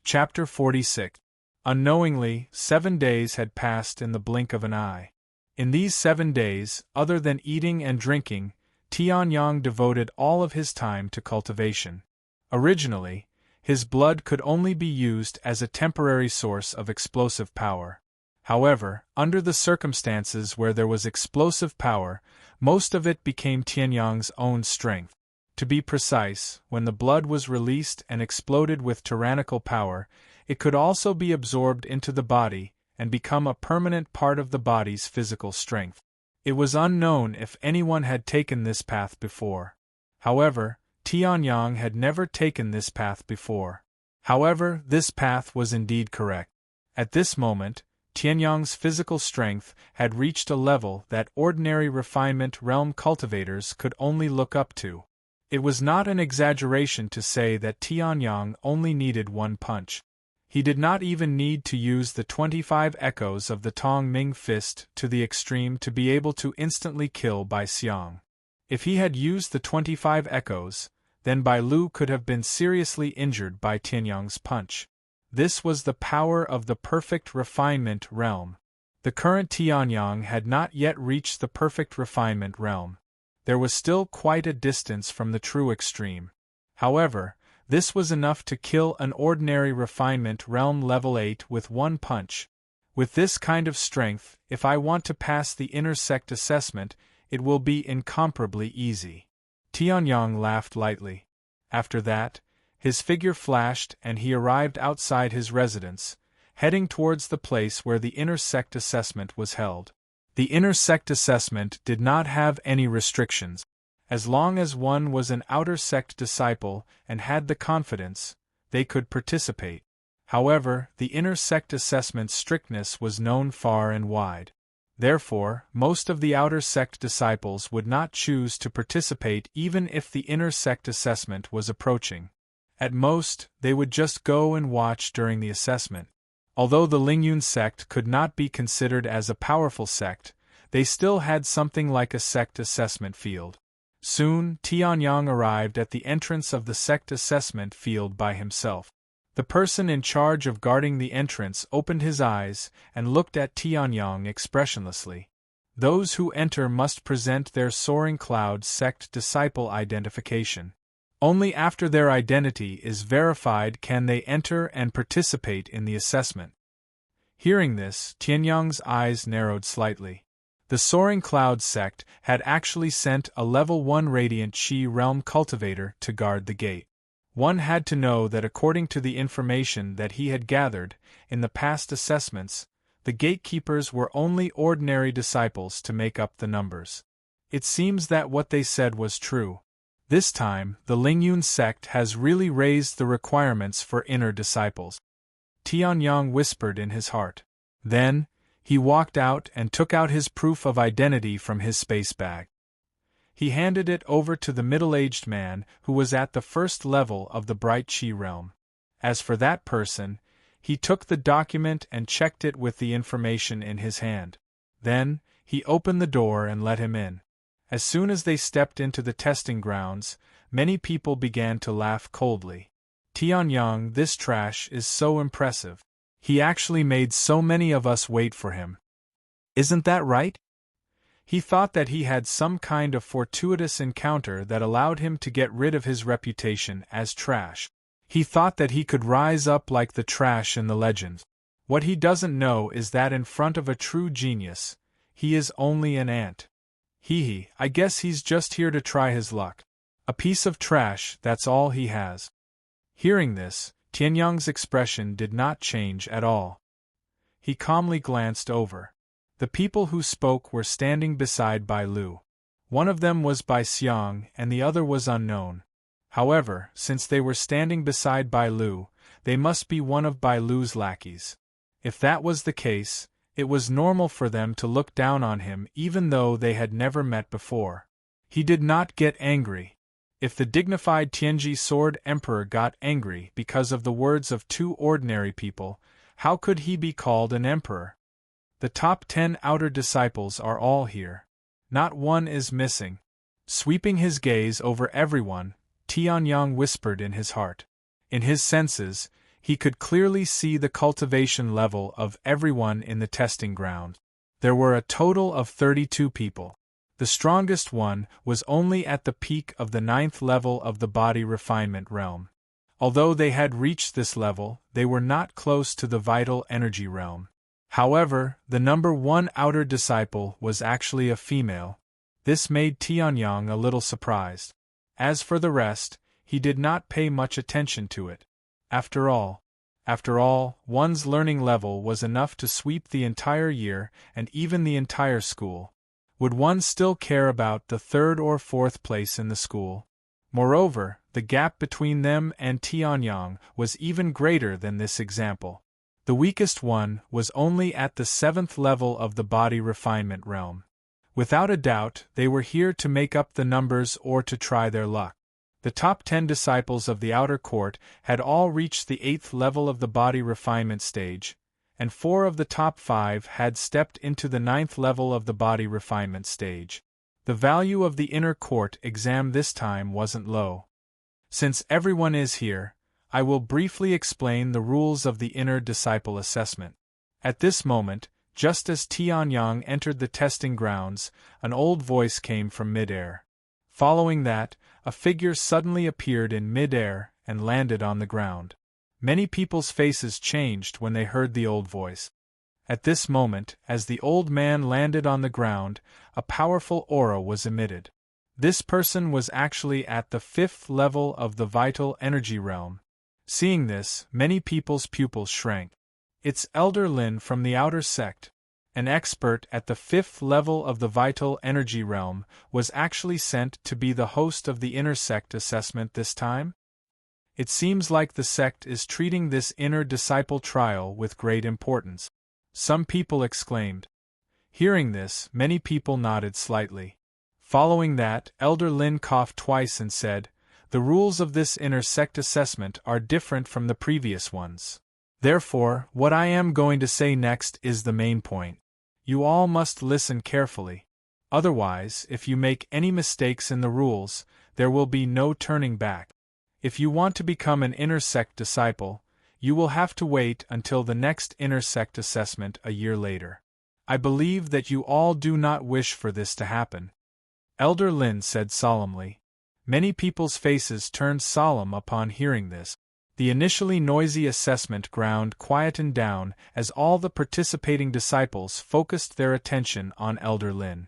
Chapter 46. Unknowingly, 7 days had passed in the blink of an eye. In these 7 days, other than eating and drinking, Tianyang devoted all of his time to cultivation. Originally, his blood could only be used as a temporary source of explosive power. However, under the circumstances where there was explosive power, most of it became Tianyang's own strength. To be precise, when the blood was released and exploded with tyrannical power, it could also be absorbed into the body and become a permanent part of the body's physical strength. It was unknown if anyone had taken this path before. However, Tianyang had never taken this path before. However, this path was indeed correct. At this moment, Tianyang's physical strength had reached a level that ordinary refinement realm cultivators could only look up to. It was not an exaggeration to say that Tianyang only needed one punch. He did not even need to use the 25 echoes of the Tong Ming fist to the extreme to be able to instantly kill Bai Xiang. If he had used the 25 echoes, then Bai Lu could have been seriously injured by Tianyang's punch. This was the power of the perfect refinement realm. The current Tianyang had not yet reached the perfect refinement realm. There was still quite a distance from the true extreme. However, this was enough to kill an ordinary refinement realm level 8 with one punch. With this kind of strength, if I want to pass the inner sect assessment, it will be incomparably easy. Tianyang laughed lightly. After that, his figure flashed and he arrived outside his residence, heading towards the place where the inner sect assessment was held. The inner sect assessment did not have any restrictions. As long as one was an outer sect disciple and had the confidence, they could participate. However, the inner sect assessment's strictness was known far and wide. Therefore, most of the outer sect disciples would not choose to participate even if the inner sect assessment was approaching. At most, they would just go and watch during the assessment. Although the Lingyun sect could not be considered as a powerful sect, they still had something like a sect assessment field. Soon, Tianyang arrived at the entrance of the sect assessment field by himself. The person in charge of guarding the entrance opened his eyes and looked at Tianyang expressionlessly. Those who enter must present their Soaring Cloud sect disciple identification. Only after their identity is verified can they enter and participate in the assessment. Hearing this, Tianyang's eyes narrowed slightly. The Soaring Cloud sect had actually sent a level 1 Radiant Chi realm cultivator to guard the gate. One had to know that according to the information that he had gathered in the past assessments, the gatekeepers were only ordinary disciples to make up the numbers. It seems that what they said was true. This time, the Lingyun sect has really raised the requirements for inner disciples. Tianyang whispered in his heart. Then, he walked out and took out his proof of identity from his space bag. He handed it over to the middle-aged man who was at the first level of the Bright Chi realm. As for that person, he took the document and checked it with the information in his hand. Then, he opened the door and let him in. As soon as they stepped into the testing grounds, many people began to laugh coldly. Tianyang, this trash is so impressive. He actually made so many of us wait for him. Isn't that right? He thought that he had some kind of fortuitous encounter that allowed him to get rid of his reputation as trash. He thought that he could rise up like the trash in the legends. What he doesn't know is that in front of a true genius, he is only an ant. I guess he's just here to try his luck. A piece of trash, that's all he has. Hearing this, Tianyang's expression did not change at all. He calmly glanced over. The people who spoke were standing beside Bai Lu. One of them was Bai Xiang and the other was unknown. However, since they were standing beside Bai Lu, they must be one of Bai Lu's lackeys. If that was the case, it was normal for them to look down on him even though they had never met before. He did not get angry. If the dignified Tianji Sword Emperor got angry because of the words of 2 ordinary people, how could he be called an emperor? The top 10 outer disciples are all here. Not one is missing. Sweeping his gaze over everyone, Tianyang whispered in his heart. In his senses, He could clearly see the cultivation level of everyone in the testing ground. There were a total of 32 people. The strongest one was only at the peak of the 9th level of the body refinement realm. Although they had reached this level, they were not close to the vital energy realm. However, the number 1 outer disciple was actually a female. This made Tianyang a little surprised. As for the rest, he did not pay much attention to it. After all, one's learning level was enough to sweep the entire year and even the entire school. Would one still care about the 3rd or 4th place in the school? Moreover, the gap between them and Tianyang was even greater than this example. The weakest one was only at the 7th level of the body refinement realm. Without a doubt, they were here to make up the numbers or to try their luck. The top 10 disciples of the outer court had all reached the 8th level of the body refinement stage, and 4 of the top 5 had stepped into the 9th level of the body refinement stage. The value of the inner court exam this time wasn't low. Since everyone is here, I will briefly explain the rules of the inner disciple assessment. At this moment, just as Tianyang entered the testing grounds, an old voice came from midair. Following that, a figure suddenly appeared in midair and landed on the ground. Many people's faces changed when they heard the old voice. At this moment, as the old man landed on the ground, a powerful aura was emitted. This person was actually at the 5th level of the vital energy realm. Seeing this, many people's pupils shrank. It's Elder Lin from the outer sect. An expert at the 5th level of the vital energy realm was actually sent to be the host of the inner sect assessment this time? It seems like the sect is treating this inner disciple trial with great importance. Some people exclaimed. Hearing this, many people nodded slightly. Following that, Elder Lin coughed twice and said, "The rules of this inner sect assessment are different from the previous ones. Therefore, what I am going to say next is the main point. You all must listen carefully. Otherwise, if you make any mistakes in the rules, there will be no turning back. If you want to become an inner sect disciple, you will have to wait until the next inner sect assessment a year later. I believe that you all do not wish for this to happen." Elder Lin said solemnly. Many people's faces turned solemn upon hearing this. The initially noisy assessment ground quietened down as all the participating disciples focused their attention on Elder Lin.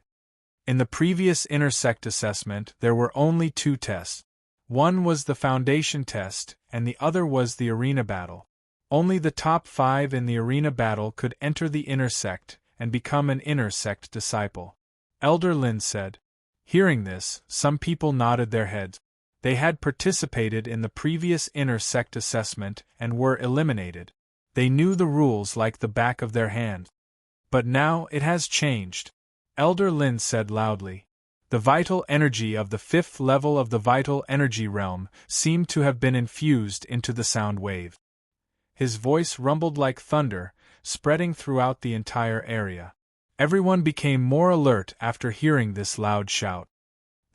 In the previous inner sect assessment, there were only 2 tests. One was the foundation test, and the other was the arena battle. Only the top 5 in the arena battle could enter the inner sect and become an inner sect disciple. Elder Lin said. Hearing this, some people nodded their heads. They had participated in the previous inner sect assessment and were eliminated. They knew the rules like the back of their hand. But now it has changed. Elder Lin said loudly. The vital energy of the 5th level of the vital energy realm seemed to have been infused into the sound wave. His voice rumbled like thunder, spreading throughout the entire area. Everyone became more alert after hearing this loud shout.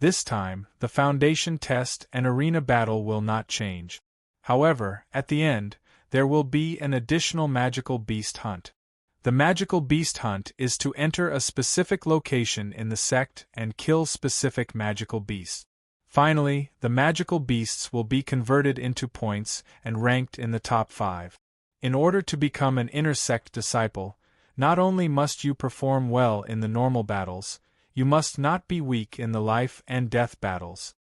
This time, the foundation test and arena battle will not change. However, at the end, there will be an additional magical beast hunt. The magical beast hunt is to enter a specific location in the sect and kill specific magical beasts. Finally, the magical beasts will be converted into points and ranked in the top 5. In order to become an inner sect disciple, not only must you perform well in the normal battles, you must not be weak in the life and death battles.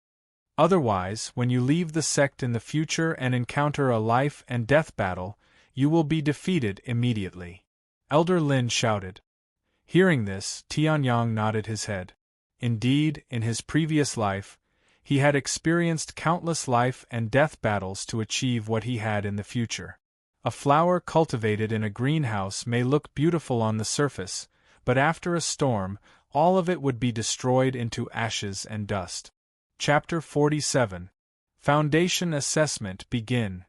Otherwise, when you leave the sect in the future and encounter a life and death battle, you will be defeated immediately. Elder Lin shouted. Hearing this, Tianyang nodded his head. Indeed, in his previous life, he had experienced countless life and death battles to achieve what he had in the future. A flower cultivated in a greenhouse may look beautiful on the surface, but after a storm, all of it would be destroyed into ashes and dust. Chapter 47. Foundation Assessment Begin.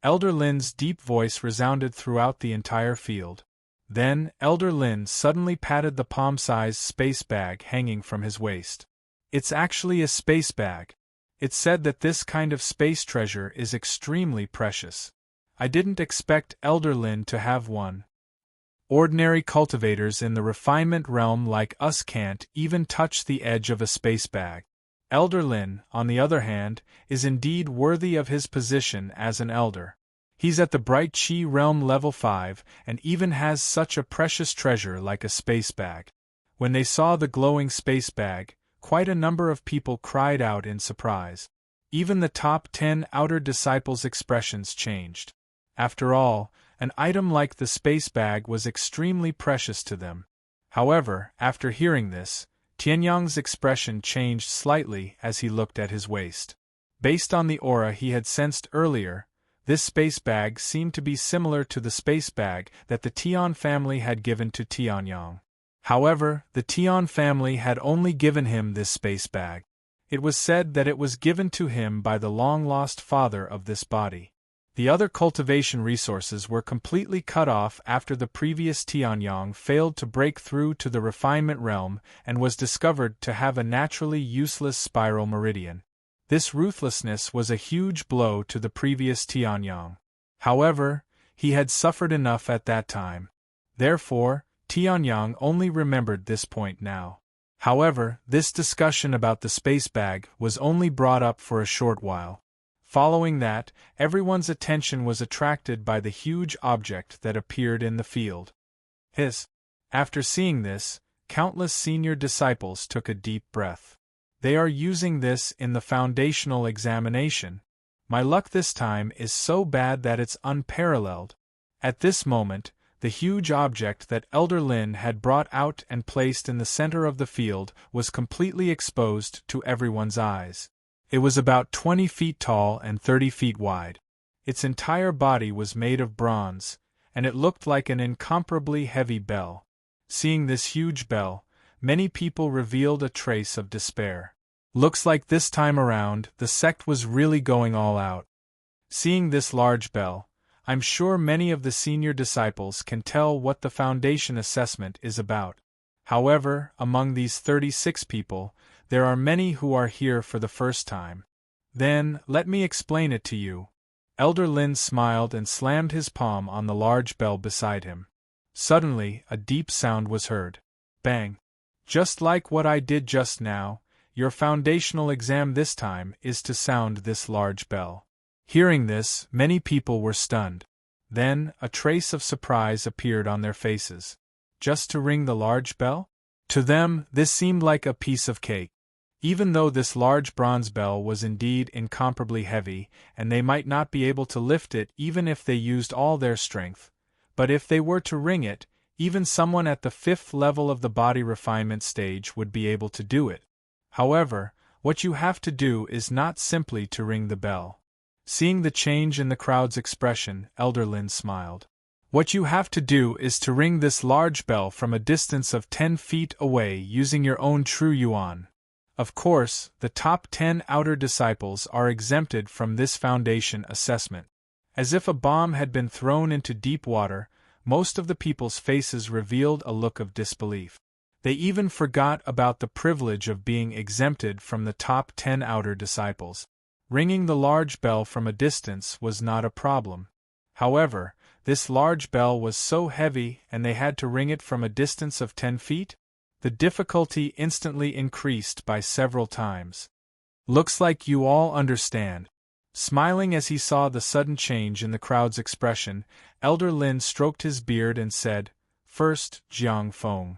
Elder Lin's deep voice resounded throughout the entire field. Then, Elder Lin suddenly patted the palm-sized space bag hanging from his waist. It's actually a space bag. It's said that this kind of space treasure is extremely precious. I didn't expect Elder Lin to have one. Ordinary cultivators in the refinement realm like us can't even touch the edge of a space bag. Elder Lin, on the other hand, is indeed worthy of his position as an elder. He's at the bright chi realm level 5 and even has such a precious treasure like a space bag. When they saw the glowing space bag, quite a number of people cried out in surprise. Even the top 10 outer disciples' expressions changed. After all, an item like the space bag was extremely precious to them. However, after hearing this, Tianyang's expression changed slightly as he looked at his waist. Based on the aura he had sensed earlier, this space bag seemed to be similar to the space bag that the Tian family had given to Tianyang. However, the Tian family had only given him this space bag. It was said that it was given to him by the long-lost father of this body. The other cultivation resources were completely cut off after the previous Tianyang failed to break through to the refinement realm and was discovered to have a naturally useless spiral meridian. This ruthlessness was a huge blow to the previous Tianyang. However, he had suffered enough at that time. Therefore, Tianyang only remembered this point now. However, this discussion about the space bag was only brought up for a short while. Following that, everyone's attention was attracted by the huge object that appeared in the field. After seeing this, countless senior disciples took a deep breath. They are using this in the foundational examination. My luck this time is so bad that it's unparalleled. At this moment, the huge object that Elder Lin had brought out and placed in the center of the field was completely exposed to everyone's eyes. It was about 20 feet tall and 30 feet wide. Its entire body was made of bronze, and it looked like an incomparably heavy bell. Seeing this huge bell, many people revealed a trace of despair. Looks like this time around, the sect was really going all out. Seeing this large bell, I'm sure many of the senior disciples can tell what the foundation assessment is about. However, among these 36 people, there are many who are here for the first time. Then, let me explain it to you. Elder Lin smiled and slammed his palm on the large bell beside him. Suddenly, a deep sound was heard. Bang! Just like what I did just now, your foundational exam this time is to sound this large bell. Hearing this, many people were stunned. Then, a trace of surprise appeared on their faces. Just to ring the large bell? To them, this seemed like a piece of cake. Even though this large bronze bell was indeed incomparably heavy, and they might not be able to lift it even if they used all their strength, but if they were to ring it, even someone at the 5th level of the body refinement stage would be able to do it. However, what you have to do is not simply to ring the bell. Seeing the change in the crowd's expression, Elder Lin smiled. What you have to do is to ring this large bell from a distance of 10 feet away using your own true yuan. Of course, the top 10 outer disciples are exempted from this foundation assessment. As if a bomb had been thrown into deep water, most of the people's faces revealed a look of disbelief. They even forgot about the privilege of being exempted from the top 10 outer disciples. Ringing the large bell from a distance was not a problem. However, this large bell was so heavy and they had to ring it from a distance of 10 feet? The difficulty instantly increased by several times. Looks like you all understand. Smiling as he saw the sudden change in the crowd's expression, Elder Lin stroked his beard and said, "First, Jiang Feng."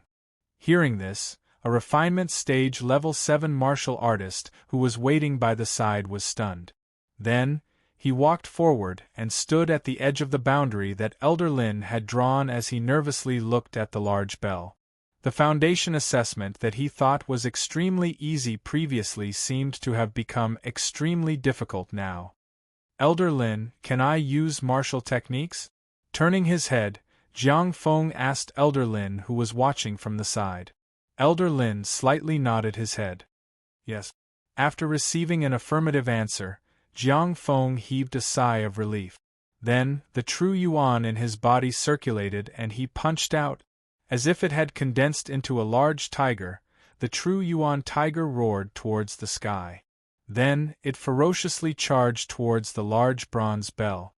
Hearing this, a refinement stage level 7 martial artist who was waiting by the side was stunned. Then, he walked forward and stood at the edge of the boundary that Elder Lin had drawn as he nervously looked at the large bell. The foundation assessment that he thought was extremely easy previously seemed to have become extremely difficult now. Elder Lin, can I use martial techniques? Turning his head, Jiang Feng asked Elder Lin, who was watching from the side. Elder Lin slightly nodded his head. Yes. After receiving an affirmative answer, Jiang Feng heaved a sigh of relief. Then, the true yuan in his body circulated and he punched out. As if it had condensed into a large tiger, the true yuan tiger roared towards the sky. Then, it ferociously charged towards the large bronze bell.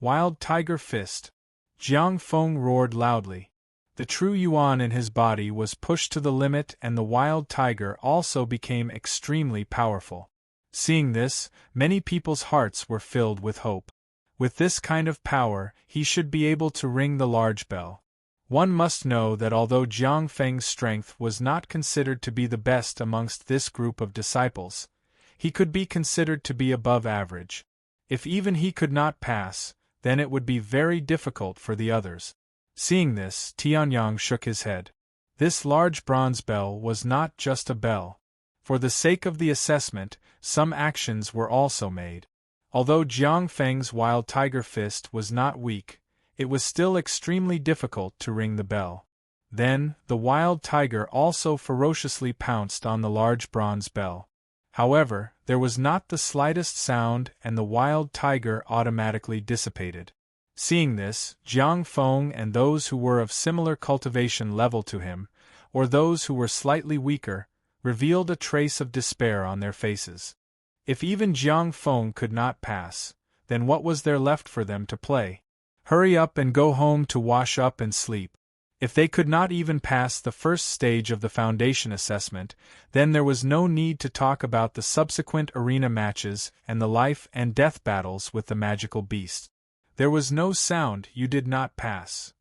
Wild Tiger Fist. Jiang Feng roared loudly. The true Yuan in his body was pushed to the limit, and the Wild Tiger also became extremely powerful. Seeing this, many people's hearts were filled with hope. With this kind of power, he should be able to ring the large bell. One must know that although Jiang Feng's strength was not considered to be the best amongst this group of disciples, he could be considered to be above average. If even he could not pass, then it would be very difficult for the others. Seeing this, Tianyang shook his head. This large bronze bell was not just a bell. For the sake of the assessment, some actions were also made. Although Jiang Feng's Wild Tiger Fist was not weak, it was still extremely difficult to ring the bell. Then, the Wild Tiger also ferociously pounced on the large bronze bell. However, there was not the slightest sound, and the Wild Tiger automatically dissipated. Seeing this, Jiang Feng and those who were of similar cultivation level to him, or those who were slightly weaker, revealed a trace of despair on their faces. If even Jiang Feng could not pass, then what was there left for them to play? Hurry up and go home to wash up and sleep. If they could not even pass the first stage of the foundation assessment, then there was no need to talk about the subsequent arena matches and the life and death battles with the magical beast. There was no sound. You did not pass.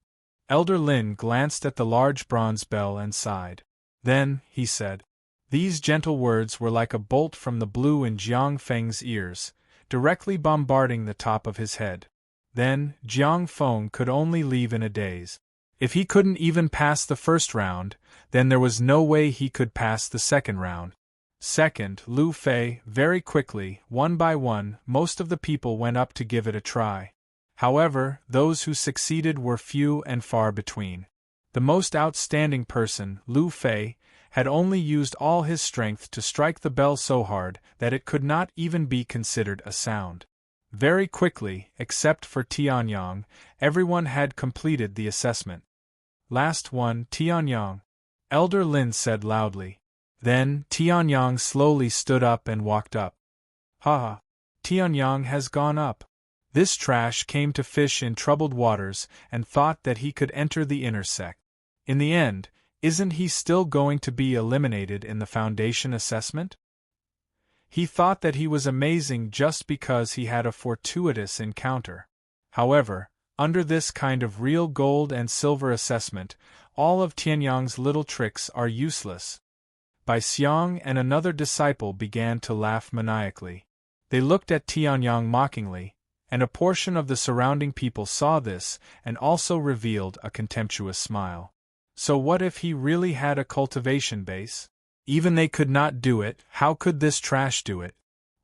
Elder Lin glanced at the large bronze bell and sighed. Then, he said. These gentle words were like a bolt from the blue in Jiang Feng's ears, directly bombarding the top of his head. Then, Jiang Feng could only leave in a daze. If he couldn't even pass the first round, then there was no way he could pass the second round. Second, Lu Fei, very quickly, one by one, most of the people went up to give it a try. However, those who succeeded were few and far between. The most outstanding person, Lu Fei, had only used all his strength to strike the bell so hard that it could not even be considered a sound. Very quickly, except for Tianyang, everyone had completed the assessment. Last one, Tianyang. Elder Lin said loudly. Then, Tianyang slowly stood up and walked up. Ha! Tianyang has gone up. This trash came to fish in troubled waters and thought that he could enter the inner sect. In the end, isn't he still going to be eliminated in the foundation assessment? He thought that he was amazing just because he had a fortuitous encounter. However, under this kind of real gold and silver assessment, all of Tianyang's little tricks are useless. Bai Xiang and another disciple began to laugh maniacally. They looked at Tianyang mockingly, and a portion of the surrounding people saw this and also revealed a contemptuous smile. So what if he really had a cultivation base? Even they could not do it, how could this trash do it?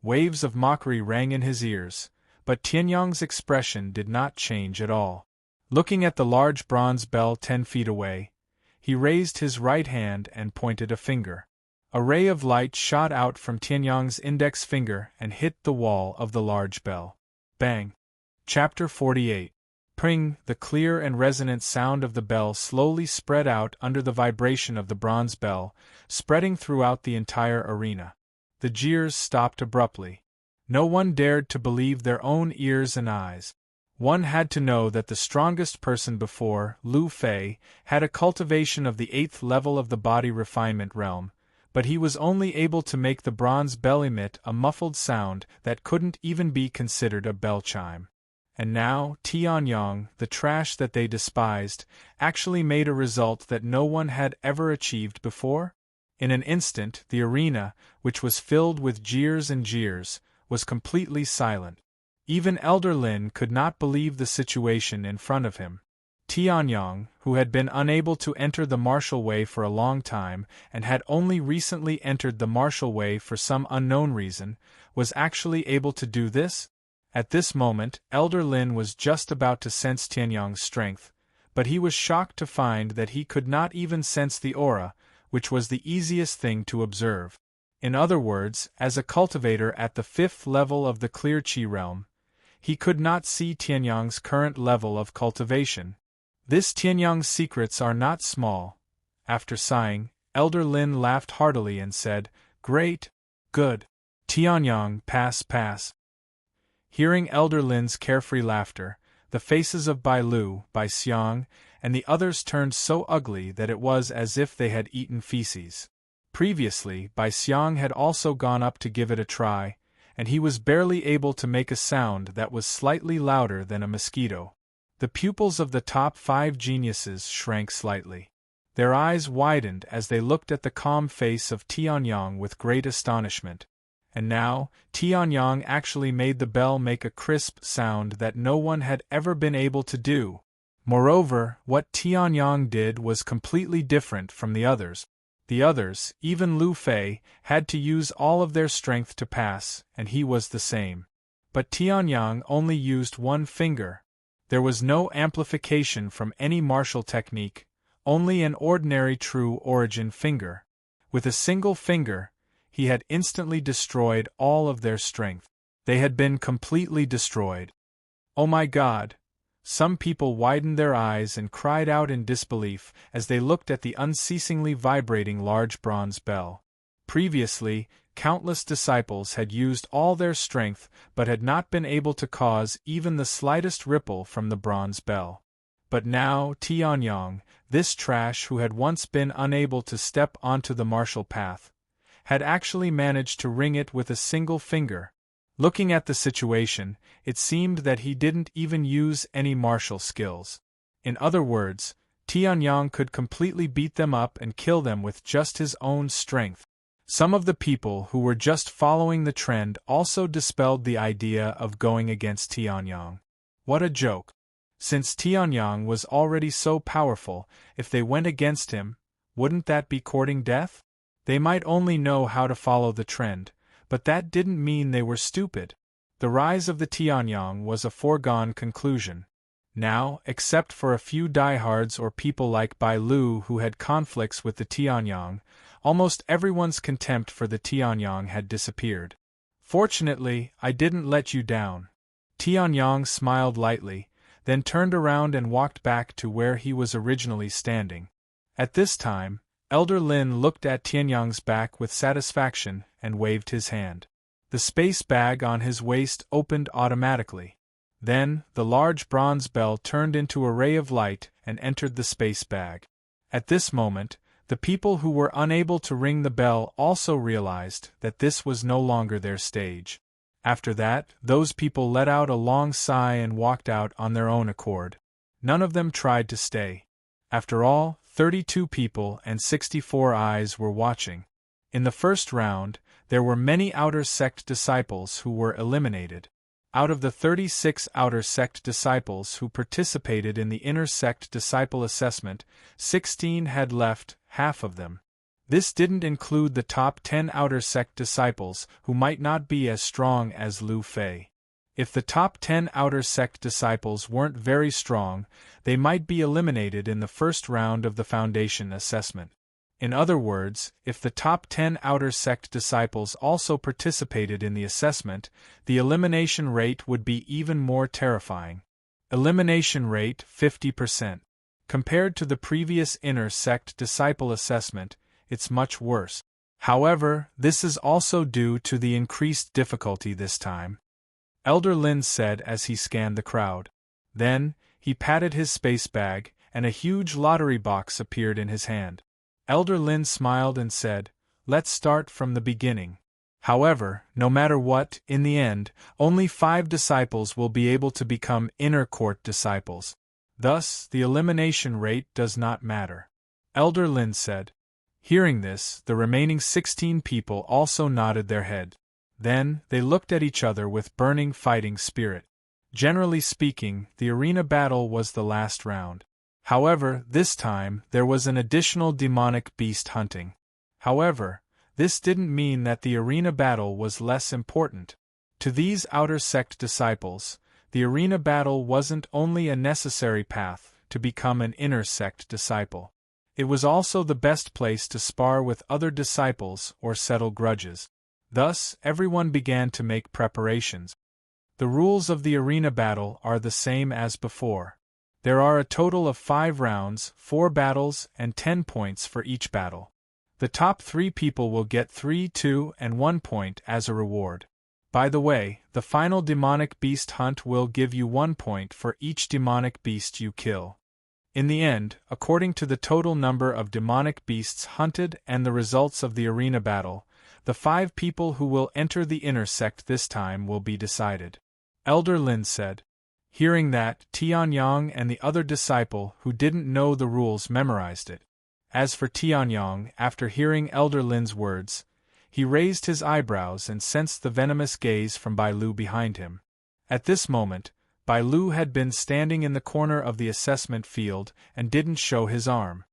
Waves of mockery rang in his ears, but Tianyang's expression did not change at all. Looking at the large bronze bell 10 feet away, he raised his right hand and pointed a finger. A ray of light shot out from Tianyang's index finger and hit the wall of the large bell. Bang! Chapter 48. Pring! The clear and resonant sound of the bell slowly spread out under the vibration of the bronze bell, spreading throughout the entire arena. The jeers stopped abruptly. No one dared to believe their own ears and eyes. One had to know that the strongest person before, Lu Fei, had a cultivation of the 8th level of the body refinement realm, but he was only able to make the bronze bell emit a muffled sound that couldn't even be considered a bell chime. And now, Tianyang, the trash that they despised, actually made a result that no one had ever achieved before? In an instant, the arena, which was filled with jeers and jeers, was completely silent. Even Elder Lin could not believe the situation in front of him. Tianyang, who had been unable to enter the martial way for a long time and had only recently entered the martial way for some unknown reason, was actually able to do this? At this moment, Elder Lin was just about to sense Tianyang's strength, but he was shocked to find that he could not even sense the aura, which was the easiest thing to observe. In other words, as a cultivator at the 5th level of the Clear Qi realm, he could not see Tianyang's current level of cultivation. This Tianyang's secrets are not small. After sighing, Elder Lin laughed heartily and said, "Great! Good! Tianyang, pass. Hearing Elder Lin's carefree laughter, The faces of Bai Lu, Bai Xiang, and the others turned so ugly that it was as if they had eaten feces. Previously, Bai Xiang had also gone up to give it a try, and he was barely able to make a sound that was slightly louder than a mosquito. The pupils of the top 5 geniuses shrank slightly. Their eyes widened as they looked at the calm face of Tianyang with great astonishment. And now, Tianyang actually made the bell make a crisp sound that no one had ever been able to do. Moreover, what Tianyang did was completely different from the others. The others, even Lu Fei, had to use all of their strength to pass, and he was the same. But Tianyang only used one finger. There was no amplification from any martial technique, only an ordinary true origin finger. With a single finger, he had instantly destroyed all of their strength. They had been completely destroyed. Oh my God! Some people widened their eyes and cried out in disbelief as they looked at the unceasingly vibrating large bronze bell. Previously, countless disciples had used all their strength but had not been able to cause even the slightest ripple from the bronze bell. But now Tianyang, this trash who had once been unable to step onto the martial path, had actually managed to ring it with a single finger. Looking at the situation, it seemed that he didn't even use any martial skills. In other words, Tianyang could completely beat them up and kill them with just his own strength. Some of the people who were just following the trend also dispelled the idea of going against Tianyang. What a joke! Since Tianyang was already so powerful, if they went against him, wouldn't that be courting death? They might only know how to follow the trend, but that didn't mean they were stupid. The rise of the Tianyang was a foregone conclusion. Now, except for a few diehards or people like Bai Lu who had conflicts with the Tianyang, almost everyone's contempt for the Tianyang had disappeared. Fortunately, I didn't let you down. Tianyang smiled lightly, then turned around and walked back to where he was originally standing. At this time, Elder Lin looked at Tianyang's back with satisfaction and waved his hand. The space bag on his waist opened automatically. Then, the large bronze bell turned into a ray of light and entered the space bag. At this moment, the people who were unable to ring the bell also realized that this was no longer their stage. After that, those people let out a long sigh and walked out on their own accord. None of them tried to stay. After all, 32 people and 64 eyes were watching. In the first round, there were many outer sect disciples who were eliminated. Out of the 36 outer sect disciples who participated in the inner sect disciple assessment, 16 had left, half of them. This didn't include the top 10 outer sect disciples who might not be as strong as Lu Fei. If the top 10 outer sect disciples weren't very strong, they might be eliminated in the first round of the foundation assessment. In other words, if the top 10 outer sect disciples also participated in the assessment, the elimination rate would be even more terrifying. Elimination rate 50%. Compared to the previous inner sect disciple assessment, it's much worse. However, this is also due to the increased difficulty this time. Elder Lin said as he scanned the crowd. Then, he patted his space bag, and a huge lottery box appeared in his hand. Elder Lin smiled and said, "Let's start from the beginning." However, no matter what, in the end, only 5 disciples will be able to become inner court disciples. Thus, the elimination rate does not matter. Elder Lin said. Hearing this, the remaining 16 people also nodded their head. Then, they looked at each other with burning fighting spirit. Generally speaking, the arena battle was the last round. However, this time, there was an additional demonic beast hunting. However, this didn't mean that the arena battle was less important. To these outer sect disciples, the arena battle wasn't only a necessary path to become an inner sect disciple. It was also the best place to spar with other disciples or settle grudges. Thus, everyone began to make preparations. The rules of the arena battle are the same as before. There are a total of 5 rounds, 4 battles, and 10 points for each battle. The top 3 people will get 3, 2, and 1 point as a reward. By the way, the final demonic beast hunt will give you 1 point for each demonic beast you kill. In the end, according to the total number of demonic beasts hunted and the results of the arena battle, the 5 people who will enter the inner sect this time will be decided. Elder Lin said. Hearing that, Tianyang and the other disciple who didn't know the rules memorized it. As for Tianyang, after hearing Elder Lin's words, he raised his eyebrows and sensed the venomous gaze from Bai Lu behind him. At this moment, Bai Lu had been standing in the corner of the assessment field and didn't show his arm.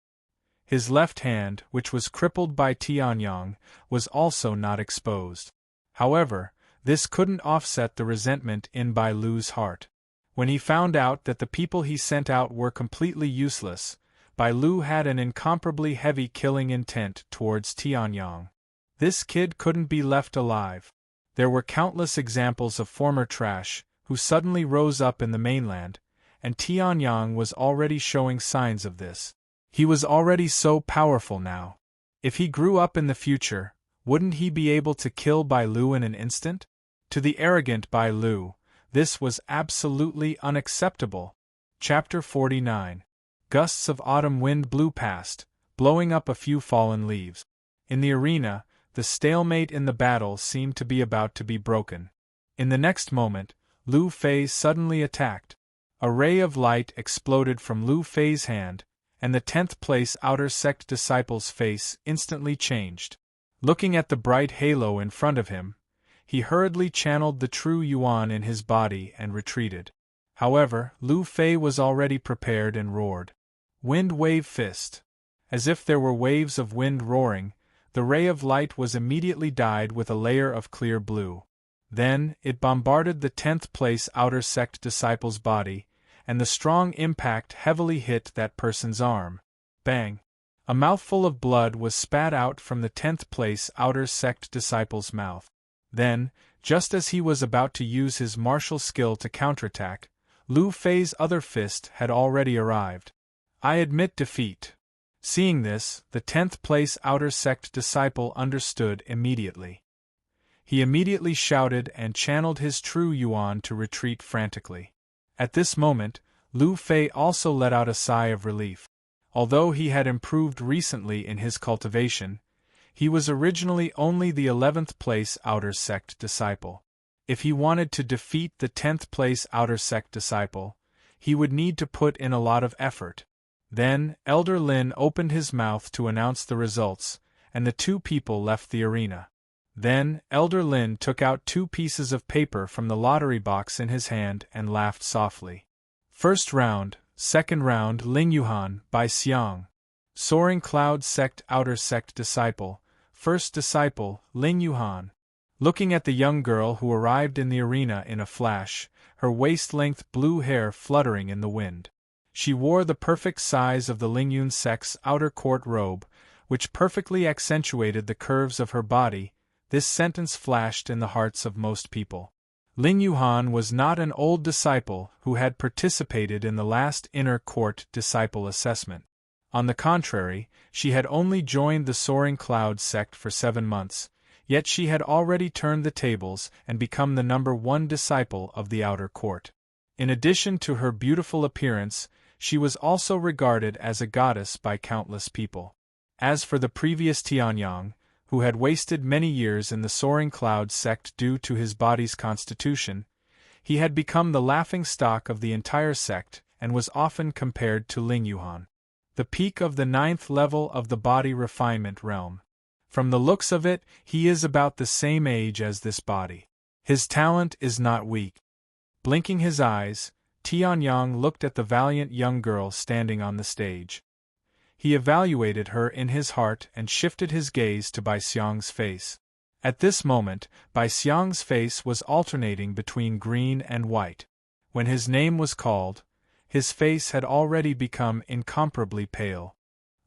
His left hand, which was crippled by Tianyang, was also not exposed. However, this couldn't offset the resentment in Bai Lu's heart. When he found out that the people he sent out were completely useless, Bai Lu had an incomparably heavy killing intent towards Tianyang. This kid couldn't be left alive. There were countless examples of former trash who suddenly rose up in the mainland, and Tianyang was already showing signs of this. He was already so powerful now. If he grew up in the future, wouldn't he be able to kill Bai Lu in an instant? To the arrogant Bai Lu, this was absolutely unacceptable. Chapter 49. Gusts of autumn wind blew past, blowing up a few fallen leaves. In the arena, the stalemate in the battle seemed to be about to be broken. In the next moment, Lu Fei suddenly attacked. A ray of light exploded from Lu Fei's hand, and the 10th place outer sect disciple's face instantly changed. Looking at the bright halo in front of him, he hurriedly channeled the true Yuan in his body and retreated. However, Lu Fei was already prepared and roared. Wind wave fist. As if there were waves of wind roaring, the ray of light was immediately dyed with a layer of clear blue. Then, it bombarded the 10th place outer sect disciple's body, and the strong impact heavily hit that person's arm. Bang! A mouthful of blood was spat out from the 10th place outer sect disciple's mouth. Then, just as he was about to use his martial skill to counterattack, Lu Fei's other fist had already arrived. I admit defeat. Seeing this, the 10th place outer sect disciple understood immediately. He immediately shouted and channeled his true Yuan to retreat frantically. At this moment, Lu Fei also let out a sigh of relief. Although he had improved recently in his cultivation, he was originally only the 11th place outer sect disciple. If he wanted to defeat the 10th place outer sect disciple, he would need to put in a lot of effort. Then, Elder Lin opened his mouth to announce the results, and the 2 people left the arena. Then, Elder Lin took out 2 pieces of paper from the lottery box in his hand and laughed softly. First round, second round Ling Yuhan by Xiang. Soaring Cloud Sect Outer Sect Disciple, First Disciple, Ling Yuhan. Looking at the young girl who arrived in the arena in a flash, her waist-length blue hair fluttering in the wind. She wore the perfect size of the Lingyun sect's outer court robe, which perfectly accentuated the curves of her body. This sentence flashed in the hearts of most people. Ling Yuhan was not an old disciple who had participated in the last inner court disciple assessment. On the contrary, she had only joined the Soaring Cloud sect for 7 months, yet she had already turned the tables and become the number 1 disciple of the outer court. In addition to her beautiful appearance, she was also regarded as a goddess by countless people. As for the previous Tianyang, who had wasted many years in the Soaring Cloud sect due to his body's constitution, he had become the laughingstock of the entire sect and was often compared to Ling Yuhan, the peak of the 9th level of the body refinement realm. From the looks of it, he is about the same age as this body. His talent is not weak. Blinking his eyes, Tianyang looked at the valiant young girl standing on the stage. He evaluated her in his heart and shifted his gaze to Bai Xiang's face. At this moment, Bai Xiang's face was alternating between green and white. When his name was called, his face had already become incomparably pale.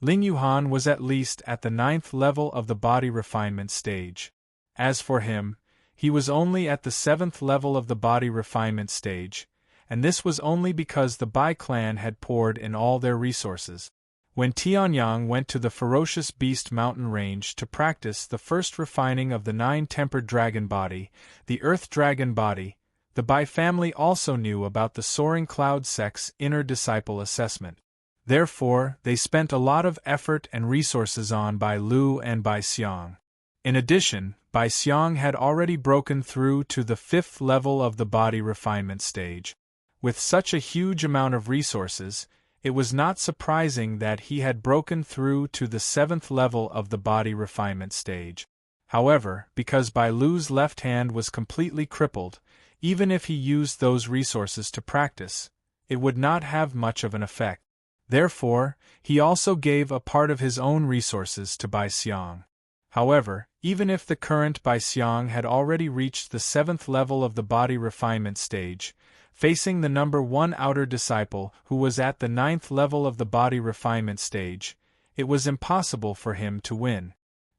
Ling Yuhan was at least at the 9th level of the body refinement stage. As for him, he was only at the 7th level of the body refinement stage, and this was only because the Bai clan had poured in all their resources. When Tianyang went to the ferocious beast mountain range to practice the first refining of the nine-tempered dragon body, the earth dragon body, the Bai family also knew about the soaring cloud sect's inner disciple assessment. Therefore, they spent a lot of effort and resources on Bai Lu and Bai Xiang. In addition, Bai Xiang had already broken through to the 5th level of the body refinement stage. With such a huge amount of resources, it was not surprising that he had broken through to the 7th level of the body refinement stage. However, because Bai Lu's left hand was completely crippled, even if he used those resources to practice, it would not have much of an effect. Therefore, he also gave a part of his own resources to Bai Xiang. However, even if the current Bai Xiang had already reached the 7th level of the body refinement stage, facing the number 1 outer disciple who was at the 9th level of the body refinement stage, it was impossible for him to win.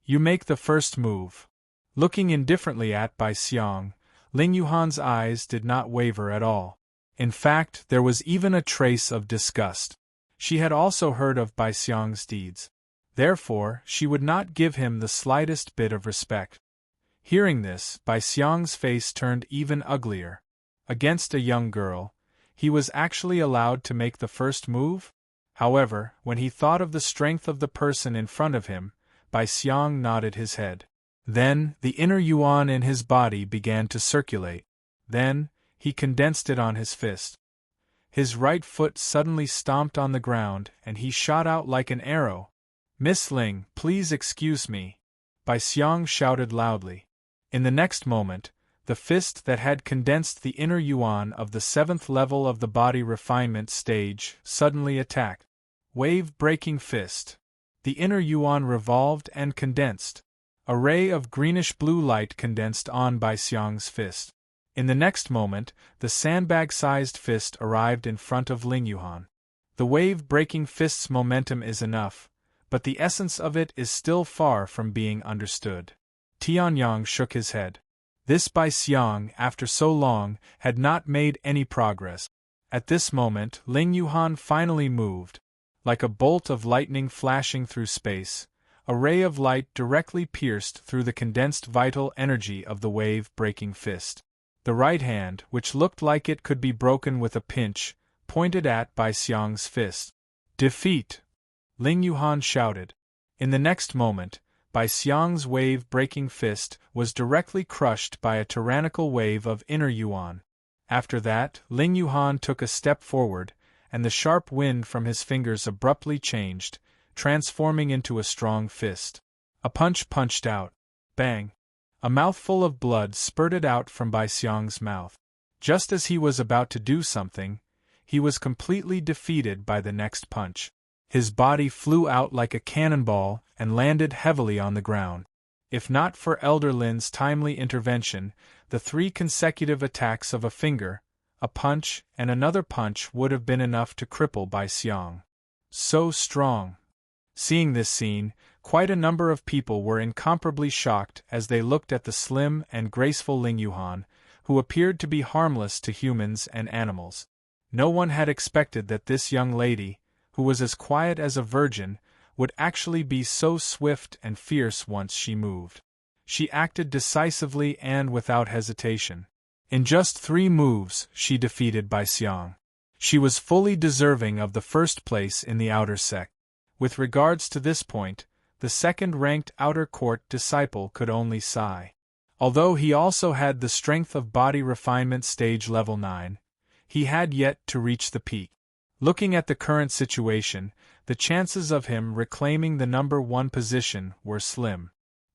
You make the first move. Looking indifferently at Bai Xiang, Ling Yuhan's eyes did not waver at all. In fact, there was even a trace of disgust. She had also heard of Bai Xiang's deeds. Therefore, she would not give him the slightest bit of respect. Hearing this, Bai Xiang's face turned even uglier. Against a young girl, he was actually allowed to make the first move? However, when he thought of the strength of the person in front of him, Bai Xiang nodded his head. Then, the inner yuan in his body began to circulate. Then, he condensed it on his fist. His right foot suddenly stomped on the ground, and he shot out like an arrow. "Miss Ling, please excuse me," Bai Xiang shouted loudly. In the next moment, the fist that had condensed the inner yuan of the 7th level of the body refinement stage suddenly attacked. Wave-breaking fist. The inner yuan revolved and condensed. A ray of greenish-blue light condensed on Bai Xiang's fist. In the next moment, the sandbag-sized fist arrived in front of Ling Yuhan. The wave-breaking fist's momentum is enough, but the essence of it is still far from being understood. Tianyang shook his head. This Bai Xiang, after so long, had not made any progress. At this moment, Ling Yuhan finally moved. Like a bolt of lightning flashing through space, a ray of light directly pierced through the condensed vital energy of the wave-breaking fist. The right hand, which looked like it could be broken with a pinch, pointed at Bai Xiang's fist. "Defeat!" Ling Yuhan shouted. In the next moment, Bai Xiang's wave-breaking fist was directly crushed by a tyrannical wave of inner yuan. After that, Ling Yuhan took a step forward, and the sharp wind from his fingers abruptly changed, transforming into a strong fist. A punch punched out. Bang! A mouthful of blood spurted out from Bai Xiang's mouth. Just as he was about to do something, he was completely defeated by the next punch. His body flew out like a cannonball and landed heavily on the ground. If not for Elder Lin's timely intervention, the 3 consecutive attacks of a finger, a punch, and another punch would have been enough to cripple Bai Xiang. So strong! Seeing this scene, quite a number of people were incomparably shocked as they looked at the slim and graceful Ling Yuhan, who appeared to be harmless to humans and animals. No one had expected that this young lady, who was as quiet as a virgin, would actually be so swift and fierce once she moved. She acted decisively and without hesitation. In just 3 moves, she defeated Bai Xiang. She was fully deserving of the first place in the outer sect. With regards to this point, the second-ranked outer court disciple could only sigh. Although he also had the strength of body refinement stage level 9, he had yet to reach the peak. Looking at the current situation, the chances of him reclaiming the number 1 position were slim.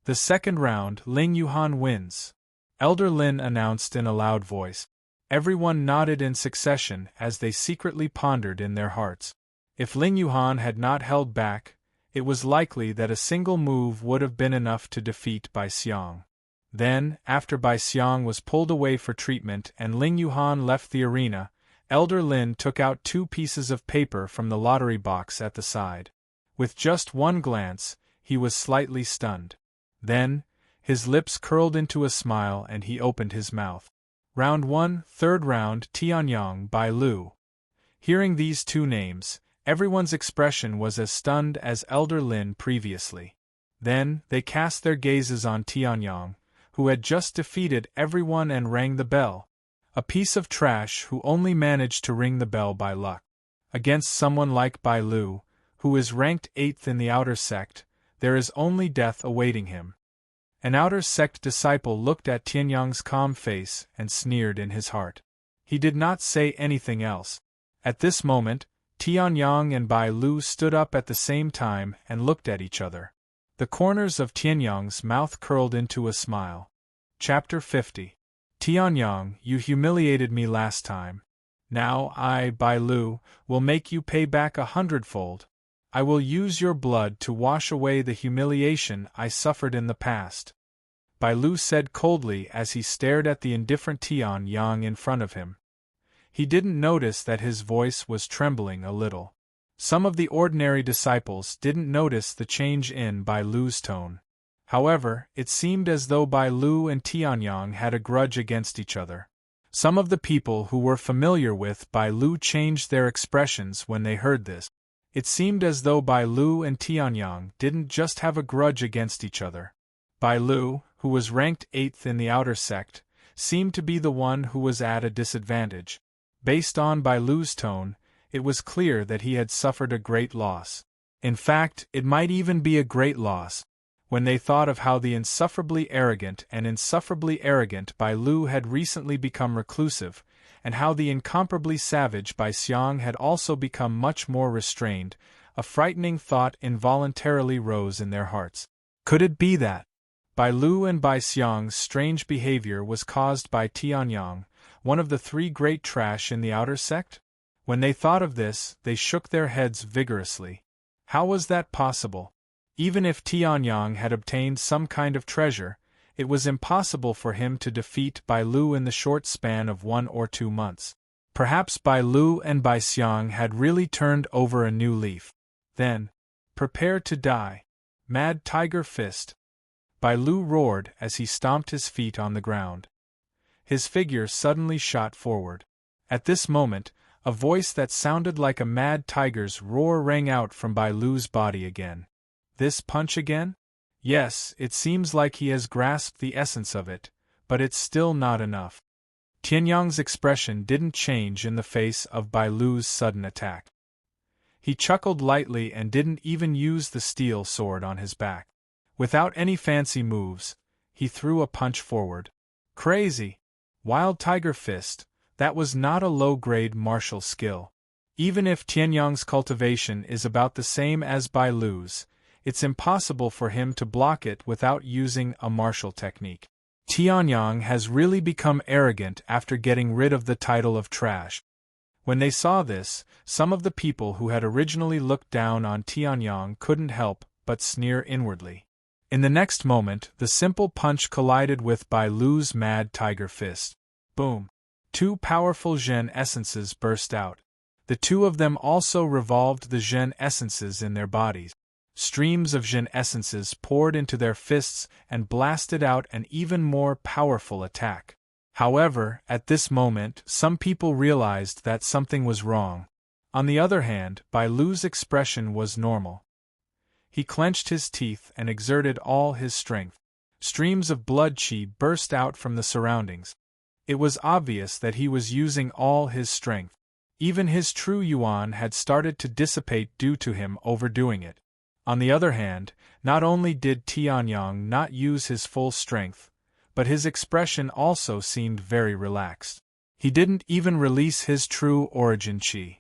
The second round, Ling Yuhan wins, Elder Lin announced in a loud voice. Everyone nodded in succession as they secretly pondered in their hearts. If Ling Yuhan had not held back, it was likely that a single move would have been enough to defeat Bai Xiang. Then, after Bai Xiang was pulled away for treatment and Ling Yuhan left the arena, Elder Lin took out 2 pieces of paper from the lottery box at the side. With just one glance, he was slightly stunned. Then, his lips curled into a smile and he opened his mouth. Round 1, third round, Tianyang, Bai Lu. Hearing these 2 names, Everyone's expression was as stunned as Elder Lin previously. Then, they cast their gazes on Tianyang, who had just defeated everyone and rang the bell. A piece of trash who only managed to ring the bell by luck. Against someone like Bai Lu, who is ranked 8th in the outer sect, there is only death awaiting him. An outer sect disciple looked at Tianyang's calm face and sneered in his heart. He did not say anything else. At this moment, Tianyang and Bai Lu stood up at the same time and looked at each other. The corners of Tianyang's mouth curled into a smile. Chapter 50. Tianyang, you humiliated me last time. Now I, Bai Lu, will make you pay back 100-fold. I will use your blood to wash away the humiliation I suffered in the past. Bai Lu said coldly as he stared at the indifferent Tianyang in front of him. He didn't notice that his voice was trembling a little. Some of the ordinary disciples didn't notice the change in Bai Lu's tone. However, it seemed as though Bai Lu and Tianyang had a grudge against each other. Some of the people who were familiar with Bai Lu changed their expressions when they heard this. It seemed as though Bai Lu and Tianyang didn't just have a grudge against each other. Bai Lu, who was ranked 8th in the outer sect, seemed to be the one who was at a disadvantage. Based on Bai Lu's tone, it was clear that he had suffered a great loss. In fact, it might even be a great loss. When they thought of how the insufferably arrogant Bai Lu had recently become reclusive, and how the incomparably savage Bai Xiang had also become much more restrained, a frightening thought involuntarily rose in their hearts. Could it be that Bai Lu and Bai Xiang's strange behavior was caused by Tianyang, one of the 3 great trash in the outer sect? When they thought of this, they shook their heads vigorously. How was that possible? Even if Tianyang had obtained some kind of treasure, it was impossible for him to defeat Bai Lu in the short span of 1 or 2 months. Perhaps Bai Lu and Bai Xiang had really turned over a new leaf. Then, prepare to die. Mad Tiger Fist. Bai Lu roared as he stomped his feet on the ground. His figure suddenly shot forward. At this moment, a voice that sounded like a mad tiger's roar rang out from Bai Lu's body again. This punch again? Yes, it seems like he has grasped the essence of it, but it's still not enough. Tianyang's expression didn't change in the face of Bai Lu's sudden attack. He chuckled lightly and didn't even use the steel sword on his back. Without any fancy moves, he threw a punch forward. Crazy! Wild Tiger Fist, that was not a low-grade martial skill. Even if Tianyang's cultivation is about the same as Bai Lu's, it's impossible for him to block it without using a martial technique. Tianyang has really become arrogant after getting rid of the title of trash. When they saw this, some of the people who had originally looked down on Tianyang couldn't help but sneer inwardly. In the next moment, the simple punch collided with Bai Lu's mad tiger fist. Boom! 2 powerful Zhen essences burst out. The 2 of them also revolved the Zhen essences in their bodies. Streams of Zhen essences poured into their fists and blasted out an even more powerful attack. However, at this moment, some people realized that something was wrong. On the other hand, Bai Lu's expression was normal. He clenched his teeth and exerted all his strength. Streams of blood qi burst out from the surroundings. It was obvious that he was using all his strength. Even his true yuan had started to dissipate due to him overdoing it. On the other hand, not only did Tianyang not use his full strength, but his expression also seemed very relaxed. He didn't even release his true origin qi.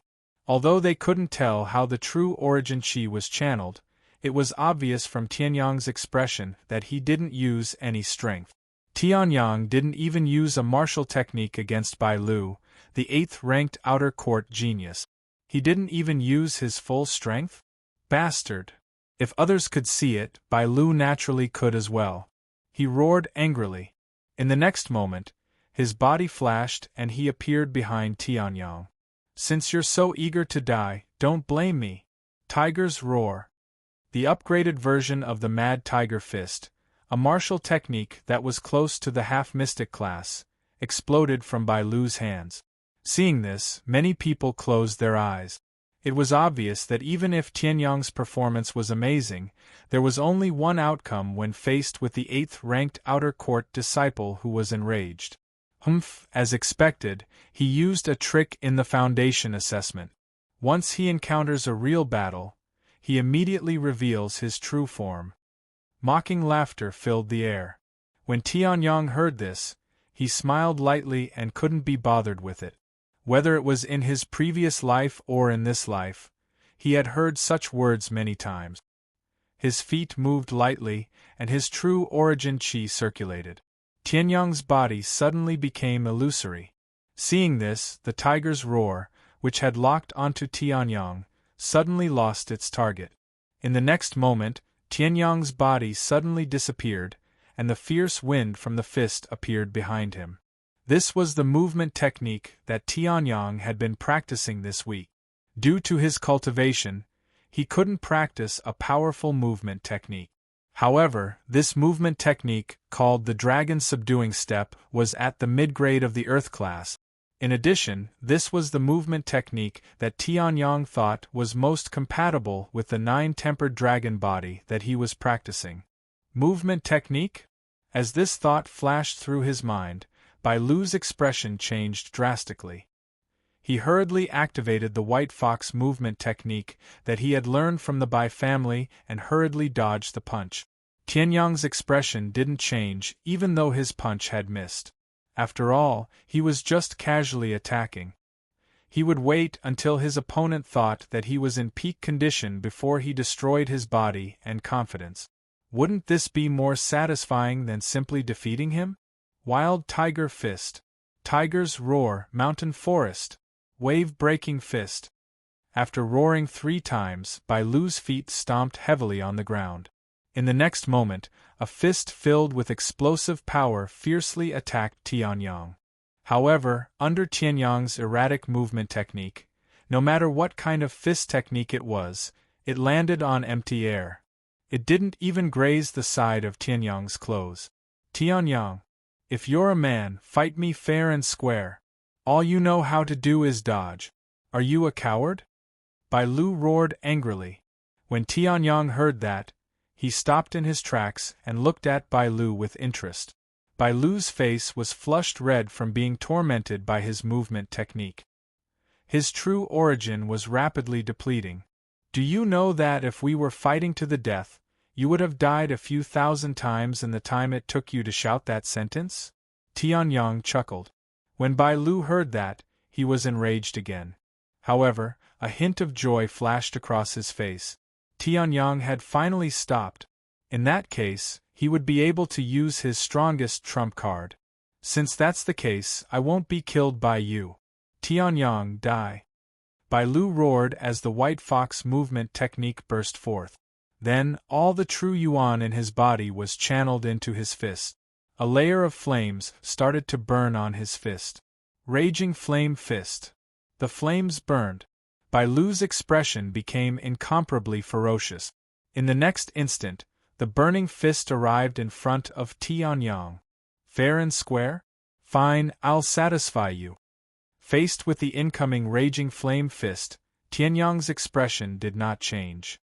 Although they couldn't tell how the true origin qi was channeled, it was obvious from Tianyang's expression that he didn't use any strength. Tianyang didn't even use a martial technique against Bai Lu, the 8th-ranked outer court genius. He didn't even use his full strength? Bastard! If others could see it, Bai Lu naturally could as well. He roared angrily. In the next moment, his body flashed and he appeared behind Tianyang. Since you're so eager to die, don't blame me. Tiger's Roar. The upgraded version of the Mad Tiger Fist, a martial technique that was close to the half-mystic class, exploded from Bai Lu's hands. Seeing this, many people closed their eyes. It was obvious that even if Tianyang's performance was amazing, there was only one outcome when faced with the 8th-ranked outer court disciple who was enraged. As expected, he used a trick in the foundation assessment. Once he encounters a real battle, he immediately reveals his true form. Mocking laughter filled the air. When Tianyang heard this, he smiled lightly and couldn't be bothered with it. Whether it was in his previous life or in this life, he had heard such words many times. His feet moved lightly, and his true origin qi circulated. Tianyang's body suddenly became illusory. Seeing this, the tiger's roar, which had locked onto Tianyang, suddenly lost its target. In the next moment, Tianyang's body suddenly disappeared, and the fierce wind from the fist appeared behind him. This was the movement technique that Tianyang had been practicing this week. Due to his cultivation, he couldn't practice a powerful movement technique. However, this movement technique, called the Dragon Subduing Step, was at the mid-grade of the Earth class. In addition, this was the movement technique that Tianyang thought was most compatible with the 9-tempered dragon body that he was practicing. Movement technique? As this thought flashed through his mind, Bai Lu's expression changed drastically. He hurriedly activated the White Fox movement technique that he had learned from the Bai family and hurriedly dodged the punch. Tianyang's expression didn't change even though his punch had missed. After all, he was just casually attacking. He would wait until his opponent thought that he was in peak condition before he destroyed his body and confidence. Wouldn't this be more satisfying than simply defeating him? Wild Tiger Fist. Tiger's Roar, Mountain Forest. Wave-breaking fist. After roaring 3 times, Bai Lu's feet stomped heavily on the ground. In the next moment, a fist filled with explosive power fiercely attacked Tianyang. However, under Tianyang's erratic movement technique, no matter what kind of fist technique it was, it landed on empty air. It didn't even graze the side of Tianyang's clothes. Tianyang, if you're a man, fight me fair and square. All you know how to do is dodge. Are you a coward? Bai Lu roared angrily. When Tianyang heard that, he stopped in his tracks and looked at Bai Lu with interest. Bai Lu's face was flushed red from being tormented by his movement technique. His true origin was rapidly depleting. Do you know that if we were fighting to the death, you would have died a few thousand times in the time it took you to shout that sentence? Tianyang chuckled. When Bai Lu heard that, he was enraged again. However, a hint of joy flashed across his face. Tianyang had finally stopped. In that case, he would be able to use his strongest trump card. Since that's the case, I won't be killed by you. Tianyang, die. Bai Lu roared as the White Fox movement technique burst forth. Then, all the true yuan in his body was channeled into his fist. A layer of flames started to burn on his fist. Raging Flame Fist. The flames burned. Bai Lu's expression became incomparably ferocious. In the next instant, the burning fist arrived in front of Tianyang. Fair and square? Fine, I'll satisfy you. Faced with the incoming Raging Flame Fist, Tianyang's expression did not change.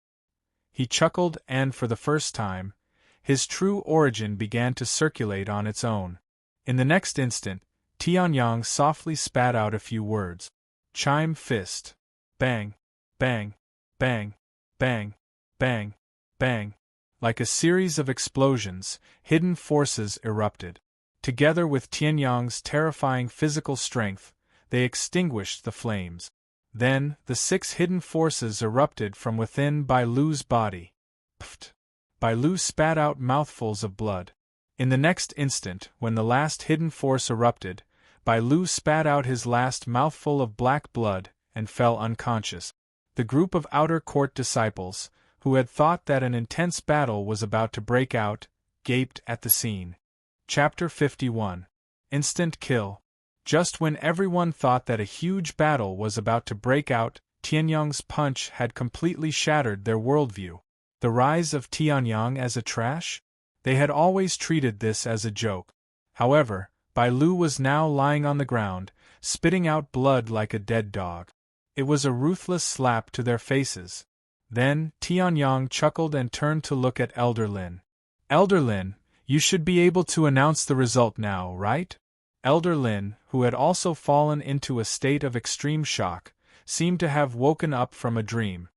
He chuckled and, for the first time, his true origin began to circulate on its own. In the next instant, Tianyang softly spat out a few words. Chime Fist. Bang, bang, bang, bang, bang, bang. Like a series of explosions, hidden forces erupted. Together with Tianyang's terrifying physical strength, they extinguished the flames. Then, the 6 hidden forces erupted from within Bai Lu's body. Pft! Bai Lu spat out mouthfuls of blood. In the next instant, when the last hidden force erupted, Bai Lu spat out his last mouthful of black blood and fell unconscious. The group of outer court disciples, who had thought that an intense battle was about to break out, gaped at the scene. Chapter 51. Instant Kill. Just when everyone thought that a huge battle was about to break out, Tianyang's punch had completely shattered their worldview. The rise of Tianyang as a trash? They had always treated this as a joke. However, Bai Lu was now lying on the ground, spitting out blood like a dead dog. It was a ruthless slap to their faces. Then, Tianyang chuckled and turned to look at Elder Lin. Elder Lin, you should be able to announce the result now, right? Elder Lin, who had also fallen into a state of extreme shock, seemed to have woken up from a dream.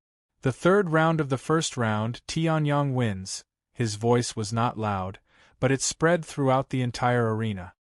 The third round of the first round, Tianyang wins. His voice was not loud, but it spread throughout the entire arena.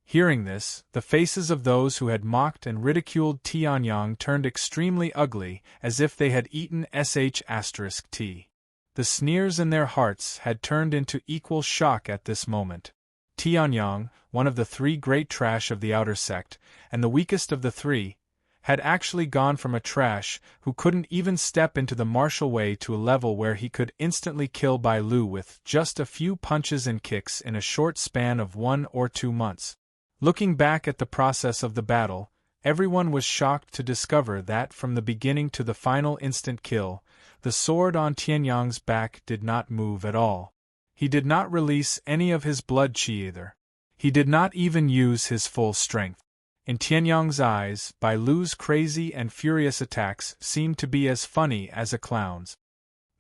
Hearing this, the faces of those who had mocked and ridiculed Tianyang turned extremely ugly, as if they had eaten **T. The sneers in their hearts had turned into equal shock at this moment. Tianyang, one of the three great trash of the outer sect, and the weakest of the three, had actually gone from a trash who couldn't even step into the martial way to a level where he could instantly kill Bai Lu with just a few punches and kicks in a short span of 1 or 2 months. Looking back at the process of the battle, everyone was shocked to discover that from the beginning to the final instant kill, the sword on Tianyang's back did not move at all. He did not release any of his blood chi either. He did not even use his full strength. In Tianyang's eyes, Bai Lu's crazy and furious attacks seemed to be as funny as a clown's.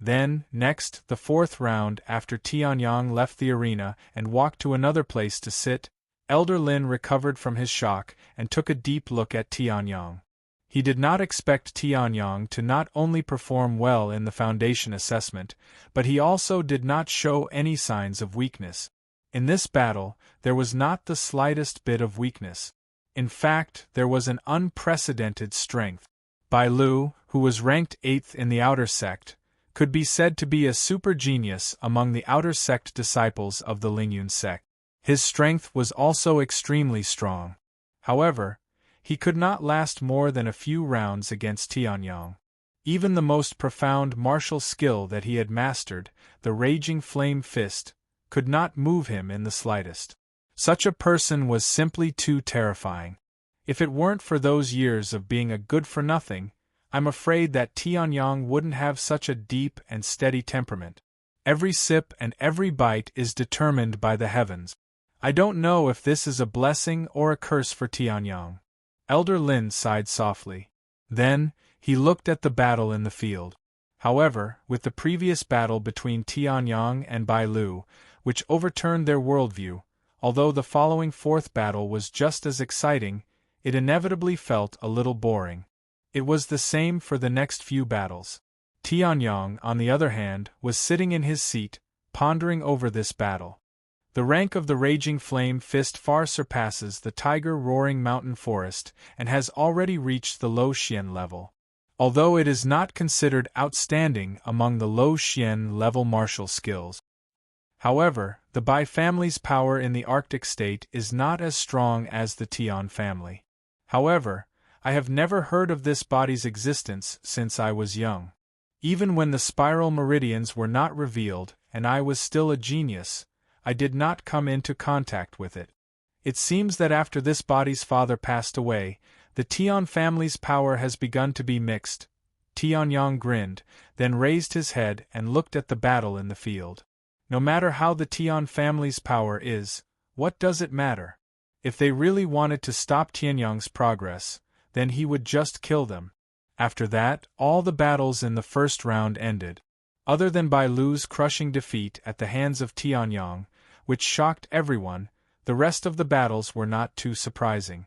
Then, next, the fourth round after Tianyang left the arena and walked to another place to sit, Elder Lin recovered from his shock and took a deep look at Tianyang. He did not expect Tianyang to not only perform well in the foundation assessment, but he also did not show any signs of weakness. In this battle, there was not the slightest bit of weakness. In fact, there was an unprecedented strength. Bai Lu, who was ranked 8th in the outer sect, could be said to be a super genius among the outer sect disciples of the Lingyun sect. His strength was also extremely strong. However, he could not last more than a few rounds against Tianyang. Even the most profound martial skill that he had mastered, the Raging Flame Fist, could not move him in the slightest. Such a person was simply too terrifying. If it weren't for those years of being a good-for-nothing, I'm afraid that Tianyang wouldn't have such a deep and steady temperament. Every sip and every bite is determined by the heavens. I don't know if this is a blessing or a curse for Tianyang. Elder Lin sighed softly. Then, he looked at the battle in the field. However, with the previous battle between Tianyang and Bai Lu, which overturned their worldview, although the following fourth battle was just as exciting, it inevitably felt a little boring. It was the same for the next few battles. Tianyang, on the other hand, was sitting in his seat, pondering over this battle. The rank of the Raging Flame Fist far surpasses the Tiger-Roaring Mountain Forest and has already reached the Low Xian level. Although it is not considered outstanding among the Low Xian level martial skills. However, the Bai family's power in the Arctic state is not as strong as the Tian family. However, I have never heard of this body's existence since I was young. Even when the spiral meridians were not revealed and I was still a genius, I did not come into contact with it. It seems that after this body's father passed away, the Tian family's power has begun to be mixed. Tianyang grinned, then raised his head and looked at the battle in the field. No matter how the Tian family's power is, what does it matter? If they really wanted to stop Tianyang's progress, then he would just kill them. After that, all the battles in the first round ended. Other than Bai Lu's crushing defeat at the hands of Tianyang, which shocked everyone, the rest of the battles were not too surprising.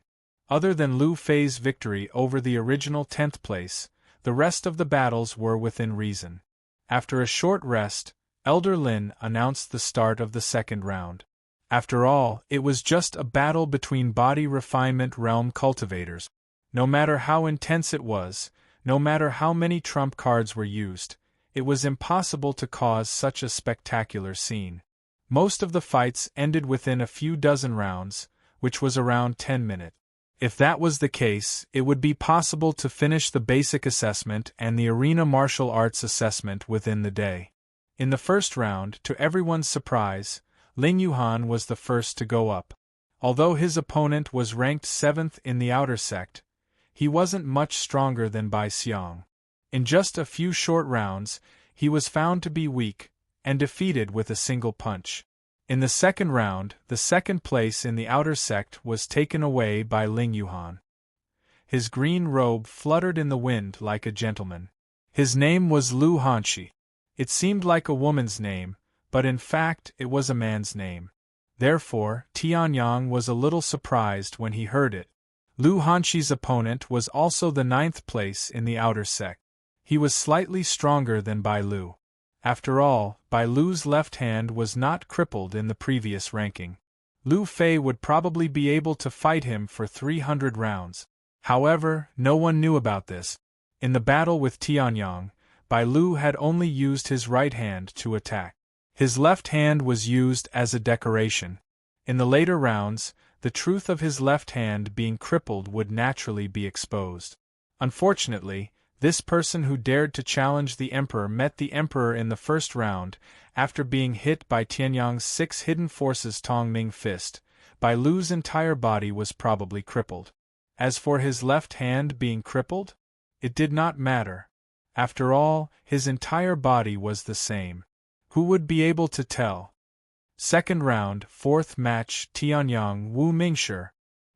Other than Lu Fei's victory over the original 10th place, the rest of the battles were within reason. After a short rest, Elder Lin announced the start of the second round. After all, it was just a battle between body refinement realm cultivators. No matter how intense it was, no matter how many trump cards were used, it was impossible to cause such a spectacular scene. Most of the fights ended within a few dozen rounds, which was around 10 minutes. If that was the case, it would be possible to finish the basic assessment and the arena martial arts assessment within the day. In the first round, to everyone's surprise, Ling Yuhan was the first to go up. Although his opponent was ranked 7th in the outer sect, he wasn't much stronger than Bai Xiang. In just a few short rounds, he was found to be weak, and defeated with a single punch. In the second round, the second place in the outer sect was taken away by Ling Yuhan. His green robe fluttered in the wind like a gentleman. His name was Lu Hanshi. It seemed like a woman's name, but in fact it was a man's name. Therefore, Tianyang was a little surprised when he heard it. Lu Hanshi's opponent was also the 9th place in the outer sect. He was slightly stronger than Bai Lu. After all, Bai Lu's left hand was not crippled in the previous ranking. Lu Fei would probably be able to fight him for 300 rounds. However, no one knew about this. In the battle with Tianyang, Bai Lu had only used his right hand to attack. His left hand was used as a decoration. In the later rounds, the truth of his left hand being crippled would naturally be exposed. Unfortunately, this person who dared to challenge the Emperor met the Emperor in the first round, after being hit by Tianyang's 6 hidden forces Tongming fist. Bai Lu's entire body was probably crippled. As for his left hand being crippled, it did not matter. After all, his entire body was the same. Who would be able to tell? Second round, 4th match, Tianyang Wu Mingshi.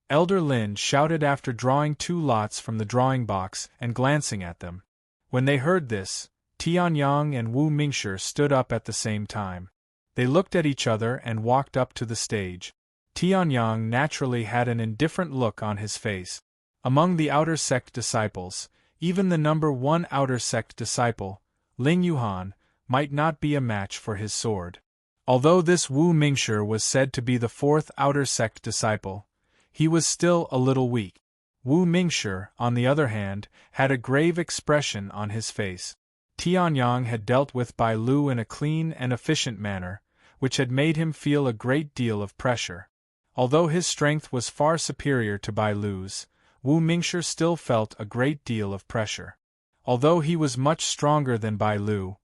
Elder Lin shouted after drawing 2 lots from the drawing box and glancing at them. When they heard this, Tianyang and Wu Mingshi stood up at the same time. They looked at each other and walked up to the stage. Tianyang naturally had an indifferent look on his face. Among the outer sect disciples, even the number 1 outer sect disciple, Ling Yuhan, might not be a match for his sword. Although this Wu Mingshi was said to be the 4th outer sect disciple, he was still a little weak. Wu Mingshi, on the other hand, had a grave expression on his face. Tianyang had dealt with Bai Lu in a clean and efficient manner, which had made him feel a great deal of pressure. Although his strength was far superior to Bai Lu's, Wu Mingshi still felt a great deal of pressure. Although he was much stronger than Bai Lu,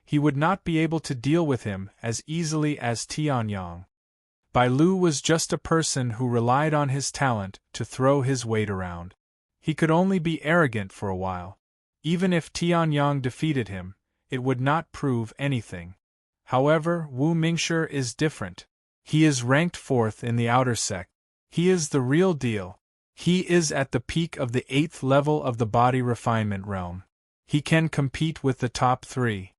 he would not be able to deal with him as easily as Tianyang. Bai Lu was just a person who relied on his talent to throw his weight around. He could only be arrogant for a while. Even if Tianyang defeated him, it would not prove anything. However, Wu Mingshi is different. He is ranked 4th in the outer sect. He is the real deal. He is at the peak of the 8th level of the body refinement realm. He can compete with the top 3.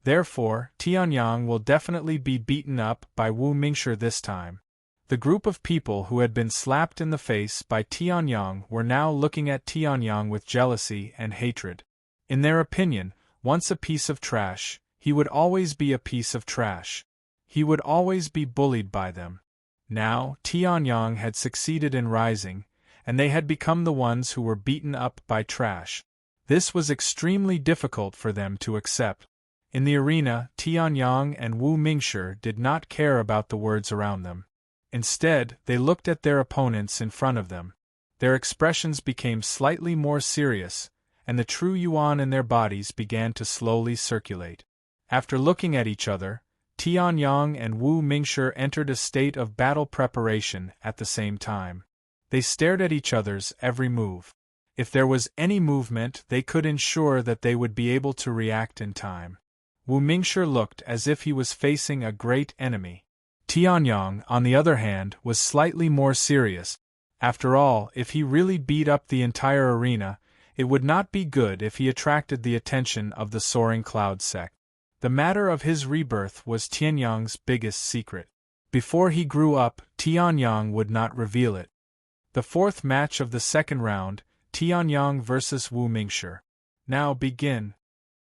Therefore, Tianyang will definitely be beaten up by Wu Mingshi this time. The group of people who had been slapped in the face by Tianyang were now looking at Tianyang with jealousy and hatred. In their opinion, once a piece of trash, he would always be a piece of trash. He would always be bullied by them. Now, Tianyang had succeeded in rising, and they had become the ones who were beaten up by trash. This was extremely difficult for them to accept. In the arena, Tianyang and Wu Mingshi did not care about the words around them. Instead, they looked at their opponents in front of them. Their expressions became slightly more serious, and the true yuan in their bodies began to slowly circulate. After looking at each other, Tianyang and Wu Mingshi entered a state of battle preparation at the same time. They stared at each other's every move. If there was any movement, they could ensure that they would be able to react in time. Wu Mingshi looked as if he was facing a great enemy. Tianyang, on the other hand, was slightly more serious. After all, if he really beat up the entire arena, it would not be good if he attracted the attention of the Soaring Cloud sect. The matter of his rebirth was Tianyang's biggest secret. Before he grew up, Tianyang would not reveal it. The 4th match of the second round, Tianyang vs. Wu Mingshi. Now begin.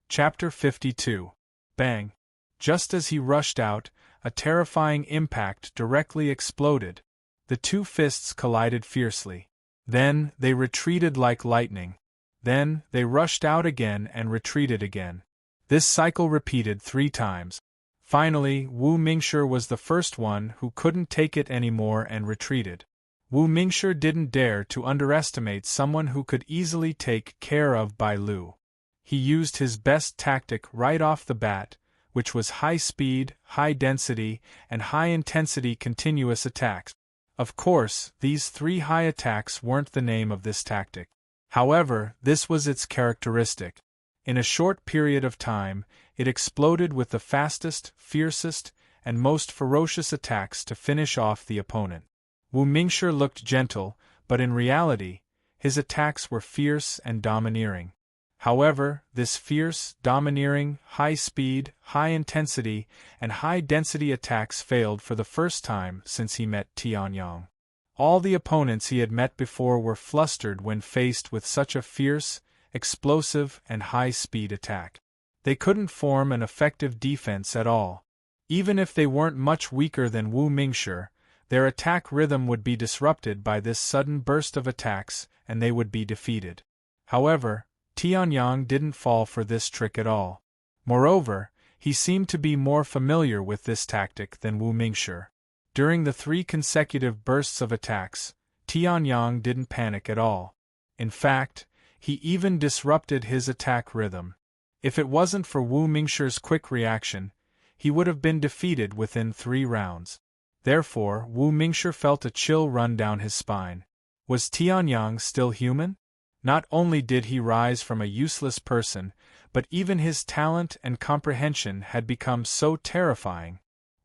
Chapter 52. Bang! Just as he rushed out, a terrifying impact directly exploded. The 2 fists collided fiercely. Then, they retreated like lightning. Then, they rushed out again and retreated again. This cycle repeated 3 times. Finally, Wu Mingshi was the first one who couldn't take it anymore and retreated. Wu Mingshi didn't dare to underestimate someone who could easily take care of Bai Lu. He used his best tactic right off the bat, which was high speed, high density, and high intensity continuous attacks. Of course, these 3 high attacks weren't the name of this tactic. However, this was its characteristic. In a short period of time, it exploded with the fastest, fiercest, and most ferocious attacks to finish off the opponent. Wu Mingshi looked gentle, but in reality, His attacks were fierce and domineering. However, this fierce, domineering, high-speed, high-intensity, and high-density attacks failed for the first time since he met Tianyang. All the opponents he had met before were flustered when faced with such a fierce, explosive, and high-speed attack. They couldn't form an effective defense at all. Even if they weren't much weaker than Wu Mingshi, their attack rhythm would be disrupted by this sudden burst of attacks, and they would be defeated. However, Tianyang didn't fall for this trick at all. Moreover, he seemed to be more familiar with this tactic than Wu Mingshi. During the 3 consecutive bursts of attacks, Tianyang didn't panic at all. In fact, he even disrupted his attack rhythm. If it wasn't for Wu Mingshi's quick reaction, he would have been defeated within 3 rounds. Therefore, Wu Mingshi felt a chill run down his spine. Was Tianyang still human? Not only did he rise from a useless person, but even his talent and comprehension had become so terrifying.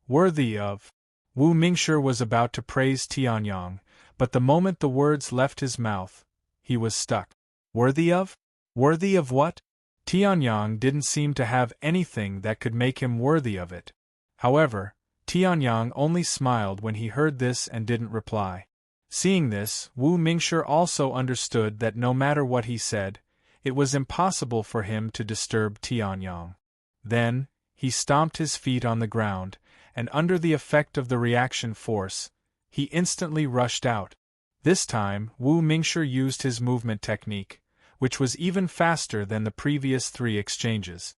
Worthy of. Wu Mingshi was about to praise Tianyang, but the moment the words left his mouth, he was stuck. Worthy of? Worthy of what? Tianyang didn't seem to have anything that could make him worthy of it. However, Tianyang only smiled when he heard this and didn't reply. Seeing this, Wu Mingshi also understood that no matter what he said, it was impossible for him to disturb Tianyang. Then, he stomped his feet on the ground, and under the effect of the reaction force, he instantly rushed out. This time, Wu Mingshi used his movement technique, which was even faster than the previous 3 exchanges.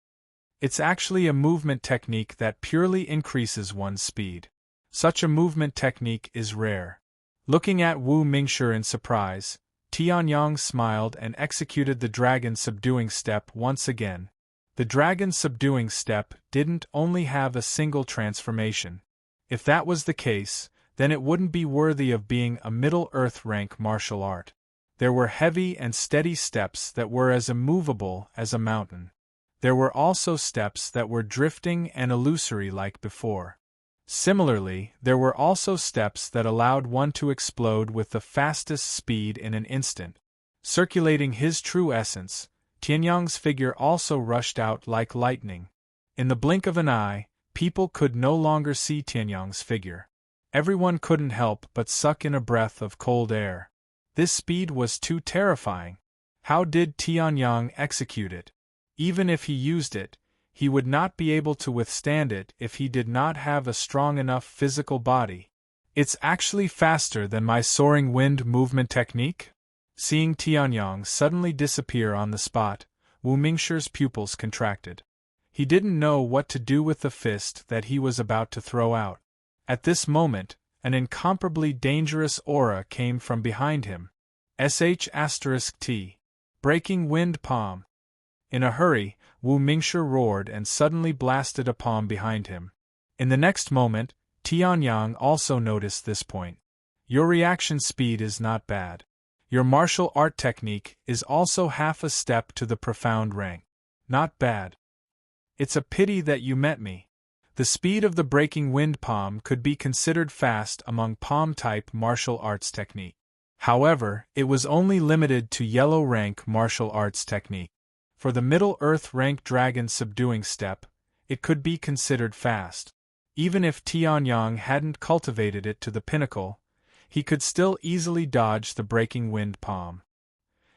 It's actually a movement technique that purely increases one's speed. Such a movement technique is rare. Looking at Wu Mingshi in surprise, Tianyang smiled and executed the dragon subduing step once again. The dragon subduing step didn't only have a single transformation. If that was the case, then it wouldn't be worthy of being a Middle Earth rank martial art. There were heavy and steady steps that were as immovable as a mountain. There were also steps that were drifting and illusory like before. Similarly, there were also steps that allowed one to explode with the fastest speed in an instant. Circulating his true essence, Tianyang's figure also rushed out like lightning. In the blink of an eye, people could no longer see Tianyang's figure. Everyone couldn't help but suck in a breath of cold air. This speed was too terrifying. How did Tianyang execute it? Even if he used it, he would not be able to withstand it if he did not have a strong enough physical body. It's actually faster than my soaring wind movement technique? Seeing Tianyang suddenly disappear on the spot, Wu Mingshi's pupils contracted. He didn't know what to do with the fist that he was about to throw out. At this moment, an incomparably dangerous aura came from behind him. *T. Breaking wind palm. In a hurry, Wu Mingshi roared and suddenly blasted a palm behind him. In the next moment, Tianyang also noticed this point. Your reaction speed is not bad. Your martial art technique is also half a step to the profound rank. Not bad. It's a pity that you met me. The speed of the breaking wind palm could be considered fast among palm-type martial arts technique. However, it was only limited to yellow rank martial arts technique. For the Middle Earth rank dragon subduing step, it could be considered fast. Even if Tianyang hadn't cultivated it to the pinnacle, he could still easily dodge the breaking wind palm.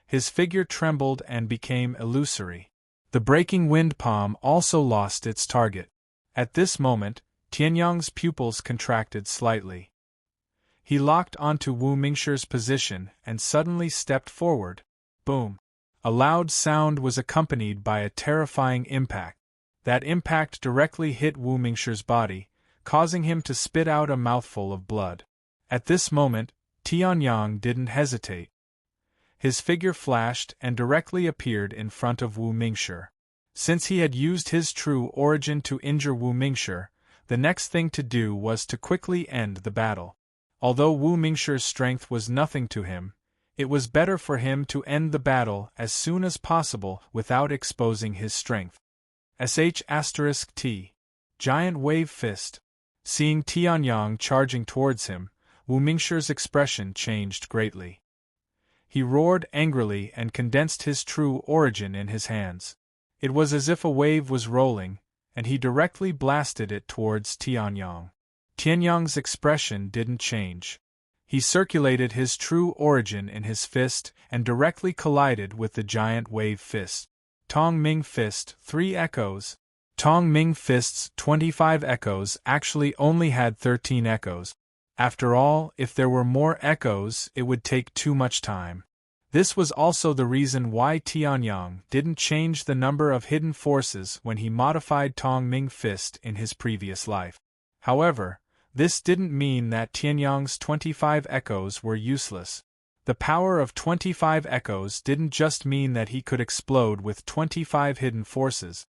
His figure trembled and became illusory. The breaking wind palm also lost its target. At this moment, Tianyang's pupils contracted slightly. He locked onto Wu Mingshi's position and suddenly stepped forward. Boom! A loud sound was accompanied by a terrifying impact. That impact directly hit Wu Mingshi's body, causing him to spit out a mouthful of blood. At this moment, Tianyang didn't hesitate. His figure flashed and directly appeared in front of Wu Mingshi. Since he had used his true origin to injure Wu Mingshi, the next thing to do was to quickly end the battle. Although Wu Mingshi's strength was nothing to him, it was better for him to end the battle as soon as possible without exposing his strength. *T. Giant wave fist. Seeing Tianyang charging towards him, Wu Mingshi's expression changed greatly. He roared angrily and condensed his true origin in his hands. It was as if a wave was rolling, and he directly blasted it towards Tianyang. Tianyang's expression didn't change. He circulated his true origin in his fist and directly collided with the giant wave fist. Tong Ming Fist, 3 echoes. Tong Ming Fist's 25 echoes actually only had 13 echoes. After all, if there were more echoes, it would take too much time. This was also the reason why Tianyang didn't change the number of hidden forces when he modified Tong Ming Fist in his previous life. However, this didn't mean that Tianyang's 25 echoes were useless. The power of 25 echoes didn't just mean that he could explode with 25 hidden forces.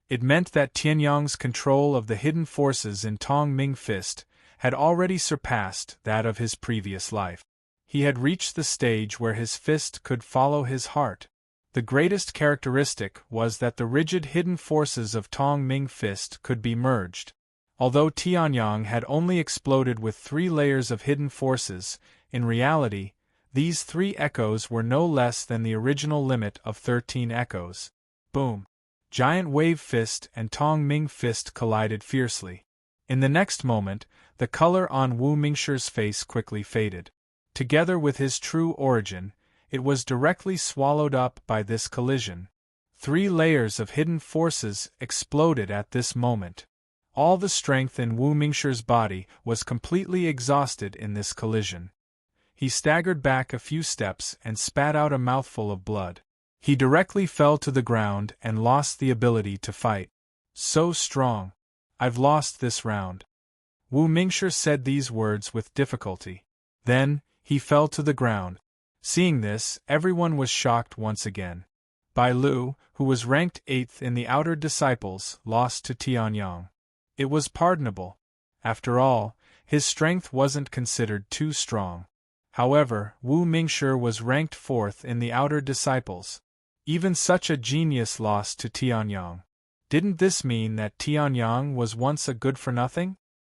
It meant that Tianyang's control of the hidden forces in Tong Ming Fist had already surpassed that of his previous life. He had reached the stage where his fist could follow his heart. The greatest characteristic was that the rigid hidden forces of Tong Ming Fist could be merged. Although Tianyang had only exploded with 3 layers of hidden forces, in reality, these 3 echoes were no less than the original limit of 13 echoes. Boom! Giant Wave Fist and Tong Ming Fist collided fiercely. In the next moment, the color on Wu Mingshi's face quickly faded. Together with his true origin, it was directly swallowed up by this collision. 3 layers of hidden forces exploded at this moment. All the strength in Wu Mingshi's body was completely exhausted in this collision. He staggered back a few steps and spat out a mouthful of blood. He directly fell to the ground and lost the ability to fight. So strong. I've lost this round. Wu Mingshi said these words with difficulty. Then, he fell to the ground. Seeing this, everyone was shocked once again. Bai Lu, who was ranked 8th in the outer disciples, lost to Tianyang. It was pardonable. After all, his strength wasn't considered too strong. However, Wu Mingshi was ranked 4th in the outer disciples. Even such a genius lost to Tianyang. Didn't this mean that Tianyang was once a good-for-nothing?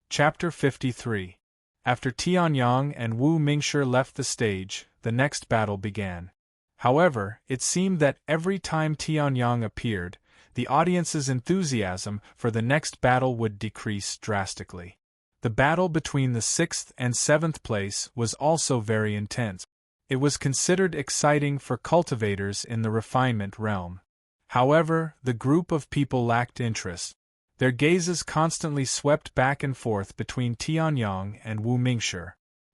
Chapter 53. After Tianyang and Wu Mingshi left the stage, the next battle began. However, it seemed that every time Tianyang appeared, the audience's enthusiasm for the next battle would decrease drastically. The battle between the 6th and 7th place was also very intense. It was considered exciting for cultivators in the refinement realm. However, the group of people lacked interest. Their gazes constantly swept back and forth between Tianyang and Wu Mingshi.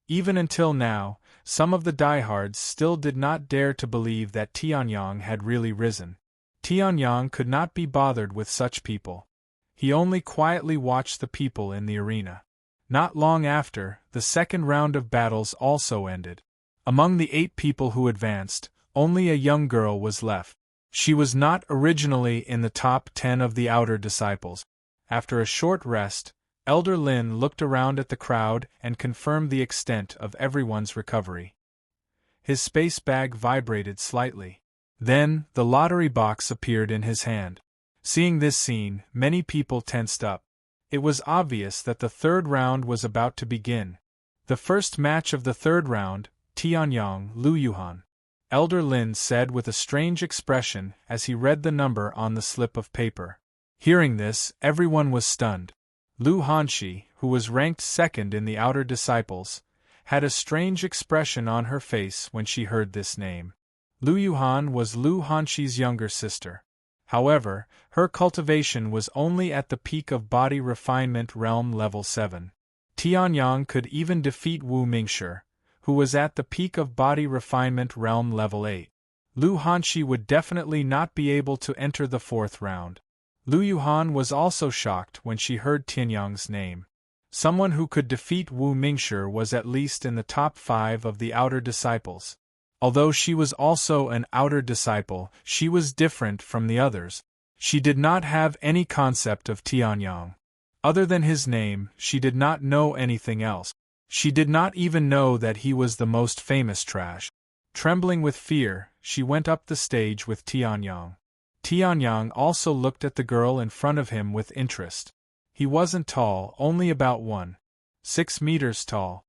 Even until now, some of the diehards still did not dare to believe that Tianyang had really risen. Tianyang could not be bothered with such people. He only quietly watched the people in the arena. Not long after, the second round of battles also ended. Among the 8 people who advanced, only a young girl was left. She was not originally in the top 10 of the outer disciples. After a short rest, Elder Lin looked around at the crowd and confirmed the extent of everyone's recovery. His space bag vibrated slightly. Then, the lottery box appeared in his hand. Seeing this scene, many people tensed up. It was obvious that the third round was about to begin. The first match of the third round, Tianyang Lu Yuhan. Elder Lin said with a strange expression as he read the number on the slip of paper. Hearing this, everyone was stunned. Lu Hanxi, who was ranked 2nd in the outer disciples, had a strange expression on her face when she heard this name. Lu Yuhan was Lu Hanxi's younger sister. However, her cultivation was only at the peak of body refinement realm level 7. Tianyang could even defeat Wu Mingshi, who was at the peak of body refinement realm level 8. Lu Hanxi would definitely not be able to enter the 4th round. Lu Yuhan was also shocked when she heard Tianyang's name. Someone who could defeat Wu Mingshi was at least in the top 5 of the outer disciples. Although she was also an outer disciple, she was different from the others. She did not have any concept of Tianyang. Other than his name, she did not know anything else. She did not even know that he was the most famous trash. Trembling with fear, she went up the stage with Tianyang. Tianyang also looked at the girl in front of him with interest. He wasn't tall, only about 1.6 meters tall.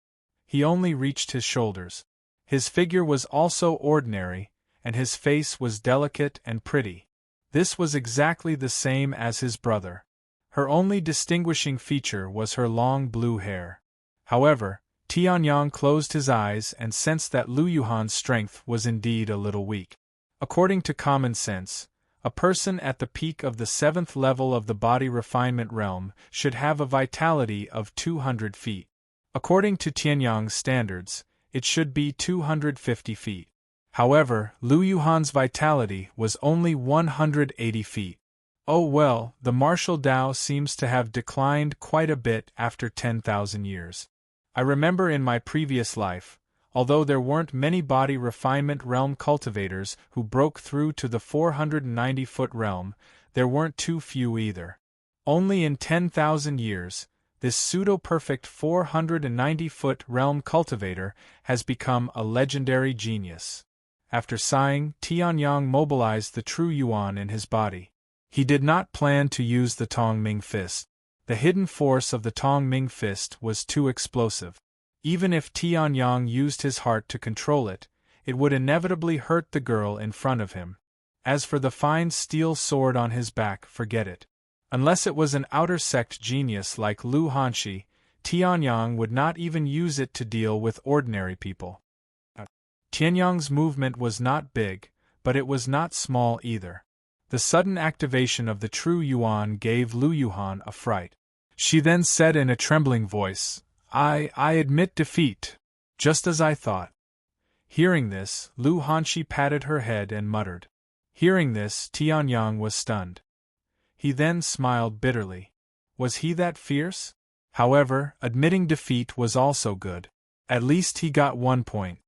He only reached his shoulders. His figure was also ordinary, and his face was delicate and pretty. This was exactly the same as his brother. Her only distinguishing feature was her long blue hair. However, Tianyang closed his eyes and sensed that Lu Yuhan's strength was indeed a little weak. According to common sense, a person at the peak of the 7th level of the body refinement realm should have a vitality of 200 feet. According to Tianyang's standards, it should be 250 feet. However, Lu Yuhan's vitality was only 180 feet. Oh well, the martial Dao seems to have declined quite a bit after 10,000 years. I remember in my previous life, although there weren't many body refinement realm cultivators who broke through to the 490-foot realm, there weren't too few either. Only in 10,000 years, this pseudo-perfect 490-foot realm cultivator has become a legendary genius. After sighing, Tianyang mobilized the true Yuan in his body. He did not plan to use the Tongming fist. The hidden force of the Tongming fist was too explosive. Even if Tianyang used his heart to control it, it would inevitably hurt the girl in front of him. As for the fine steel sword on his back, forget it. Unless it was an outer sect genius like Lu Hanshi, Tianyang would not even use it to deal with ordinary people. Tianyang's movement was not big, but it was not small either. The sudden activation of the true Yuan gave Lu Yuhan a fright. She then said in a trembling voice, I admit defeat, just as I thought. Hearing this, Lu Hanshi patted her head and muttered. Hearing this, Tianyang was stunned. He then smiled bitterly. Was he that fierce? However, admitting defeat was also good. At least he got 1 point.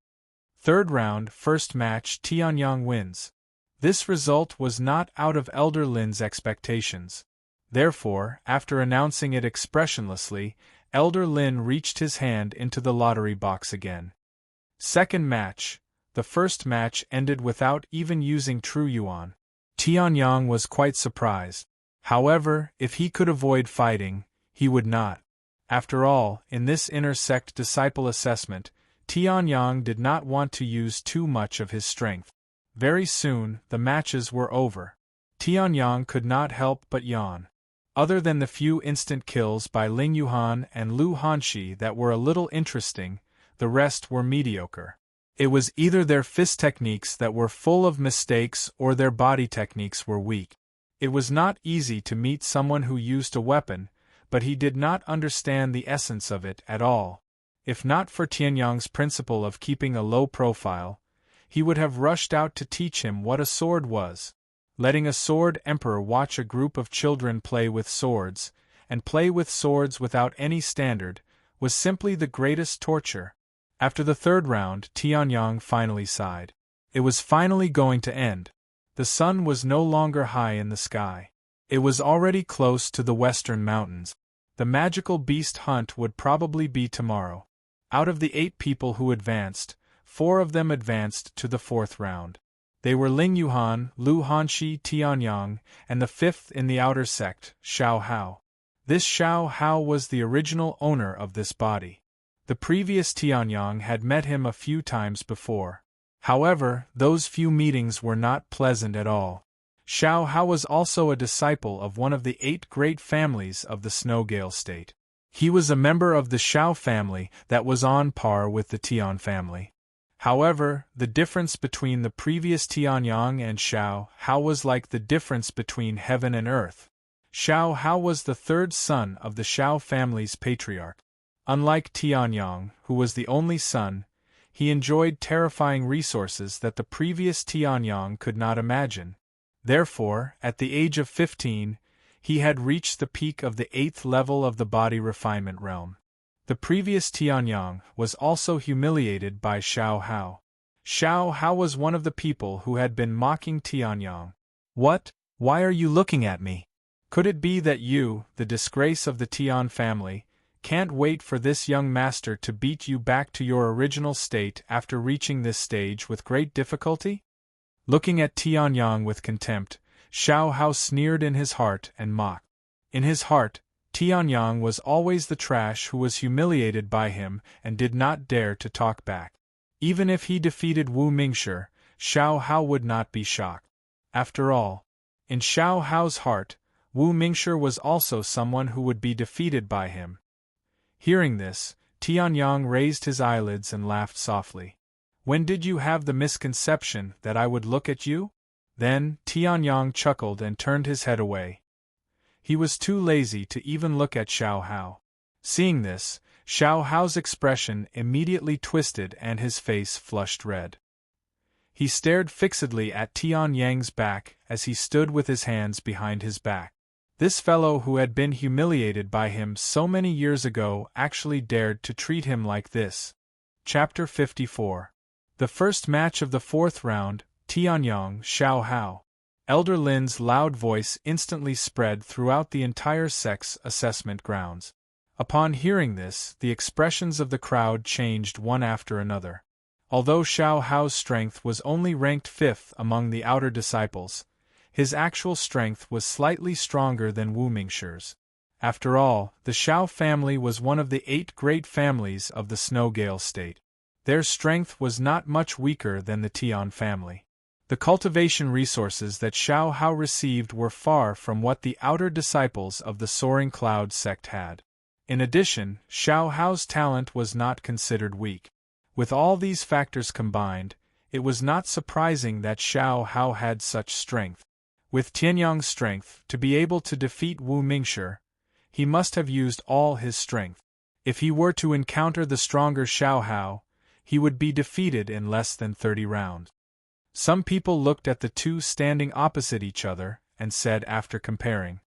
Third round, first match, Tianyang wins. This result was not out of Elder Lin's expectations. Therefore, after announcing it expressionlessly, Elder Lin reached his hand into the lottery box again. Second match. The first match ended without even using true Yuan. Tianyang was quite surprised. However, if he could avoid fighting, he would not. After all, in this inner sect disciple assessment, Tianyang did not want to use too much of his strength. Very soon, the matches were over. Tianyang could not help but yawn. Other than the few instant kills by Ling Yuhan and Lu Hanshi that were a little interesting, the rest were mediocre. It was either their fist techniques that were full of mistakes or their body techniques were weak. It was not easy to meet someone who used a weapon, but he did not understand the essence of it at all. If not for Tianyang's principle of keeping a low profile, he would have rushed out to teach him what a sword was. Letting a sword emperor watch a group of children play with swords, and play with swords without any standard, was simply the greatest torture. After the third round, Tianyang finally sighed. It was finally going to end. The sun was no longer high in the sky. It was already close to the western mountains. The magical beast hunt would probably be tomorrow. Out of the 8 people who advanced, 4 of them advanced to the 4th round. They were Ling Yuhan, Lu Hanshi, Tianyang, and the 5th in the outer sect, Xiao Hao. This Xiao Hao was the original owner of this body. The previous Tianyang had met him a few times before. However, those few meetings were not pleasant at all. Xiao Hao was also a disciple of one of the 8 great families of the Snowgale state. He was a member of the Xiao family that was on par with the Tian family. However, the difference between the previous Tianyang and Xiao Hao was like the difference between heaven and earth. Xiao Hao was the 3rd son of the Xiao family's patriarch. Unlike Tianyang, who was the only son, he enjoyed terrifying resources that the previous Tianyang could not imagine. Therefore, at the age of 15, he had reached the peak of the 8th level of the body refinement realm. The previous Tianyang was also humiliated by Xiao Hao. Xiao Hao was one of the people who had been mocking Tianyang. What? Why are you looking at me? Could it be that you, the disgrace of the Tian family, can't wait for this young master to beat you back to your original state after reaching this stage with great difficulty? Looking at Tianyang with contempt, Xiao Hao sneered in his heart and mocked. In his heart, Tianyang was always the trash who was humiliated by him and did not dare to talk back. Even if he defeated Wu Mingshi, Xiao Hao would not be shocked. After all, in Xiao Hao's heart, Wu Mingshi was also someone who would be defeated by him. Hearing this, Tianyang raised his eyelids and laughed softly. When did you have the misconception that I would look at you? Then, Tianyang chuckled and turned his head away. He was too lazy to even look at Xiao Hao. Seeing this, Xiao Hao's expression immediately twisted and his face flushed red. He stared fixedly at Tianyang's back as he stood with his hands behind his back. This fellow who had been humiliated by him so many years ago actually dared to treat him like this. Chapter 54. The first match of the fourth round, Tianyang, Xiao Hao. Elder Lin's loud voice instantly spread throughout the entire sex assessment grounds. Upon hearing this, the expressions of the crowd changed one after another. Although Xiao Hao's strength was only ranked 5th among the outer disciples, his actual strength was slightly stronger than Wu Mingshi's. After all, the Xiao family was one of the 8 great families of the Snowgale State. Their strength was not much weaker than the Tian family. The cultivation resources that Xiao Hao received were far from what the outer disciples of the Soaring Cloud sect had. In addition, Xiao Hao's talent was not considered weak. With all these factors combined, it was not surprising that Xiao Hao had such strength. With Tianyang's strength, to be able to defeat Wu Mingshi, he must have used all his strength. If he were to encounter the stronger Xiao Hao, he would be defeated in less than 30 rounds. Some people looked at the two standing opposite each other, and said after comparing.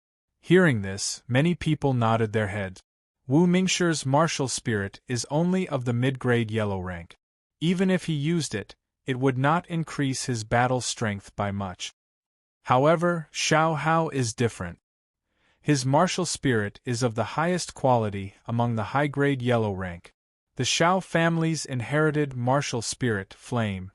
Hearing this, many people nodded their heads. Wu Mingshi's martial spirit is only of the mid-grade yellow rank. Even if he used it, it would not increase his battle strength by much. However, Xiao Hao is different. His martial spirit is of the highest quality among the high-grade yellow rank. The Xiao family's inherited martial spirit, Flame.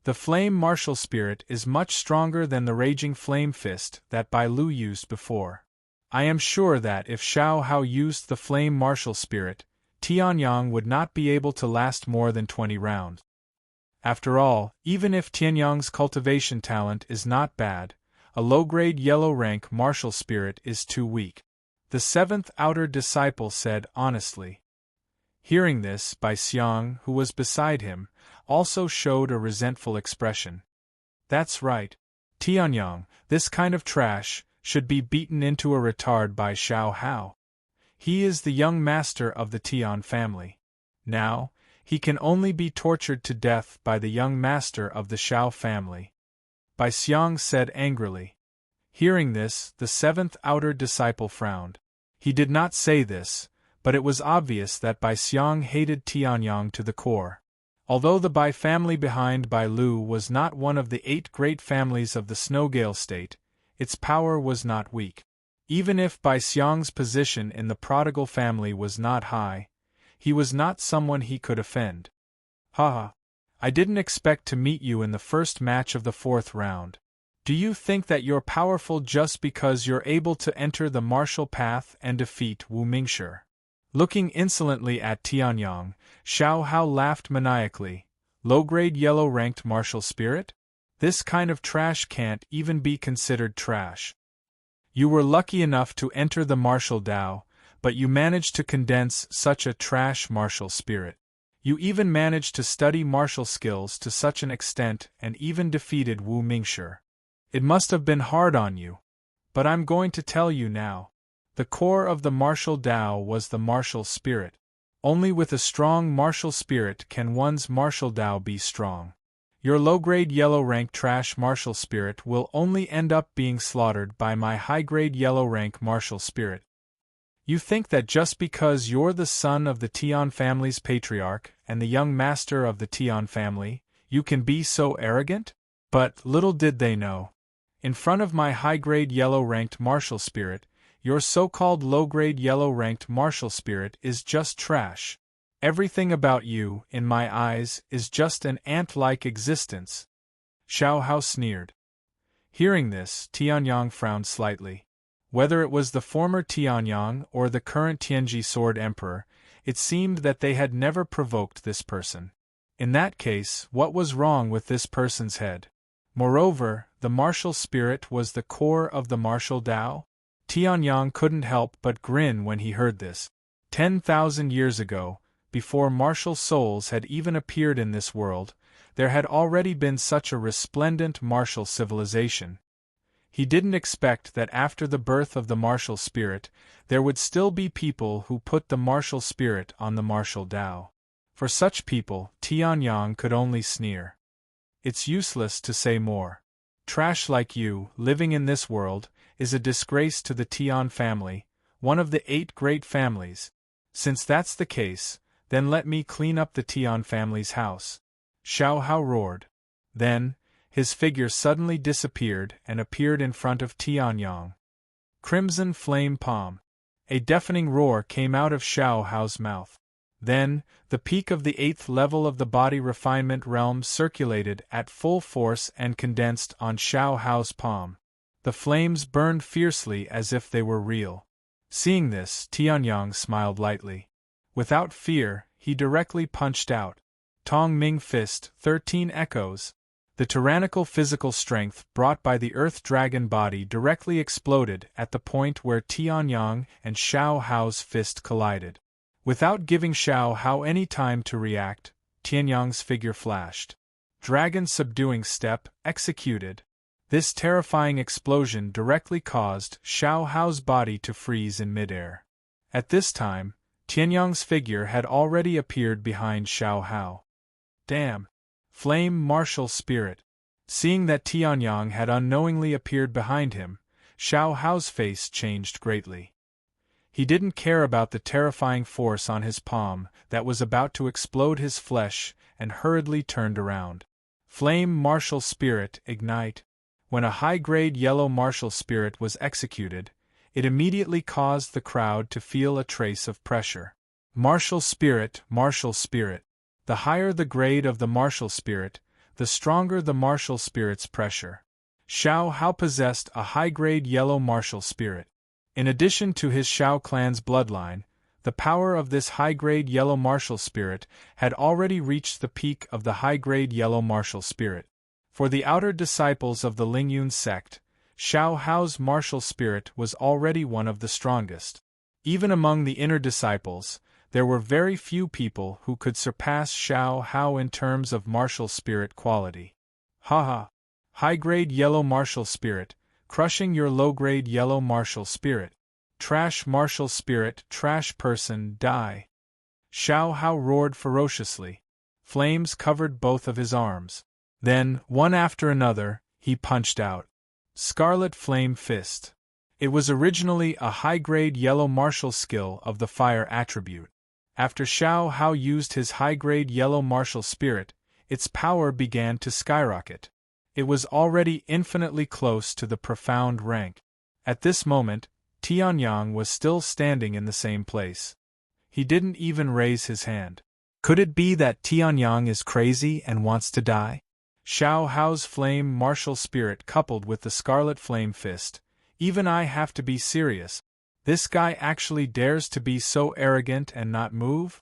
The Flame martial spirit is much stronger than the Raging Flame Fist that Bai Lu used before. I am sure that if Xiao Hao used the Flame martial spirit, Tianyang would not be able to last more than 20 rounds. After all, even if Tianyang's cultivation talent is not bad, a low-grade yellow rank martial spirit is too weak. The 7th outer disciple said honestly. Hearing this, Bai Xiang, who was beside him, also showed a resentful expression. That's right. Tianyang, this kind of trash, should be beaten into a retard by Xiao Hao. He is the young master of the Tian family. Now, he can only be tortured to death by the young master of the Xiao family. Bai Xiang said angrily. Hearing this, the 7th outer disciple frowned. He did not say this, but it was obvious that Bai Xiang hated Tianyang to the core. Although the Bai family behind Bai Lu was not one of the 8 great families of the Snowgale State, its power was not weak. Even if Bai Xiang's position in the prodigal family was not high, he was not someone he could offend. Haha. I didn't expect to meet you in the first match of the 4th round. Do you think that you're powerful just because you're able to enter the martial path and defeat Wu Mingshi? Looking insolently at Tianyang, Xiao Hao laughed maniacally. Low-grade yellow-ranked martial spirit? This kind of trash can't even be considered trash. You were lucky enough to enter the martial Dao, but you managed to condense such a trash martial spirit. You even managed to study martial skills to such an extent and even defeated Wu Mingshi. It must have been hard on you. But I'm going to tell you now. The core of the martial Dao was the martial spirit. Only with a strong martial spirit can one's martial Dao be strong. Your low-grade yellow-rank trash martial spirit will only end up being slaughtered by my high-grade yellow-rank martial spirit. You think that just because you're the son of the Tian family's patriarch and the young master of the Tian family, you can be so arrogant? But little did they know. In front of my high-grade yellow-ranked martial spirit, your so-called low-grade yellow-ranked martial spirit is just trash. Everything about you, in my eyes, is just an ant-like existence. Xiao Hao sneered. Hearing this, Tianyang frowned slightly. Whether it was the former Tianyang or the current Tianji Sword Emperor, it seemed that they had never provoked this person. In that case, what was wrong with this person's head? Moreover, the martial spirit was the core of the martial Tao? Tianyang couldn't help but grin when he heard this. 10,000 years ago, before martial souls had even appeared in this world, there had already been such a resplendent martial civilization. He didn't expect that after the birth of the martial spirit, there would still be people who put the martial spirit on the martial Tao. For such people, Tianyang could only sneer. It's useless to say more. Trash like you, living in this world, is a disgrace to the Tian family, one of the 8 great families. Since that's the case, then let me clean up the Tian family's house. Xiao Hao roared. Then, his figure suddenly disappeared and appeared in front of Tianyang. Crimson flame palm. A deafening roar came out of Xiao Hao's mouth. Then, the peak of the 8th level of the body refinement realm circulated at full force and condensed on Xiao Hao's palm. The flames burned fiercely as if they were real. Seeing this, Tianyang smiled lightly. Without fear, he directly punched out. Tong Ming Fist, 13 echoes. The tyrannical physical strength brought by the Earth Dragon body directly exploded at the point where Tianyang and Xiao Hao's fist collided. Without giving Xiao Hao any time to react, Tianyang's figure flashed. Dragon subduing step, executed. This terrifying explosion directly caused Xiao Hao's body to freeze in midair. At this time, Tianyang's figure had already appeared behind Xiao Hao. Damn! Flame martial spirit! Seeing that Tianyang had unknowingly appeared behind him, Xiao Hao's face changed greatly. He didn't care about the terrifying force on his palm that was about to explode his flesh and hurriedly turned around. Flame martial spirit, ignite! When a high-grade yellow martial spirit was executed, it immediately caused the crowd to feel a trace of pressure. Martial spirit, martial spirit. The higher the grade of the martial spirit, the stronger the martial spirit's pressure. Xiao Hao possessed a high-grade yellow martial spirit. In addition to his Xiao clan's bloodline, the power of this high-grade yellow martial spirit had already reached the peak of the high-grade yellow martial spirit. For the outer disciples of the Lingyun sect, Xiao Hao's martial spirit was already one of the strongest. Even among the inner disciples, there were very few people who could surpass Xiao Hao in terms of martial spirit quality. Haha! High-grade yellow martial spirit, crushing your low-grade yellow martial spirit. Trash martial spirit, trash person, die! Xiao Hao roared ferociously. Flames covered both of his arms. Then, one after another, he punched out. Scarlet Flame Fist. It was originally a high-grade yellow martial skill of the fire attribute. After Xiao Hao used his high-grade yellow martial spirit, its power began to skyrocket. It was already infinitely close to the profound rank. At this moment, Tianyang was still standing in the same place. He didn't even raise his hand. Could it be that Tianyang is crazy and wants to die? Xiao Hao's flame martial spirit coupled with the scarlet flame fist. Even I have to be serious. This guy actually dares to be so arrogant and not move?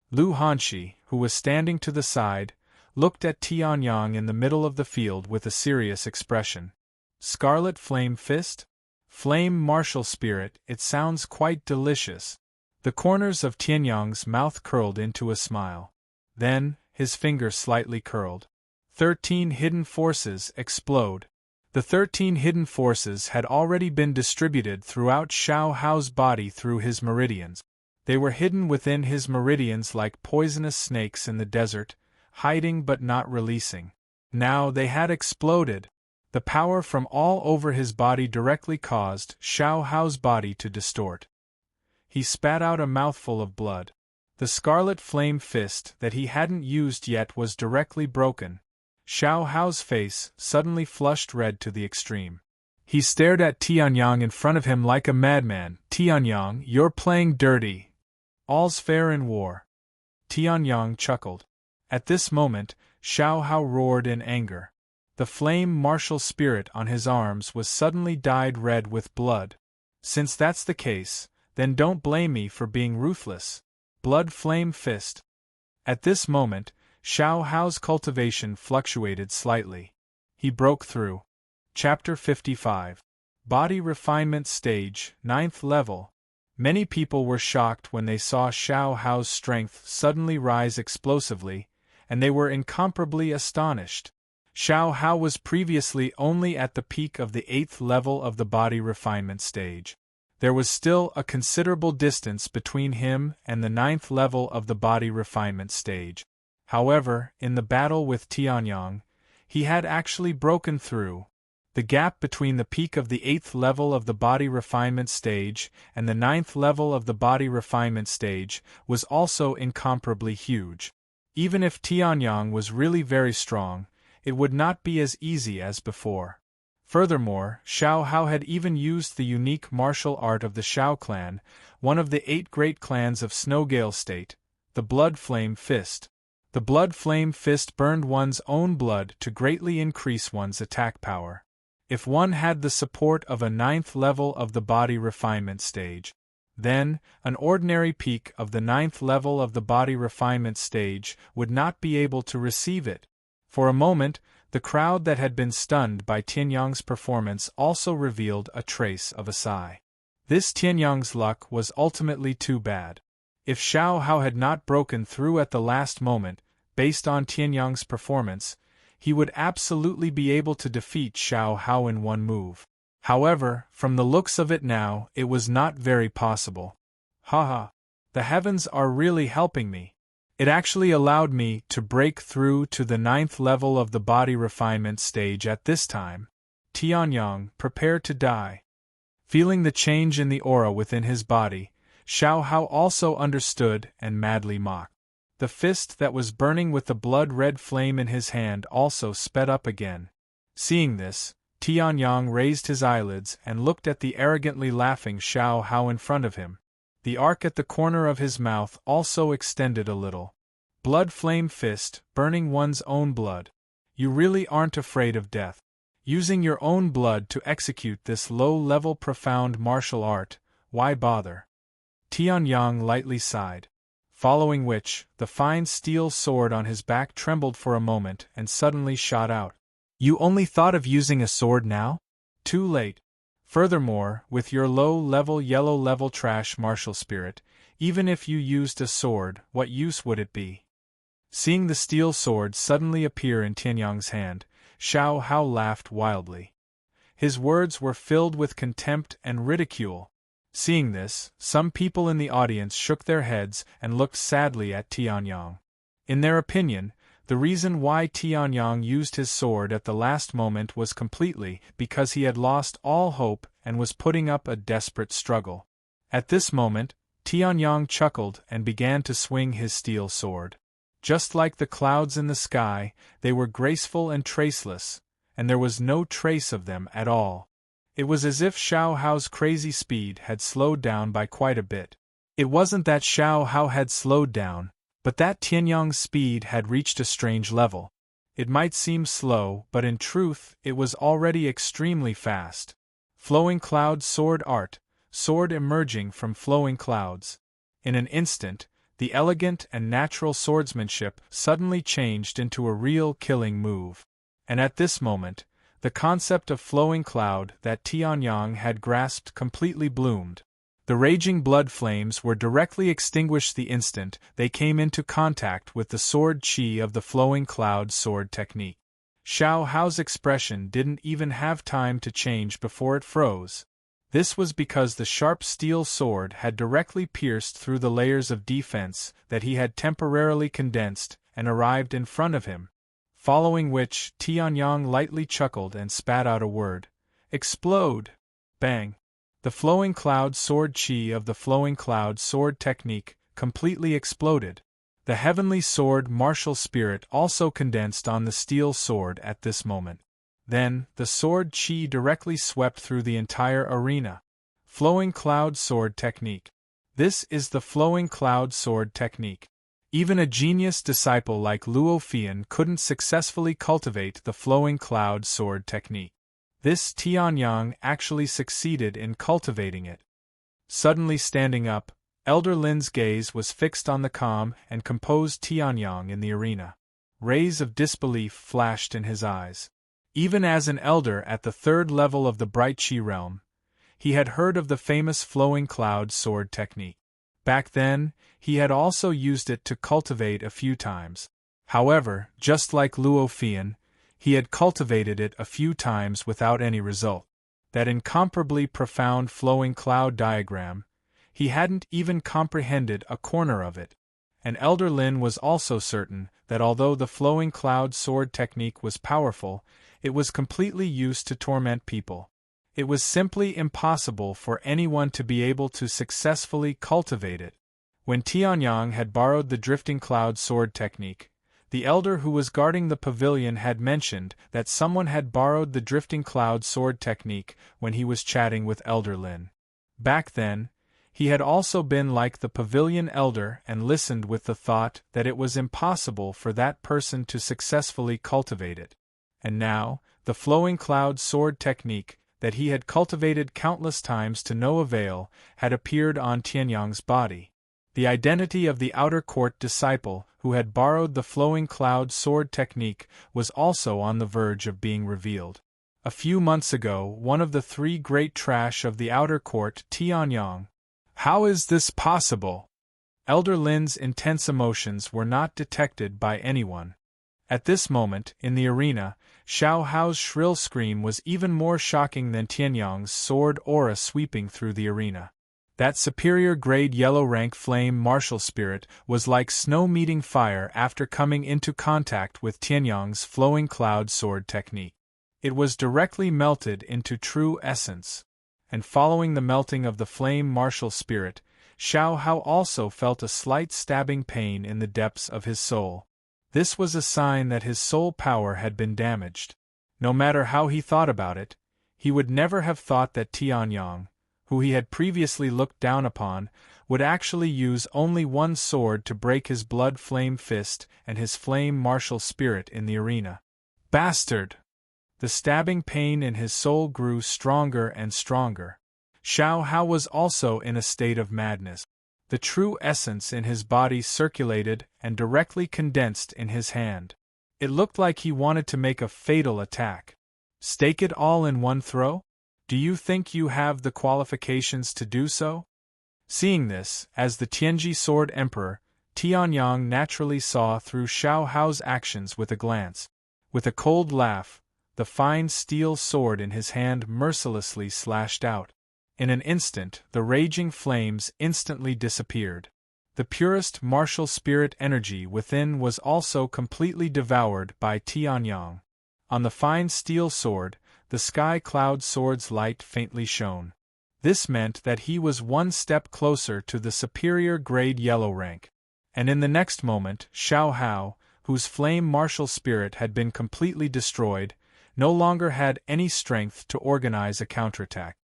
Lu Hanshi, who was standing to the side, looked at Tianyang in the middle of the field with a serious expression. Scarlet flame fist? Flame martial spirit, it sounds quite delicious. The corners of Tianyang's mouth curled into a smile. Then, his finger slightly curled. 13 hidden forces explode. The 13 hidden forces had already been distributed throughout Xiao Hao's body through his meridians. They were hidden within his meridians like poisonous snakes in the desert, hiding but not releasing. Now they had exploded. The power from all over his body directly caused Xiao Hao's body to distort. He spat out a mouthful of blood. The scarlet flame fist that he hadn't used yet was directly broken. Xiao Hao's face suddenly flushed red to the extreme. He stared at Tianyang in front of him like a madman. Tianyang, you're playing dirty. All's fair in war. Tianyang chuckled. At this moment, Xiao Hao roared in anger. The flame martial spirit on his arms was suddenly dyed red with blood. Since that's the case, then don't blame me for being ruthless. Blood flame fist. At this moment, Xiao Hao's cultivation fluctuated slightly. He broke through. Chapter 55. Body Refinement Stage, 9th Level. Many people were shocked when they saw Xiao Hao's strength suddenly rise explosively, and they were incomparably astonished. Xiao Hao was previously only at the peak of the 8th level of the body refinement stage. There was still a considerable distance between him and the 9th level of the body refinement stage. However, in the battle with Tianyang, he had actually broken through. The gap between the peak of the 8th level of the body refinement stage and the 9th level of the body refinement stage was also incomparably huge. Even if Tianyang was really very strong, it would not be as easy as before. Furthermore, Xiao Hao had even used the unique martial art of the Xiao clan, one of the 8 great clans of Snowgale State, the Blood Flame Fist. The Blood Flame Fist burned one's own blood to greatly increase one's attack power. If one had the support of a 9th level of the body refinement stage, then an ordinary peak of the 9th level of the body refinement stage would not be able to receive it. For a moment, the crowd that had been stunned by Tianyang's performance also revealed a trace of a sigh. This Tianyang's luck was ultimately too bad. If Xiao Hao had not broken through at the last moment, based on Tianyang's performance, he would absolutely be able to defeat Xiao Hao in one move. However, from the looks of it now, it was not very possible. Haha. The heavens are really helping me. It actually allowed me to break through to the 9th level of the body refinement stage at this time. Tianyang prepared to die. Feeling the change in the aura within his body, Xiao Hao also understood and madly mocked. The fist that was burning with the blood-red flame in his hand also sped up again. Seeing this, Tianyang raised his eyelids and looked at the arrogantly laughing Xiao Hao in front of him. The arc at the corner of his mouth also extended a little. Blood flame fist, burning one's own blood. You really aren't afraid of death. Using your own blood to execute this low-level profound martial art, why bother? Tianyang lightly sighed. Following which, the fine steel sword on his back trembled for a moment and suddenly shot out. You only thought of using a sword now? Too late. Furthermore, with your low-level yellow-level trash martial spirit, even if you used a sword, what use would it be? Seeing the steel sword suddenly appear in Tianyang's hand, Xiao Hao laughed wildly. His words were filled with contempt and ridicule. Seeing this, some people in the audience shook their heads and looked sadly at Tianyang. In their opinion, the reason why Tianyang used his sword at the last moment was completely because he had lost all hope and was putting up a desperate struggle. At this moment, Tianyang chuckled and began to swing his steel sword. Just like the clouds in the sky, they were graceful and traceless, and there was no trace of them at all. It was as if Xiao Hao's crazy speed had slowed down by quite a bit. It wasn't that Xiao Hao had slowed down, but that Tianyang's speed had reached a strange level. It might seem slow, but in truth, it was already extremely fast. Flowing cloud sword art, sword emerging from flowing clouds. In an instant, the elegant and natural swordsmanship suddenly changed into a real killing move. And at this moment, the concept of flowing cloud that Tianyang had grasped completely bloomed. The raging blood flames were directly extinguished the instant they came into contact with the sword chi of the flowing cloud sword technique. Xiao Hao's expression didn't even have time to change before it froze. This was because the sharp steel sword had directly pierced through the layers of defense that he had temporarily condensed and arrived in front of him. Following which, Tianyang lightly chuckled and spat out a word. Explode! Bang! The flowing cloud sword chi of the flowing cloud sword technique completely exploded. The heavenly sword martial spirit also condensed on the steel sword at this moment. Then, the sword chi directly swept through the entire arena. Flowing cloud sword technique. This is the flowing cloud sword technique. Even a genius disciple like Luo Fian couldn't successfully cultivate the flowing cloud sword technique. This Tianyang actually succeeded in cultivating it. Suddenly standing up, Elder Lin's gaze was fixed on the calm and composed Tianyang in the arena. rays of disbelief flashed in his eyes. Even as an elder at the third level of the bright Chi realm, he had heard of the famous flowing cloud sword technique. Back then, he had also used it to cultivate a few times. However, just like Luo Fian, he had cultivated it a few times without any result. That incomparably profound flowing cloud diagram, he hadn't even comprehended a corner of it. And Elder Lin was also certain that although the flowing cloud sword technique was powerful, it was completely used to torment people. It was simply impossible for anyone to be able to successfully cultivate it. When Tianyang had borrowed the drifting cloud sword technique, the elder who was guarding the pavilion had mentioned that someone had borrowed the drifting cloud sword technique when he was chatting with Elder Lin. Back then, he had also been like the pavilion elder and listened with the thought that it was impossible for that person to successfully cultivate it. And now, the flowing cloud sword technique, that he had cultivated countless times to no avail, had appeared on Tianyang's body. The identity of the outer court disciple who had borrowed the flowing cloud sword technique was also on the verge of being revealed. A few months ago, one of the three great trash of the outer court, Tianyang. How is this possible? Elder Lin's intense emotions were not detected by anyone. At this moment, in the arena, Xiao Hao's shrill scream was even more shocking than Tianyang's sword aura sweeping through the arena. That superior grade yellow rank flame martial spirit was like snow meeting fire after coming into contact with Tianyang's flowing cloud sword technique. It was directly melted into true essence. And following the melting of the flame martial spirit, Xiao Hao also felt a slight stabbing pain in the depths of his soul. This was a sign that his soul power had been damaged. No matter how he thought about it, he would never have thought that Tianyang, who he had previously looked down upon, would actually use only one sword to break his blood flame fist and his flame martial spirit in the arena. Bastard! The stabbing pain in his soul grew stronger and stronger. Xiao Hao was also in a state of madness. The true essence in his body circulated and directly condensed in his hand. It looked like he wanted to make a fatal attack. Stake it all in one throw? Do you think you have the qualifications to do so? Seeing this, as the Tianji Sword Emperor, Tianyang naturally saw through Xiao Hao's actions with a glance. With a cold laugh, the fine steel sword in his hand mercilessly slashed out. In an instant, the raging flames instantly disappeared. The purest martial spirit energy within was also completely devoured by Tianyang. On the fine steel sword, the sky cloud sword's light faintly shone. This meant that he was one step closer to the superior grade yellow rank. And in the next moment, Xiao Hao, whose flame martial spirit had been completely destroyed, no longer had any strength to organize a counterattack.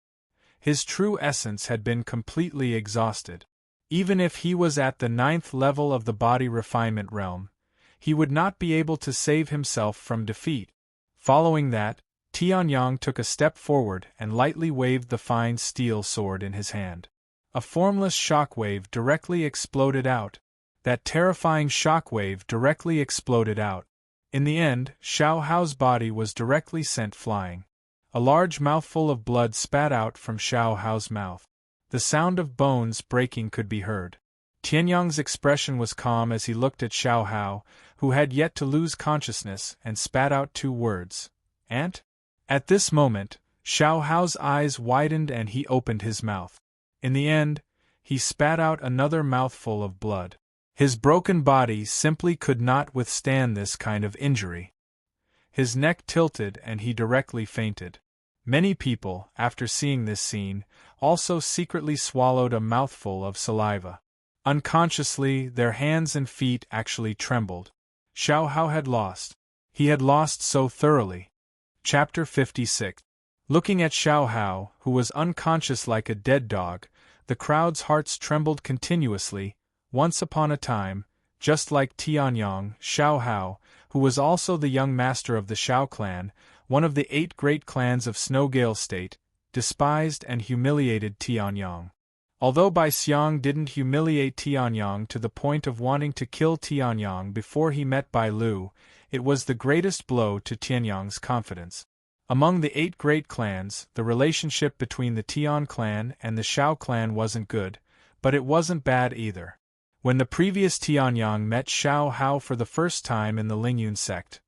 His true essence had been completely exhausted. Even if he was at the 9th level of the body refinement realm, he would not be able to save himself from defeat. Following that, Tianyang took a step forward and lightly waved the fine steel sword in his hand. A formless shockwave directly exploded out. That terrifying shockwave directly exploded out. In the end, Xiao Hao's body was directly sent flying. A large mouthful of blood spat out from Xiao Hao's mouth. The sound of bones breaking could be heard. Tianyang's expression was calm as he looked at Xiao Hao, who had yet to lose consciousness, and spat out 2 words. Ant? At this moment, Xiao Hao's eyes widened and he opened his mouth. In the end, he spat out another mouthful of blood. His broken body simply could not withstand this kind of injury. His neck tilted and he directly fainted. Many people, after seeing this scene, also secretly swallowed a mouthful of saliva. Unconsciously, their hands and feet actually trembled. Xiao Hao had lost. He had lost so thoroughly. Chapter 56. Looking at Xiao Hao, who was unconscious like a dead dog, the crowd's hearts trembled continuously. Once upon a time, just like Tianyang, Xiao Hao, who was also the young master of the Xiao clan, one of the 8 great clans of Snowgale State, despised and humiliated Tianyang. Although Bai Xiang didn't humiliate Tianyang to the point of wanting to kill Tianyang before he met Bai Lu, it was the greatest blow to Tianyang's confidence. Among the 8 great clans, the relationship between the Tian clan and the Shao clan wasn't good, but it wasn't bad either. When the previous Tianyang met Xiao Hao for the first time in the Lingyun sect,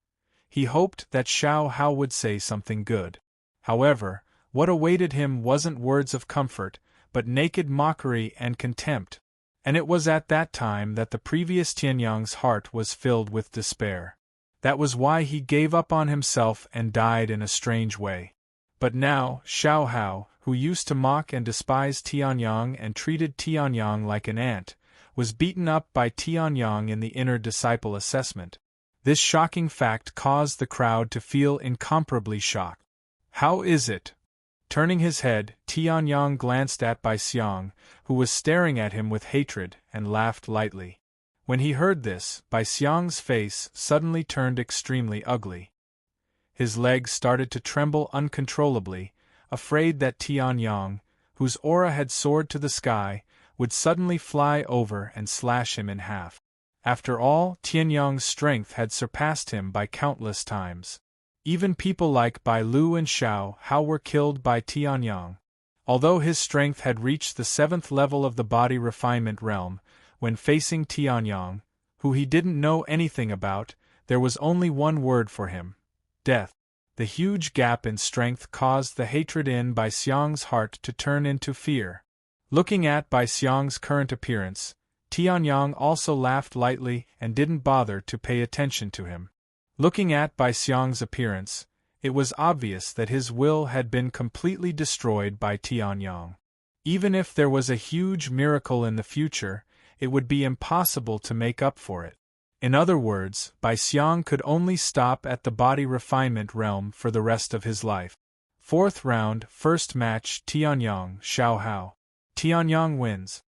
he hoped that Xiao Hao would say something good. However, what awaited him wasn't words of comfort, but naked mockery and contempt. And it was at that time that the previous Tianyang's heart was filled with despair. That was why he gave up on himself and died in a strange way. But now, Xiao Hao, who used to mock and despise Tianyang and treated Tianyang like an ant, was beaten up by Tianyang in the inner disciple assessment. This shocking fact caused the crowd to feel incomparably shocked. How is it? Turning his head, Tianyang glanced at Bai Xiang, who was staring at him with hatred, and laughed lightly. When he heard this, Bai Xiang's face suddenly turned extremely ugly. His legs started to tremble uncontrollably, afraid that Tianyang, whose aura had soared to the sky, would suddenly fly over and slash him in half. After all, Tianyang's strength had surpassed him by countless times. Even people like Bai Lu and Xiao Hao were killed by Tianyang. Although his strength had reached the 7th level of the body refinement realm, when facing Tianyang, who he didn't know anything about, there was only one word for him: death. The huge gap in strength caused the hatred in Bai Xiang's heart to turn into fear. Looking at Bai Xiang's current appearance, Tianyang also laughed lightly and didn't bother to pay attention to him. Looking at Bai Xiang's appearance, it was obvious that his will had been completely destroyed by Tianyang. Even if there was a huge miracle in the future, it would be impossible to make up for it. In other words, Bai Xiang could only stop at the body refinement realm for the rest of his life. 4th round, first match, Tianyang, Xiao Hao. Tianyang wins.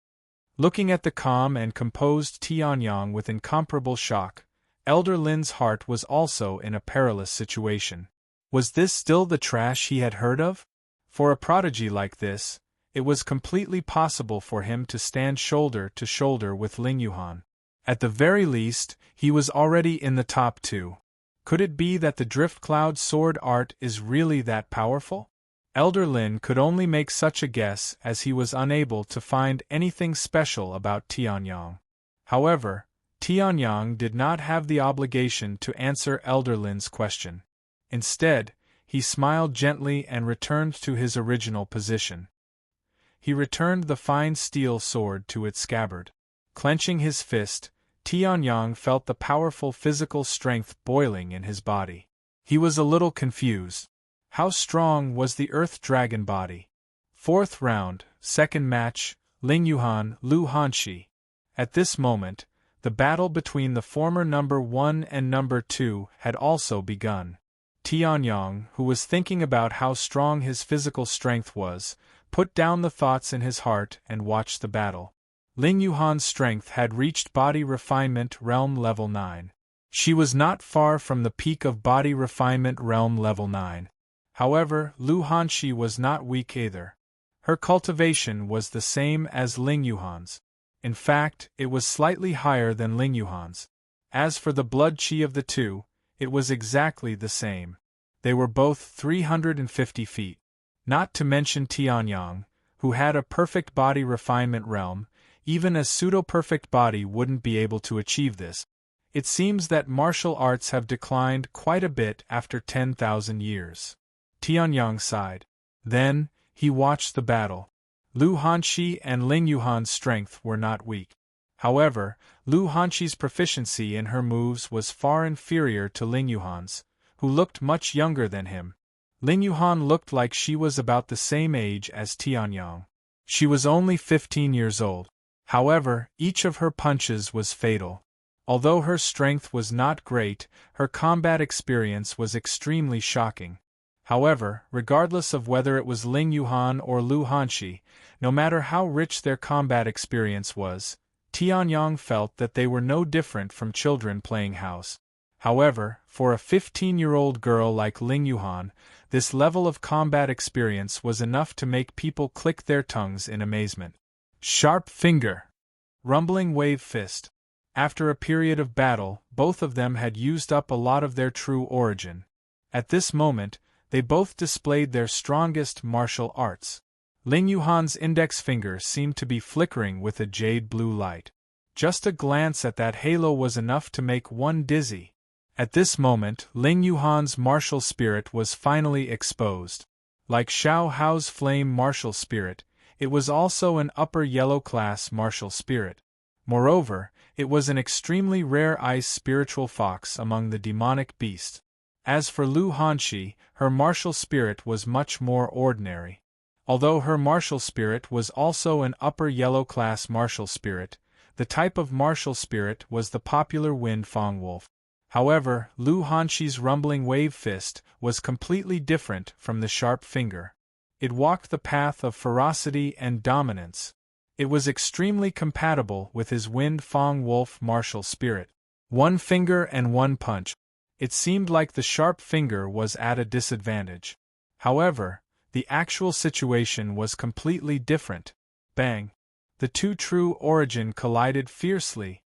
Looking at the calm and composed Tianyang with incomparable shock, Elder Lin's heart was also in a perilous situation. Was this still the trash he had heard of? For a prodigy like this, it was completely possible for him to stand shoulder to shoulder with Ling Yuhan. At the very least, he was already in the top 2. Could it be that the Drift Cloud sword art is really that powerful? Elder Lin could only make such a guess as he was unable to find anything special about Tianyang. However, Tianyang did not have the obligation to answer Elder Lin's question. Instead, he smiled gently and returned to his original position. He returned the fine steel sword to its scabbard. Clenching his fist, Tianyang felt the powerful physical strength boiling in his body. He was a little confused. How strong was the Earth Dragon body? 4th round, second match, Ling Yuhan, Lu Hanxi. At this moment, the battle between the former number 1 and number 2 had also begun. Tianyang, who was thinking about how strong his physical strength was, put down the thoughts in his heart and watched the battle. Ling Yuhan's strength had reached body refinement realm level 9. She was not far from the peak of body refinement realm level 9. However, Lu Hanxi was not weak either. Her cultivation was the same as Ling Yuhan's. In fact, it was slightly higher than Ling Yuhan's. As for the blood qi of the two, it was exactly the same. They were both 350 feet. Not to mention Tianyang, who had a perfect body refinement realm. Even a pseudo-perfect body wouldn't be able to achieve this. It seems that martial arts have declined quite a bit after 10,000 years. Tianyang sighed. Then, he watched the battle. Lu Hanxi and Ling Yuhan's strength were not weak. However, Lu Hanxi's proficiency in her moves was far inferior to Ling Yuhan's, who looked much younger than him. Ling Yuhan looked like she was about the same age as Tianyang. She was only 15 years old. However, each of her punches was fatal. Although her strength was not great, her combat experience was extremely shocking. However, regardless of whether it was Ling Yuhan or Lu Hanxi, no matter how rich their combat experience was, Tianyang felt that they were no different from children playing house. However, for a 15-year-old girl like Ling Yuhan, this level of combat experience was enough to make people click their tongues in amazement. Sharp finger. Rumbling wave fist. After a period of battle, both of them had used up a lot of their true origin. At this moment, they both displayed their strongest martial arts. Ling Yuhan's index finger seemed to be flickering with a jade blue light. Just a glance at that halo was enough to make one dizzy. At this moment, Ling Yuhan's martial spirit was finally exposed. Like Xiao Hao's flame martial spirit, it was also an upper yellow class martial spirit. Moreover, it was an extremely rare ice spiritual fox among the demonic beasts. As for Lu Hanxi, her martial spirit was much more ordinary. Although her martial spirit was also an upper yellow class martial spirit, the type of martial spirit was the popular Wind Fang Wolf. However, Lu Hanxi's rumbling wave fist was completely different from the sharp finger. It walked the path of ferocity and dominance. It was extremely compatible with his Wind Fang Wolf martial spirit. One finger and one punch. It seemed like the sharp finger was at a disadvantage. However, the actual situation was completely different. Bang! The two true origin collided fiercely.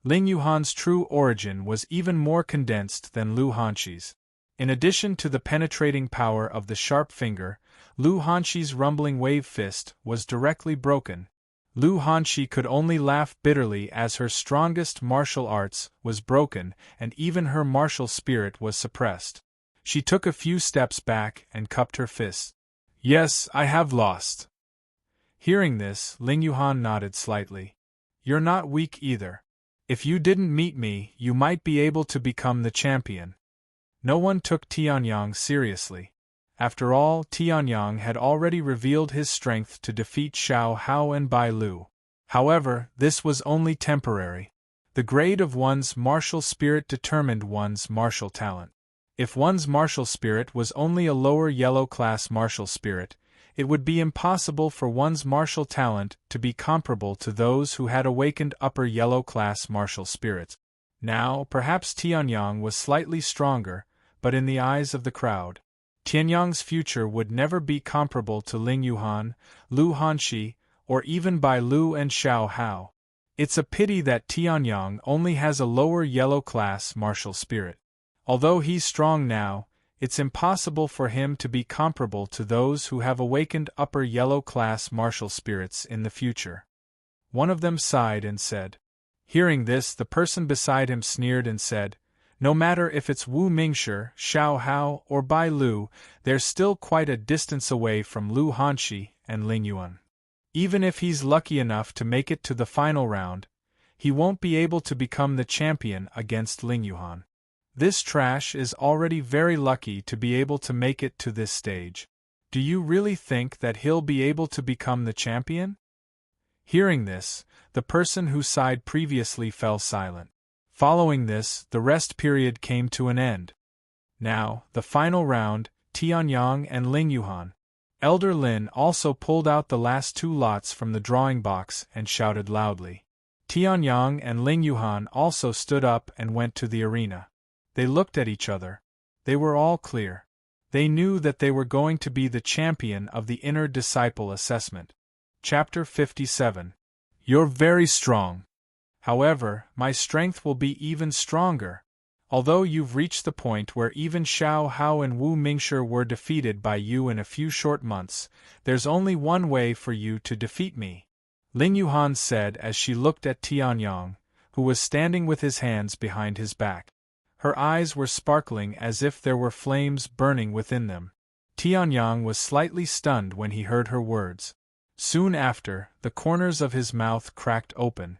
Ling Yuhan's true origin was even more condensed than Lu Hanxi's. In addition to the penetrating power of the sharp finger, Lu Hanxi's rumbling wave fist was directly broken. Lu Hanxi could only laugh bitterly as her strongest martial arts was broken and even her martial spirit was suppressed. She took a few steps back and cupped her fists. Yes, I have lost. Hearing this, Ling Yuhan nodded slightly. You're not weak either. If you didn't meet me, you might be able to become the champion. No one took Tianyang seriously. After all, Tianyang had already revealed his strength to defeat Xiao Hao and Bai Lu. However, this was only temporary. The grade of one's martial spirit determined one's martial talent. If one's martial spirit was only a lower yellow class martial spirit, it would be impossible for one's martial talent to be comparable to those who had awakened upper yellow class martial spirits. Now, perhaps Tianyang was slightly stronger, but in the eyes of the crowd, Tianyang's future would never be comparable to Ling Yuhan, Lu Hanxi, or even Bai Lu and Xiao Hao. It's a pity that Tianyang only has a lower yellow class martial spirit. Although he's strong now, it's impossible for him to be comparable to those who have awakened upper yellow class martial spirits in the future. One of them sighed and said. Hearing this, the person beside him sneered and said, no matter if it's Wu Mingshi, Xiao Hao, or Bai Lu, they're still quite a distance away from Lu Hanxi and Ling Yuan. Even if he's lucky enough to make it to the final round, he won't be able to become the champion against Ling Yuan. This trash is already very lucky to be able to make it to this stage. Do you really think that he'll be able to become the champion? Hearing this, the person who sighed previously fell silent. Following this, the rest period came to an end. Now, the final round, Tianyang and Ling Yuhan. Elder Lin also pulled out the last two lots from the drawing box and shouted loudly. Tianyang and Ling Yuhan also stood up and went to the arena. They looked at each other. They were all clear. They knew that they were going to be the champion of the inner disciple assessment. Chapter 57. You're very strong. However, my strength will be even stronger. Although you've reached the point where even Xiao Hao and Wu Mingshi were defeated by you in a few short months, there's only one way for you to defeat me. Ling Yuhan said as she looked at Tianyang, who was standing with his hands behind his back. Her eyes were sparkling as if there were flames burning within them. Tianyang was slightly stunned when he heard her words. Soon after, the corners of his mouth cracked open.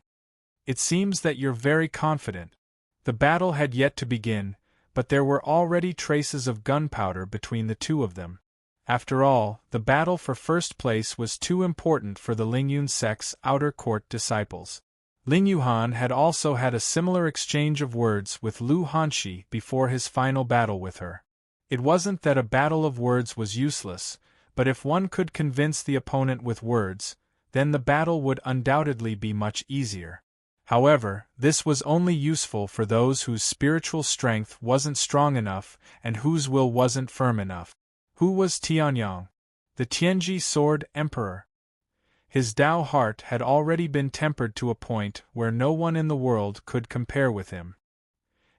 It seems that you're very confident. The battle had yet to begin, but there were already traces of gunpowder between the two of them. After all, the battle for first place was too important for the Lingyun sect's outer court disciples. Ling Yuhan had also had a similar exchange of words with Lu Hanxi before his final battle with her. It wasn't that a battle of words was useless, but if one could convince the opponent with words, then the battle would undoubtedly be much easier. However, this was only useful for those whose spiritual strength wasn't strong enough and whose will wasn't firm enough. Who was Tianyang? The Tianji Sword Emperor. His Tao heart had already been tempered to a point where no one in the world could compare with him.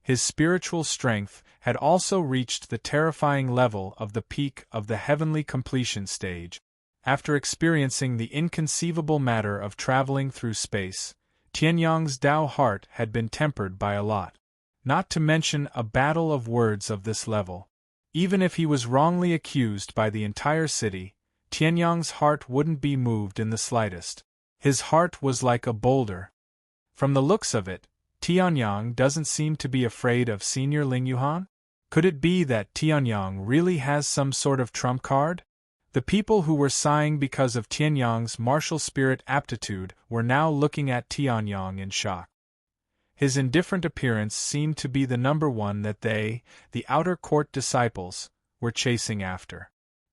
His spiritual strength had also reached the terrifying level of the peak of the heavenly completion stage. After experiencing the inconceivable matter of traveling through space, Tianyang's Tao heart had been tempered by a lot. Not to mention a battle of words of this level. Even if he was wrongly accused by the entire city, Tianyang's heart wouldn't be moved in the slightest. His heart was like a boulder. From the looks of it, Tianyang doesn't seem to be afraid of Senior Ling Yuhan? Could it be that Tianyang really has some sort of trump card? The people who were sighing because of Tianyang's martial spirit aptitude were now looking at Tianyang in shock. His indifferent appearance seemed to be the number one that they, the outer court disciples, were chasing after.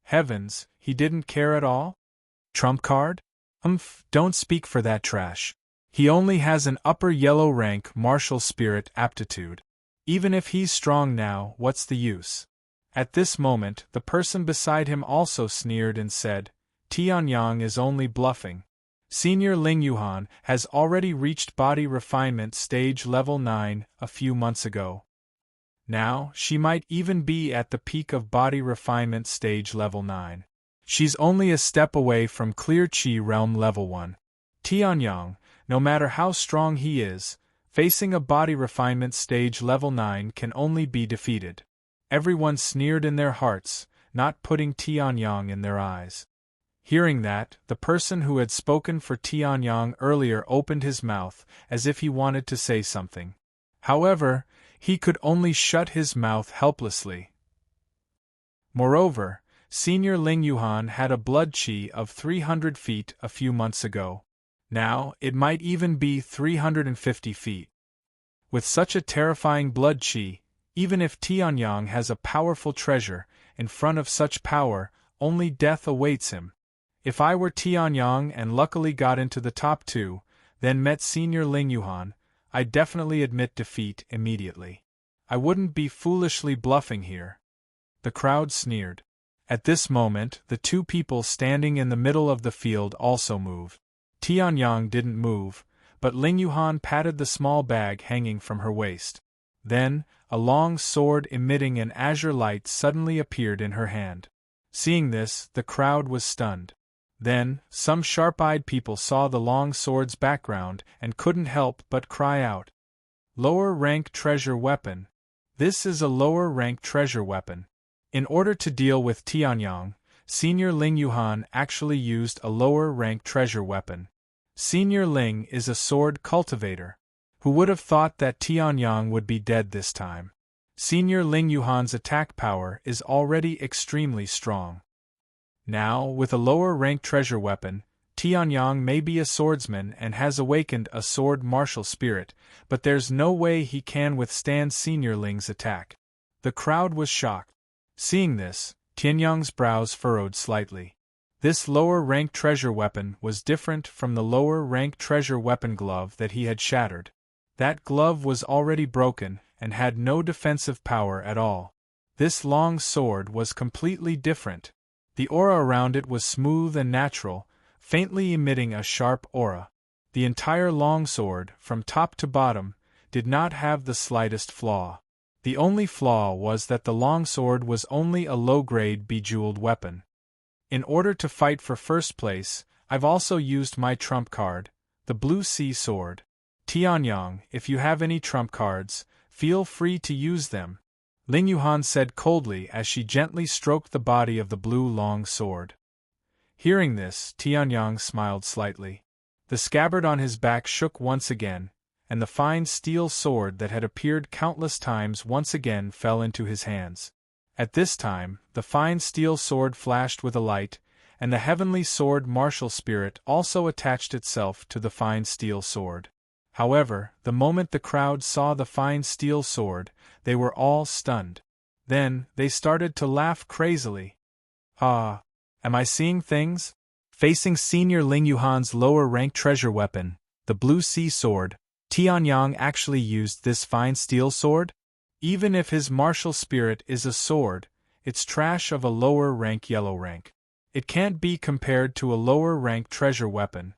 Heavens, he didn't care at all? Trump card? Don't speak for that trash. He only has an upper yellow rank martial spirit aptitude. Even if he's strong now, what's the use? At this moment, the person beside him also sneered and said, Tianyang is only bluffing. Senior Ling Yuhan has already reached body refinement stage level 9 a few months ago. Now, she might even be at the peak of body refinement stage level 9. She's only a step away from clear Qi realm level 1. Tianyang, no matter how strong he is, facing a body refinement stage level 9 can only be defeated. Everyone sneered in their hearts, not putting Tianyang in their eyes. Hearing that, the person who had spoken for Tianyang earlier opened his mouth as if he wanted to say something. However, he could only shut his mouth helplessly. Moreover, Senior Ling Yuhan had a blood qi of 300 feet a few months ago. Now, it might even be 350 feet. With such a terrifying blood qi, even if Tianyang has a powerful treasure, in front of such power, only death awaits him. If I were Tianyang and luckily got into the top 2, then met Senior Ling Yuhan, I'd definitely admit defeat immediately. I wouldn't be foolishly bluffing here. The crowd sneered. At this moment, the two people standing in the middle of the field also moved. Tianyang didn't move, but Ling Yuhan patted the small bag hanging from her waist. Then, a long sword emitting an azure light suddenly appeared in her hand. Seeing this, the crowd was stunned. Then, some sharp-eyed people saw the long sword's background and couldn't help but cry out. Lower rank treasure weapon. This is a lower rank treasure weapon. In order to deal with Tianyang, Senior Ling Yuhan actually used a lower rank treasure weapon. Senior Ling is a sword cultivator. Who would have thought that Tianyang would be dead this time? Senior Ling Yuhan's attack power is already extremely strong. Now, with a lower rank treasure weapon, Tianyang may be a swordsman and has awakened a sword martial spirit, but there's no way he can withstand Senior Ling's attack. The crowd was shocked. Seeing this, Tianyang's brows furrowed slightly. This lower rank treasure weapon was different from the lower rank treasure weapon glove that he had shattered. That glove was already broken and had no defensive power at all. This long sword was completely different. The aura around it was smooth and natural, faintly emitting a sharp aura. The entire longsword, from top to bottom, did not have the slightest flaw. The only flaw was that the longsword was only a low-grade bejeweled weapon. In order to fight for first place, I've also used my trump card, the Blue Sea Sword. Tianyang, if you have any trump cards, feel free to use them, Ling Yuhan said coldly as she gently stroked the body of the blue long sword. Hearing this, Tianyang smiled slightly. The scabbard on his back shook once again, and the fine steel sword that had appeared countless times once again fell into his hands. At this time, the fine steel sword flashed with a light, and the heavenly sword martial spirit also attached itself to the fine steel sword. However, the moment the crowd saw the fine steel sword, they were all stunned. Then, they started to laugh crazily. Ah! Am I seeing things? Facing Senior Ling Yuhan's lower-rank treasure weapon, the Blue Sea Sword, Tianyang actually used this fine steel sword? Even if his martial spirit is a sword, it's trash of a lower-rank yellow rank. It can't be compared to a lower-rank treasure weapon.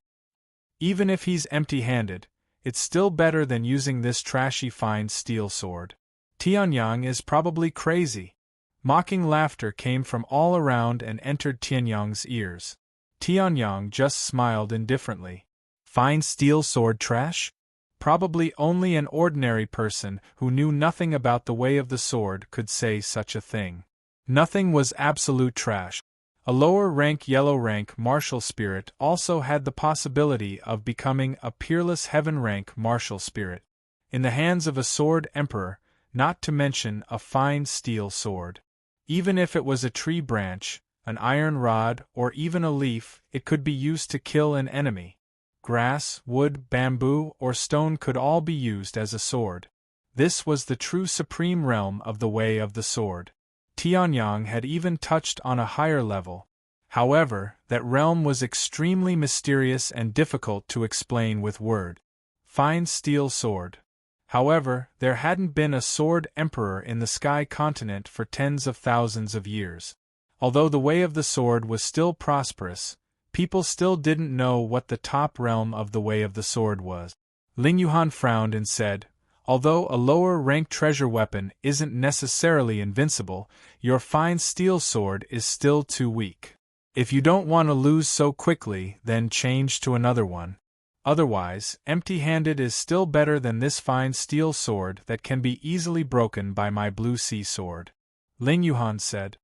Even if he's empty-handed, it's still better than using this trashy fine steel sword. Tianyang is probably crazy. Mocking laughter came from all around and entered Tianyang's ears. Tianyang just smiled indifferently. Fine steel sword trash? Probably only an ordinary person who knew nothing about the way of the sword could say such a thing. Nothing was absolute trash. A lower-rank yellow-rank martial spirit also had the possibility of becoming a peerless heaven-rank martial spirit. In the hands of a sword emperor, not to mention a fine steel sword. Even if it was a tree branch, an iron rod, or even a leaf, it could be used to kill an enemy. Grass, wood, bamboo, or stone could all be used as a sword. This was the true supreme realm of the way of the sword. Tianyang had even touched on a higher level. However, that realm was extremely mysterious and difficult to explain with word. Fine steel sword. However, there hadn't been a sword emperor in the Sky Continent for tens of thousands of years. Although the way of the sword was still prosperous, people still didn't know what the top realm of the way of the sword was. Ling Yuhan frowned and said, "Although a lower-rank treasure weapon isn't necessarily invincible, your fine steel sword is still too weak. If you don't want to lose so quickly, then change to another one. Otherwise, empty-handed is still better than this fine steel sword that can be easily broken by my blue sea sword," Ling Yuhan said.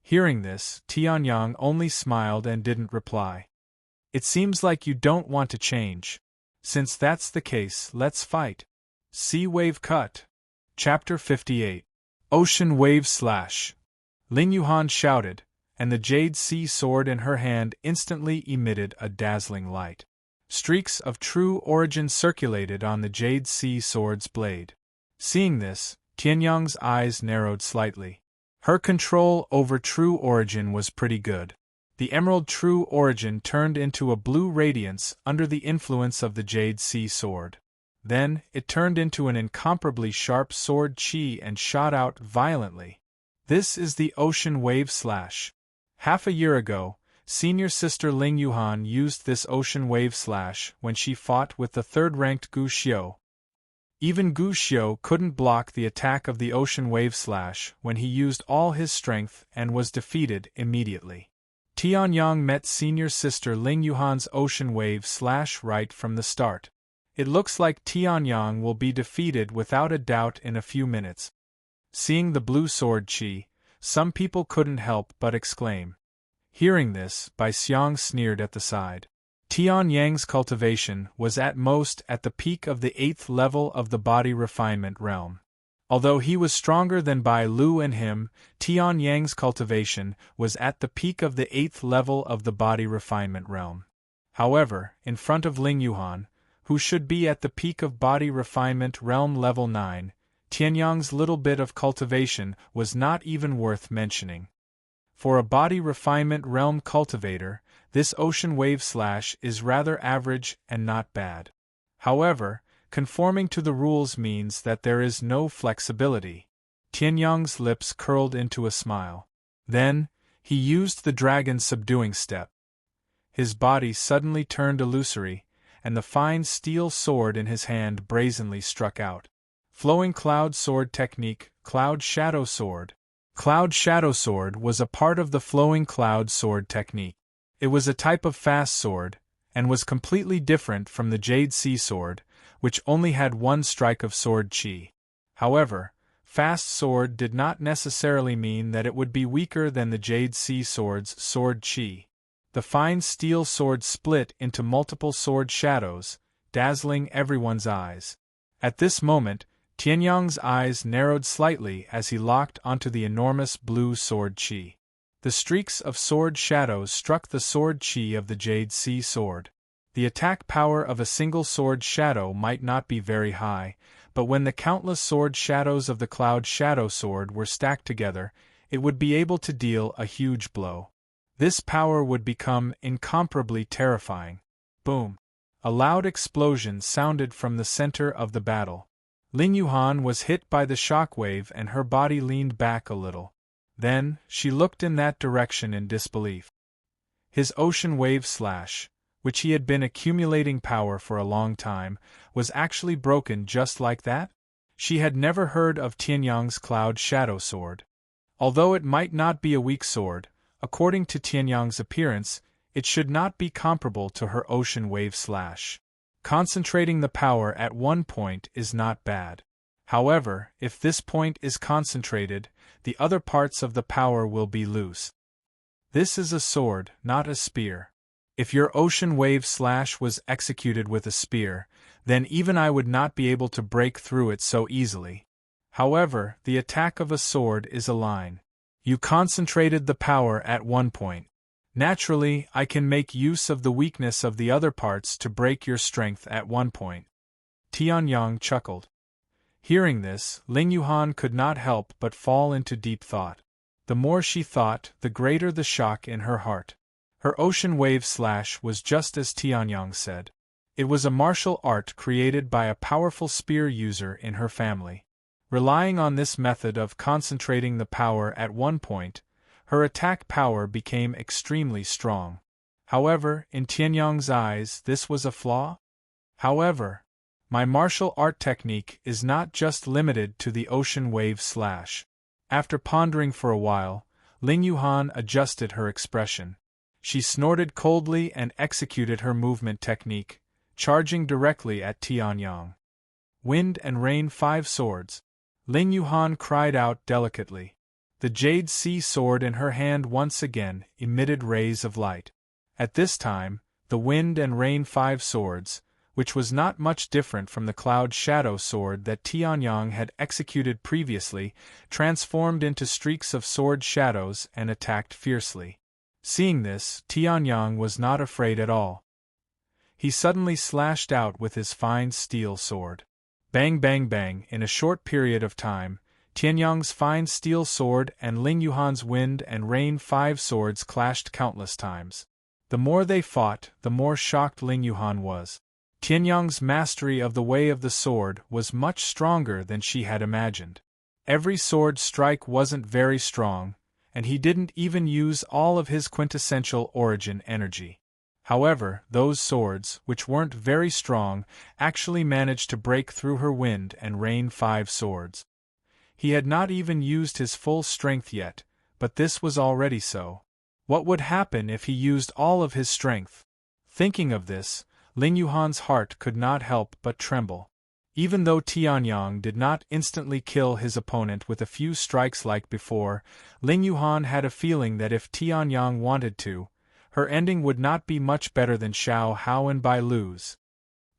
Hearing this, Tianyang only smiled and didn't reply. "It seems like you don't want to change. Since that's the case, let's fight." Sea Wave Cut. Chapter 58. Ocean Wave Slash. Ling Yuhan shouted, and the jade sea sword in her hand instantly emitted a dazzling light. Streaks of true origin circulated on the jade sea sword's blade. Seeing this, Tianyang's eyes narrowed slightly. Her control over true origin was pretty good. The emerald true origin turned into a blue radiance under the influence of the jade sea sword. Then, it turned into an incomparably sharp sword chi and shot out violently. This is the Ocean Wave Slash. Half a year ago, senior sister Ling Yuhan used this Ocean Wave Slash when she fought with the third-ranked Gu Xiu. Even Gu Xiu couldn't block the attack of the Ocean Wave Slash when he used all his strength and was defeated immediately. Tianyang met senior sister Ling Yuhan's Ocean Wave Slash right from the start. It looks like Tianyang will be defeated without a doubt in a few minutes. Seeing the blue sword chi, some people couldn't help but exclaim. Hearing this, Bai Xiang sneered at the side. Tianyang's cultivation was at most at the peak of the 8th level of the body refinement realm. Although he was stronger than Bai Lu and him, Tianyang's cultivation was at the peak of the 8th level of the body refinement realm. However, in front of Ling Yuhan, who should be at the peak of body refinement realm level 9, Tianyang's little bit of cultivation was not even worth mentioning. For a body refinement realm cultivator, this Ocean Wave Slash is rather average and not bad. However, conforming to the rules means that there is no flexibility. Tianyang's lips curled into a smile. Then, he used the dragon subduing step. His body suddenly turned illusory, and the fine steel sword in his hand brazenly struck out. Flowing Cloud Sword Technique, Cloud Shadow Sword. Cloud Shadow Sword was a part of the Flowing Cloud Sword Technique. It was a type of fast sword, and was completely different from the Jade Sea Sword, which only had one strike of sword chi. However, fast sword did not necessarily mean that it would be weaker than the Jade Sea Sword's sword chi. The fine steel sword split into multiple sword shadows, dazzling everyone's eyes. At this moment, Tianyang's eyes narrowed slightly as he locked onto the enormous blue sword chi. The streaks of sword shadows struck the sword chi of the Jade Sea Sword. The attack power of a single sword shadow might not be very high, but when the countless sword shadows of the Cloud Shadow Sword were stacked together, it would be able to deal a huge blow. This power would become incomparably terrifying. Boom! A loud explosion sounded from the center of the battle. Ling Yuhan was hit by the shockwave and her body leaned back a little. Then, she looked in that direction in disbelief. His ocean wave slash, which he had been accumulating power for a long time, was actually broken just like that? She had never heard of Tianyang's cloud shadow sword. Although it might not be a weak sword, according to Tianyang's appearance, it should not be comparable to her ocean wave slash. Concentrating the power at one point is not bad. However, if this point is concentrated, the other parts of the power will be loose. This is a sword, not a spear. If your ocean wave slash was executed with a spear, then even I would not be able to break through it so easily. However, the attack of a sword is a line. You concentrated the power at one point. Naturally, I can make use of the weakness of the other parts to break your strength at one point. Tianyang chuckled. Hearing this, Ling Yuhan could not help but fall into deep thought. The more she thought, the greater the shock in her heart. Her ocean wave slash was just as Tianyang said. It was a martial art created by a powerful spear user in her family. Relying on this method of concentrating the power at one point, her attack power became extremely strong. However, in Tianyang's eyes, this was a flaw. However, my martial art technique is not just limited to the ocean wave slash. After pondering for a while, Ling Yuhan adjusted her expression. She snorted coldly and executed her movement technique, charging directly at Tianyang. Wind and rain 5 swords. Ling Yuhan cried out delicately. The jade sea sword in her hand once again emitted rays of light. At this time, the wind and rain 5 swords, which was not much different from the cloud shadow sword that Tianyang had executed previously, transformed into streaks of sword shadows and attacked fiercely. Seeing this, Tianyang was not afraid at all. He suddenly slashed out with his fine steel sword. Bang bang bang, in a short period of time, Tianyang's fine steel sword and Ling Yuhan's wind and rain 5 swords clashed countless times. The more they fought, the more shocked Ling Yuhan was. Tianyang's mastery of the way of the sword was much stronger than she had imagined. Every sword strike wasn't very strong, and he didn't even use all of his quintessential origin energy. However, those swords, which weren't very strong, actually managed to break through her wind and rain 5 swords. He had not even used his full strength yet, but this was already so. What would happen if he used all of his strength? Thinking of this, Ling Yuhan's heart could not help but tremble. Even though Tianyang did not instantly kill his opponent with a few strikes like before, Ling Yuhan had a feeling that if Tianyang wanted to, her ending would not be much better than Xiao Hao and Bai Lu's.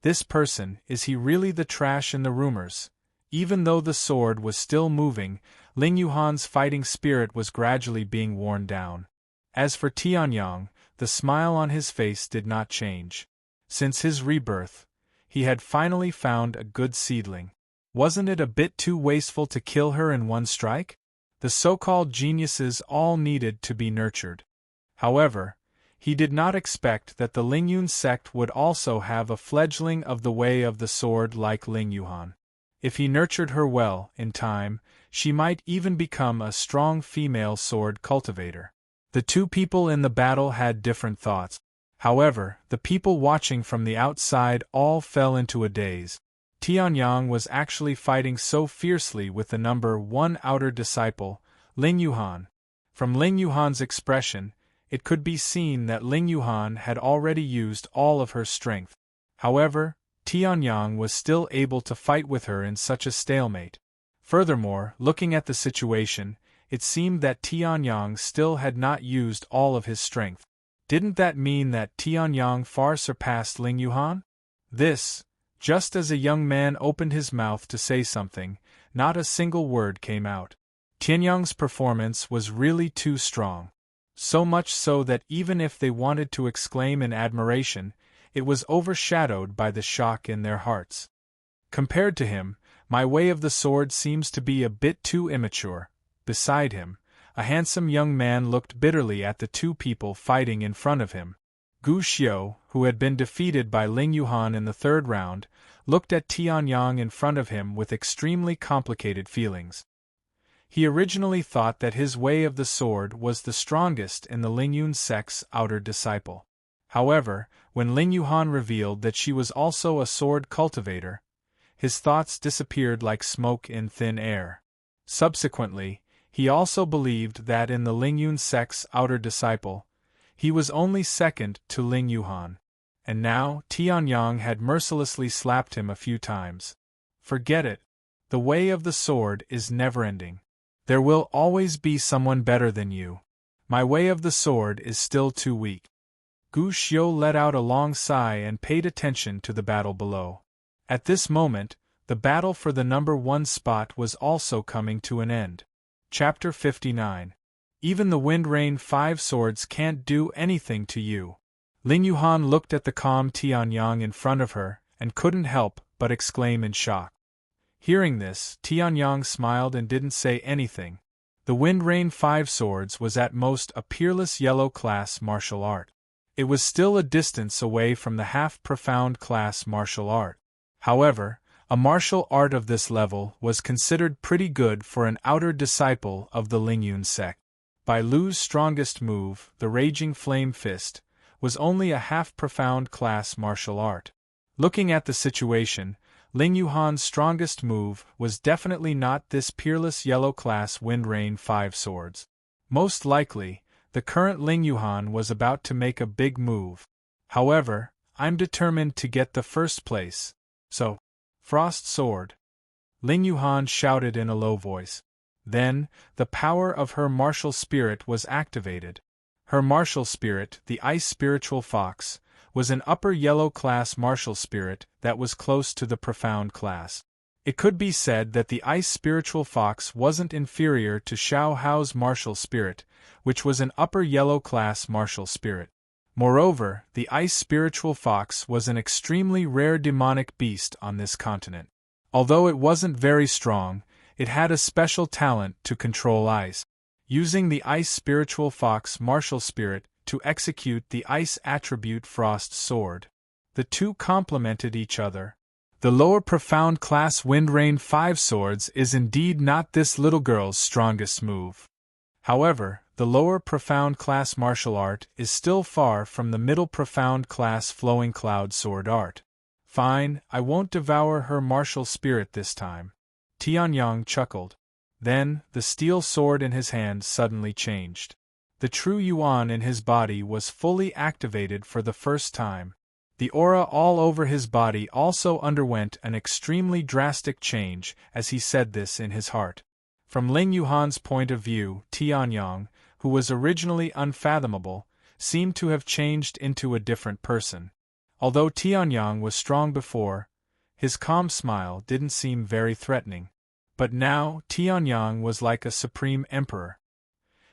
This person, is he really the trash in the rumors? Even though the sword was still moving, Ling Yuhan's fighting spirit was gradually being worn down. As for Tianyang, the smile on his face did not change. Since his rebirth, he had finally found a good seedling. Wasn't it a bit too wasteful to kill her in one strike? The so-called geniuses all needed to be nurtured. However, he did not expect that the Lingyun sect would also have a fledgling of the way of the sword like Ling Yuhan. If he nurtured her well, in time, she might even become a strong female sword cultivator. The two people in the battle had different thoughts. However, the people watching from the outside all fell into a daze. Tianyang was actually fighting so fiercely with the number 1 outer disciple, Ling Yuhan. From Ling Yuhan's expression, it could be seen that Ling Yuhan had already used all of her strength. However, Tianyang was still able to fight with her in such a stalemate. Furthermore, looking at the situation, it seemed that Tianyang still had not used all of his strength. Didn't that mean that Tianyang far surpassed Ling Yuhan? This, just as a young man opened his mouth to say something, not a single word came out. Tianyang's performance was really too strong. So much so that even if they wanted to exclaim in admiration, it was overshadowed by the shock in their hearts. Compared to him, my way of the sword seems to be a bit too immature. Beside him, a handsome young man looked bitterly at the two people fighting in front of him. Gu Xiu, who had been defeated by Ling Yuhan in the 3rd round, looked at Tianyang in front of him with extremely complicated feelings. He originally thought that his way of the sword was the strongest in the Lingyun sect's outer disciple. However, when Ling Yuhan revealed that she was also a sword cultivator, his thoughts disappeared like smoke in thin air. Subsequently, he also believed that in the Lingyun sect's outer disciple, he was only second to Ling Yuhan. And now, Tianyang had mercilessly slapped him a few times. Forget it. The way of the sword is never-ending. There will always be someone better than you. My way of the sword is still too weak. Gu Xiu let out a long sigh and paid attention to the battle below. At this moment, the battle for the #1 spot was also coming to an end. Chapter 59. Even the Wind Rain 5 swords can't do anything to you. Ling Yuhan looked at the calm Tianyang in front of her, and couldn't help but exclaim in shock. Hearing this, Tianyang smiled and didn't say anything. The Wind Rain 5 swords was at most a peerless yellow class martial art. It was still a distance away from the half-profound class martial art. However, a martial art of this level was considered pretty good for an outer disciple of the Lingyun sect. Bai Lu's strongest move, the Raging Flame Fist, was only a half-profound class martial art. Looking at the situation, Ling Yuhan's strongest move was definitely not this peerless yellow class Wind Rain 5 swords. Most likely, the current Ling Yuhan was about to make a big move. However, I'm determined to get the first place. So, Frost Sword. Ling Yuhan shouted in a low voice. Then, the power of her martial spirit was activated. Her martial spirit, the Ice Spiritual Fox, was an upper yellow class martial spirit that was close to the profound class. It could be said that the Ice Spiritual Fox wasn't inferior to Xiao Hao's martial spirit, which was an upper yellow class martial spirit. Moreover, the Ice Spiritual Fox was an extremely rare demonic beast on this continent. Although it wasn't very strong, it had a special talent to control ice. Using the Ice Spiritual Fox martial spirit to execute the ice attribute Frost Sword, the two complemented each other. The lower profound class Wind Rain 5 swords is indeed not this little girl's strongest move. However, the lower profound class martial art is still far from the middle profound class Flowing Cloud sword art. Fine, I won't devour her martial spirit this time. Tianyang chuckled. Then, the steel sword in his hand suddenly changed. The true Yuan in his body was fully activated for the first time. The aura all over his body also underwent an extremely drastic change as he said this in his heart. From Ling Yuhan's point of view, Tianyang, who was originally unfathomable, seemed to have changed into a different person. Although Tianyang was strong before, his calm smile didn't seem very threatening. But now, Tianyang was like a supreme emperor.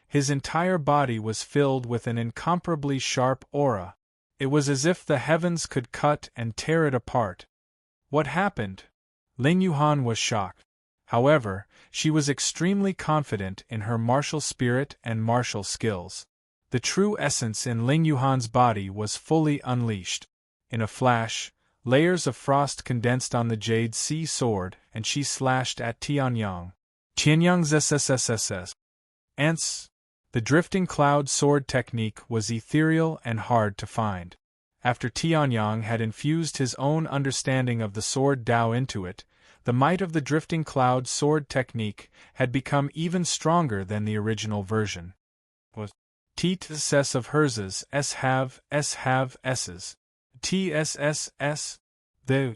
His entire body was filled with an incomparably sharp aura. It was as if the heavens could cut and tear it apart. What happened? Ling Yuhan was shocked. However, she was extremely confident in her martial spirit and martial skills. The true essence in Ling Yuhan's body was fully unleashed. In a flash, layers of frost condensed on the Jade Sea sword, and she slashed at Tianyang. Tianyang's SSSSS. Ants. The drifting cloud sword technique was ethereal and hard to find. After Tianyang had infused his own understanding of the sword Dao into it, the might of the drifting cloud sword technique had become even stronger than the original version. Was TSS of Herz's S-have S's. TSSS. The.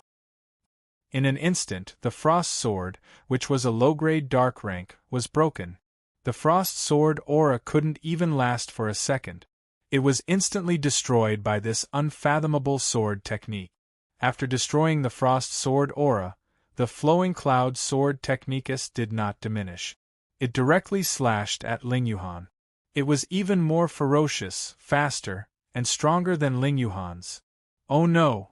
In an instant, the Frost Sword, which was a low-grade dark rank, was broken. The Frost Sword aura couldn't even last for a second. It was instantly destroyed by this unfathomable sword technique. After destroying the Frost Sword aura, the Flowing Cloud sword technicus did not diminish. It directly slashed at Ling Yuhan. It was even more ferocious, faster, and stronger than Ling Yuhan's. Oh no!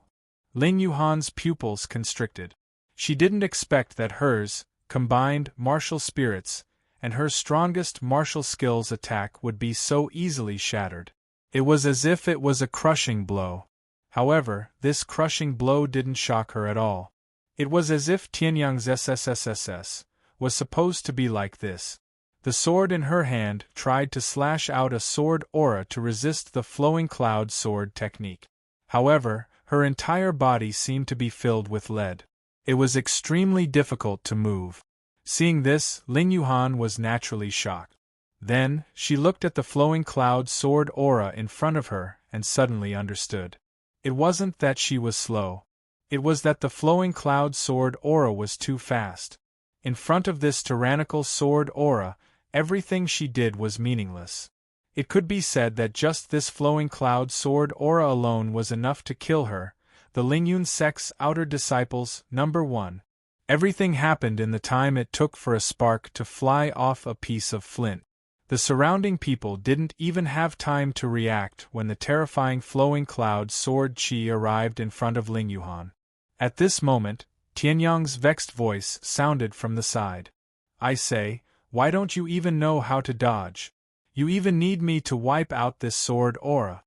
Ling Yuhan's pupils constricted. She didn't expect that hers, combined martial spirits, and her strongest martial skills attack would be so easily shattered. It was as if it was a crushing blow. However, this crushing blow didn't shock her at all. It was as if Tianyang's SSSSS, was supposed to be like this. The sword in her hand tried to slash out a sword aura to resist the flowing cloud sword technique. However, her entire body seemed to be filled with lead. It was extremely difficult to move. Seeing this, Ling Yuhan was naturally shocked. Then, she looked at the flowing cloud sword aura in front of her and suddenly understood. It wasn't that she was slow. It was that the flowing cloud sword aura was too fast. In front of this tyrannical sword aura, everything she did was meaningless. It could be said that just this flowing cloud sword aura alone was enough to kill her, the Lingyun sect's outer disciples, number 1. Everything happened in the time it took for a spark to fly off a piece of flint. The surrounding people didn't even have time to react when the terrifying flowing cloud sword chi arrived in front of Ling Yuhan. At this moment, Tianyang's vexed voice sounded from the side. I say, why don't you even know how to dodge? You even need me to wipe out this sword aura.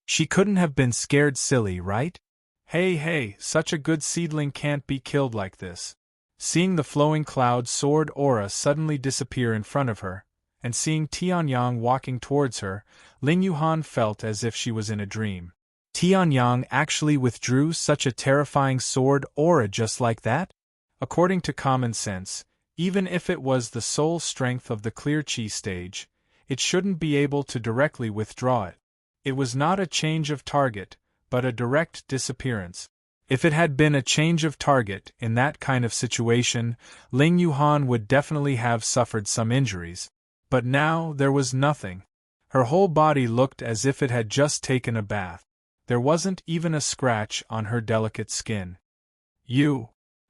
She couldn't have been scared silly, right? Hey, such a good seedling can't be killed like this. Seeing the flowing cloud sword aura suddenly disappear in front of her, and seeing Tianyang walking towards her, Ling Yuhan felt as if she was in a dream. Tianyang actually withdrew such a terrifying sword aura just like that? According to common sense, even if it was the sole strength of the clear chi stage, it shouldn't be able to directly withdraw it. It was not a change of target, but a direct disappearance. If it had been a change of target in that kind of situation, Ling Yuhan would definitely have suffered some injuries. But now there was nothing. Her whole body looked as if it had just taken a bath. There wasn't even a scratch on her delicate skin.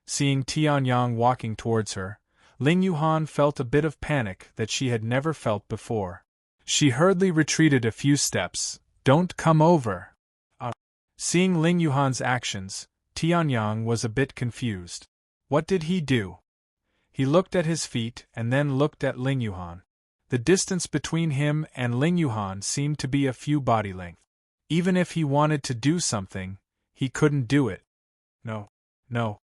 Seeing Tianyang walking towards her, Ling Yuhan felt a bit of panic that she had never felt before. She hurriedly retreated a few steps. Don't come over. Seeing Ling Yuhan's actions, Tianyang was a bit confused. What did he do? He looked at his feet and then looked at Ling Yuhan. The distance between him and Ling Yuhan seemed to be a few body length. Even if he wanted to do something, he couldn't do it. No.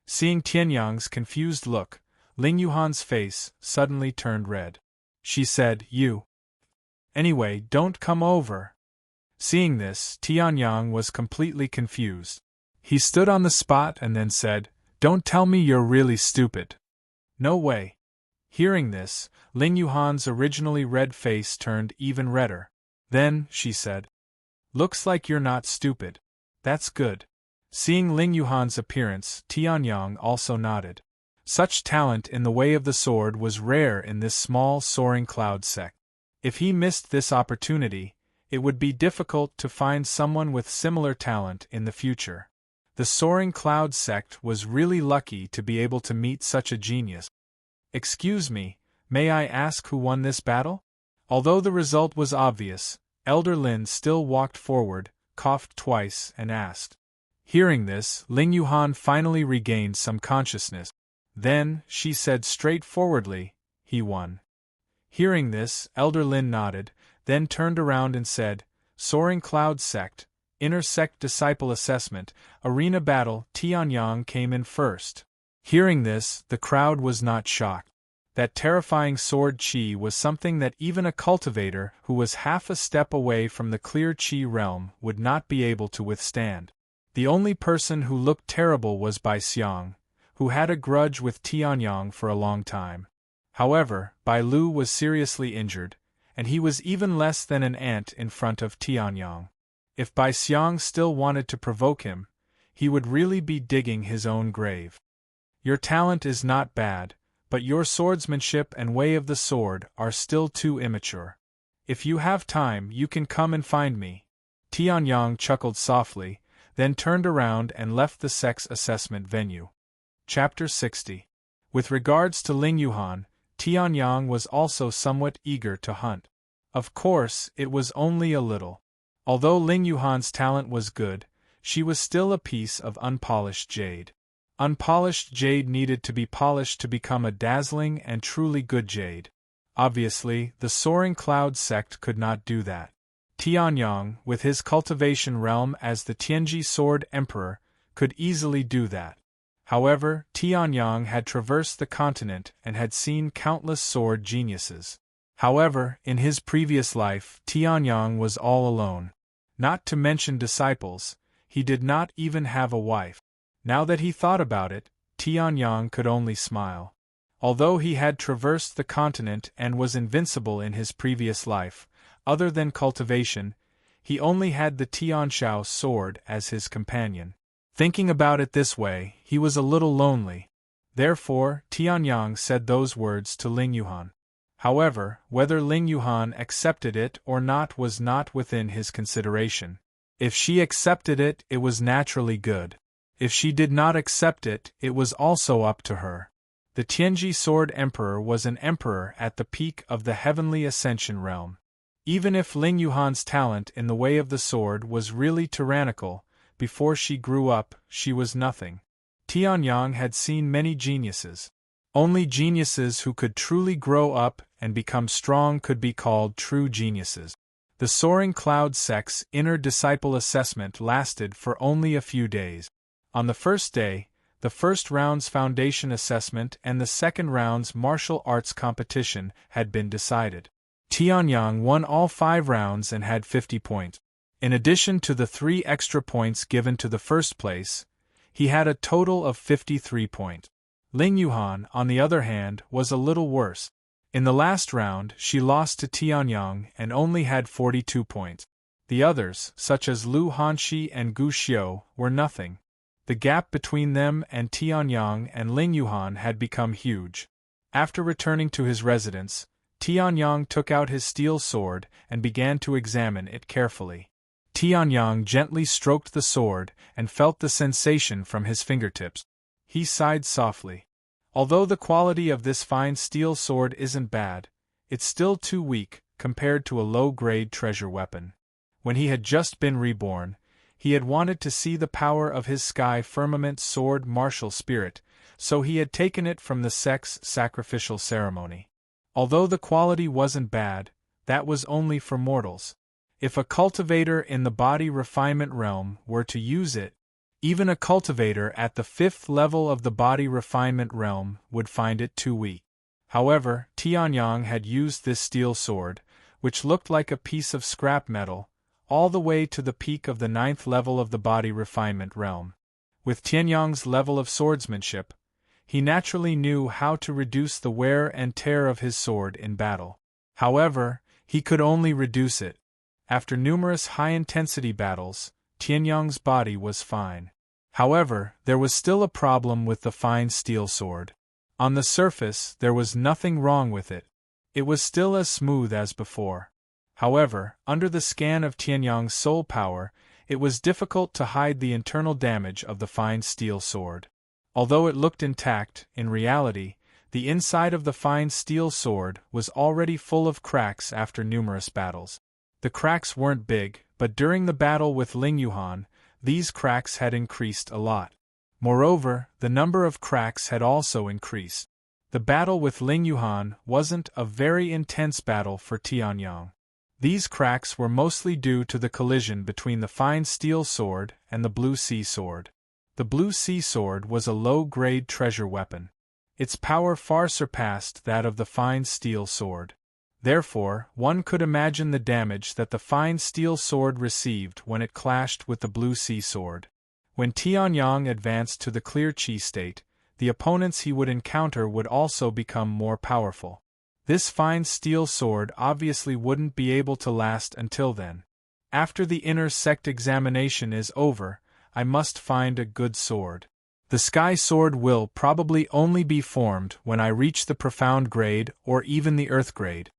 Seeing Tianyang's confused look, Ling Yuhan's face suddenly turned red. She said, Anyway, don't come over. Seeing this, Tianyang was completely confused. He stood on the spot and then said, Don't tell me you're really stupid. No way. Hearing this, Ling Yuhan's originally red face turned even redder. Then, she said, Looks like you're not stupid. That's good. Seeing Ling Yuhan's appearance, Tianyang also nodded. Such talent in the way of the sword was rare in this small soaring cloud sect. If he missed this opportunity, it would be difficult to find someone with similar talent in the future. The soaring cloud sect was really lucky to be able to meet such a genius. Excuse me, may I ask who won this battle? Although the result was obvious, Elder Lin still walked forward, coughed twice, and asked. Hearing this, Ling Yuhan finally regained some consciousness. Then, she said straightforwardly, he won. Hearing this, Elder Lin nodded, then turned around and said, Soaring Cloud Sect, Inner Sect Disciple Assessment, Arena Battle, Tianyang came in first. Hearing this, the crowd was not shocked. That terrifying sword chi was something that even a cultivator who was half a step away from the clear chi realm would not be able to withstand. The only person who looked terrible was Bai Xiang, who had a grudge with Tianyang for a long time. However, Bai Lu was seriously injured, and he was even less than an ant in front of Tianyang. If Bai Xiang still wanted to provoke him, he would really be digging his own grave. Your talent is not bad, but your swordsmanship and way of the sword are still too immature. If you have time, you can come and find me. Tianyang chuckled softly, then turned around and left the sex assessment venue. Chapter 60. With regards to Ling Yuhan, Tianyang was also somewhat eager to hunt. Of course, it was only a little. Although Ling Yuhan's talent was good, she was still a piece of unpolished jade. Unpolished jade needed to be polished to become a dazzling and truly good jade. Obviously, the Soaring Cloud sect could not do that. Tianyang, with his cultivation realm as the Tianji Sword Emperor, could easily do that. However, Tianyang had traversed the continent and had seen countless sword geniuses. However, in his previous life, Tianyang was all alone. Not to mention disciples, he did not even have a wife. Now that he thought about it, Tianyang could only smile. Although he had traversed the continent and was invincible in his previous life, other than cultivation, he only had the Tianshao sword as his companion. Thinking about it this way, he was a little lonely. Therefore, Tianyang said those words to Ling Yuhan. However, whether Ling Yuhan accepted it or not was not within his consideration. If she accepted it, it was naturally good. If she did not accept it, it was also up to her. The Tianji Sword Emperor was an emperor at the peak of the heavenly ascension realm. Even if Ling Yuhan's talent in the way of the sword was really tyrannical, before she grew up, she was nothing. Tianyang had seen many geniuses. Only geniuses who could truly grow up and become strong could be called true geniuses. The Soaring Cloud sect's inner disciple assessment lasted for only a few days. On the first day, the first round's foundation assessment and the second round's martial arts competition had been decided. Tianyang won all 5 rounds and had 50 points. In addition to the 3 extra points given to the first place, he had a total of 53 points. Ling Yuhan, on the other hand, was a little worse. In the last round, she lost to Tianyang and only had 42 points. The others, such as Lu Hanxi and Gu Xiu, were nothing. The gap between them and Tianyang and Ling Yuhan had become huge. After returning to his residence, Tianyang took out his steel sword and began to examine it carefully. Tianyang gently stroked the sword and felt the sensation from his fingertips. He sighed softly. Although the quality of this fine steel sword isn't bad, it's still too weak compared to a low-grade treasure weapon. When he had just been reborn, he had wanted to see the power of his sky firmament sword martial spirit, so he had taken it from the sect's sacrificial ceremony. Although the quality wasn't bad, that was only for mortals. If a cultivator in the body refinement realm were to use it, even a cultivator at the 5th level of the body refinement realm would find it too weak. However, Tianyang had used this steel sword, which looked like a piece of scrap metal, all the way to the peak of the 9th level of the body refinement realm. With Tianyang's level of swordsmanship, he naturally knew how to reduce the wear and tear of his sword in battle. However, he could only reduce it. After numerous high-intensity battles, Tianyang's body was fine. However, there was still a problem with the fine steel sword. On the surface, there was nothing wrong with it. It was still as smooth as before. However, under the scan of Tianyang's soul power, it was difficult to hide the internal damage of the fine steel sword. Although it looked intact, in reality, the inside of the fine steel sword was already full of cracks after numerous battles. The cracks weren't big, but during the battle with Ling Yuhan, these cracks had increased a lot. Moreover, the number of cracks had also increased. The battle with Ling Yuhan wasn't a very intense battle for Tianyang. These cracks were mostly due to the collision between the fine steel sword and the blue sea sword. The blue sea sword was a low-grade treasure weapon. Its power far surpassed that of the fine steel sword. Therefore, one could imagine the damage that the fine steel sword received when it clashed with the blue sea sword. When Tianyang advanced to the clear chi state, the opponents he would encounter would also become more powerful. This fine steel sword obviously wouldn't be able to last until then. After the inner sect examination is over, I must find a good sword. The sky sword will probably only be formed when I reach the profound grade or even the earth grade.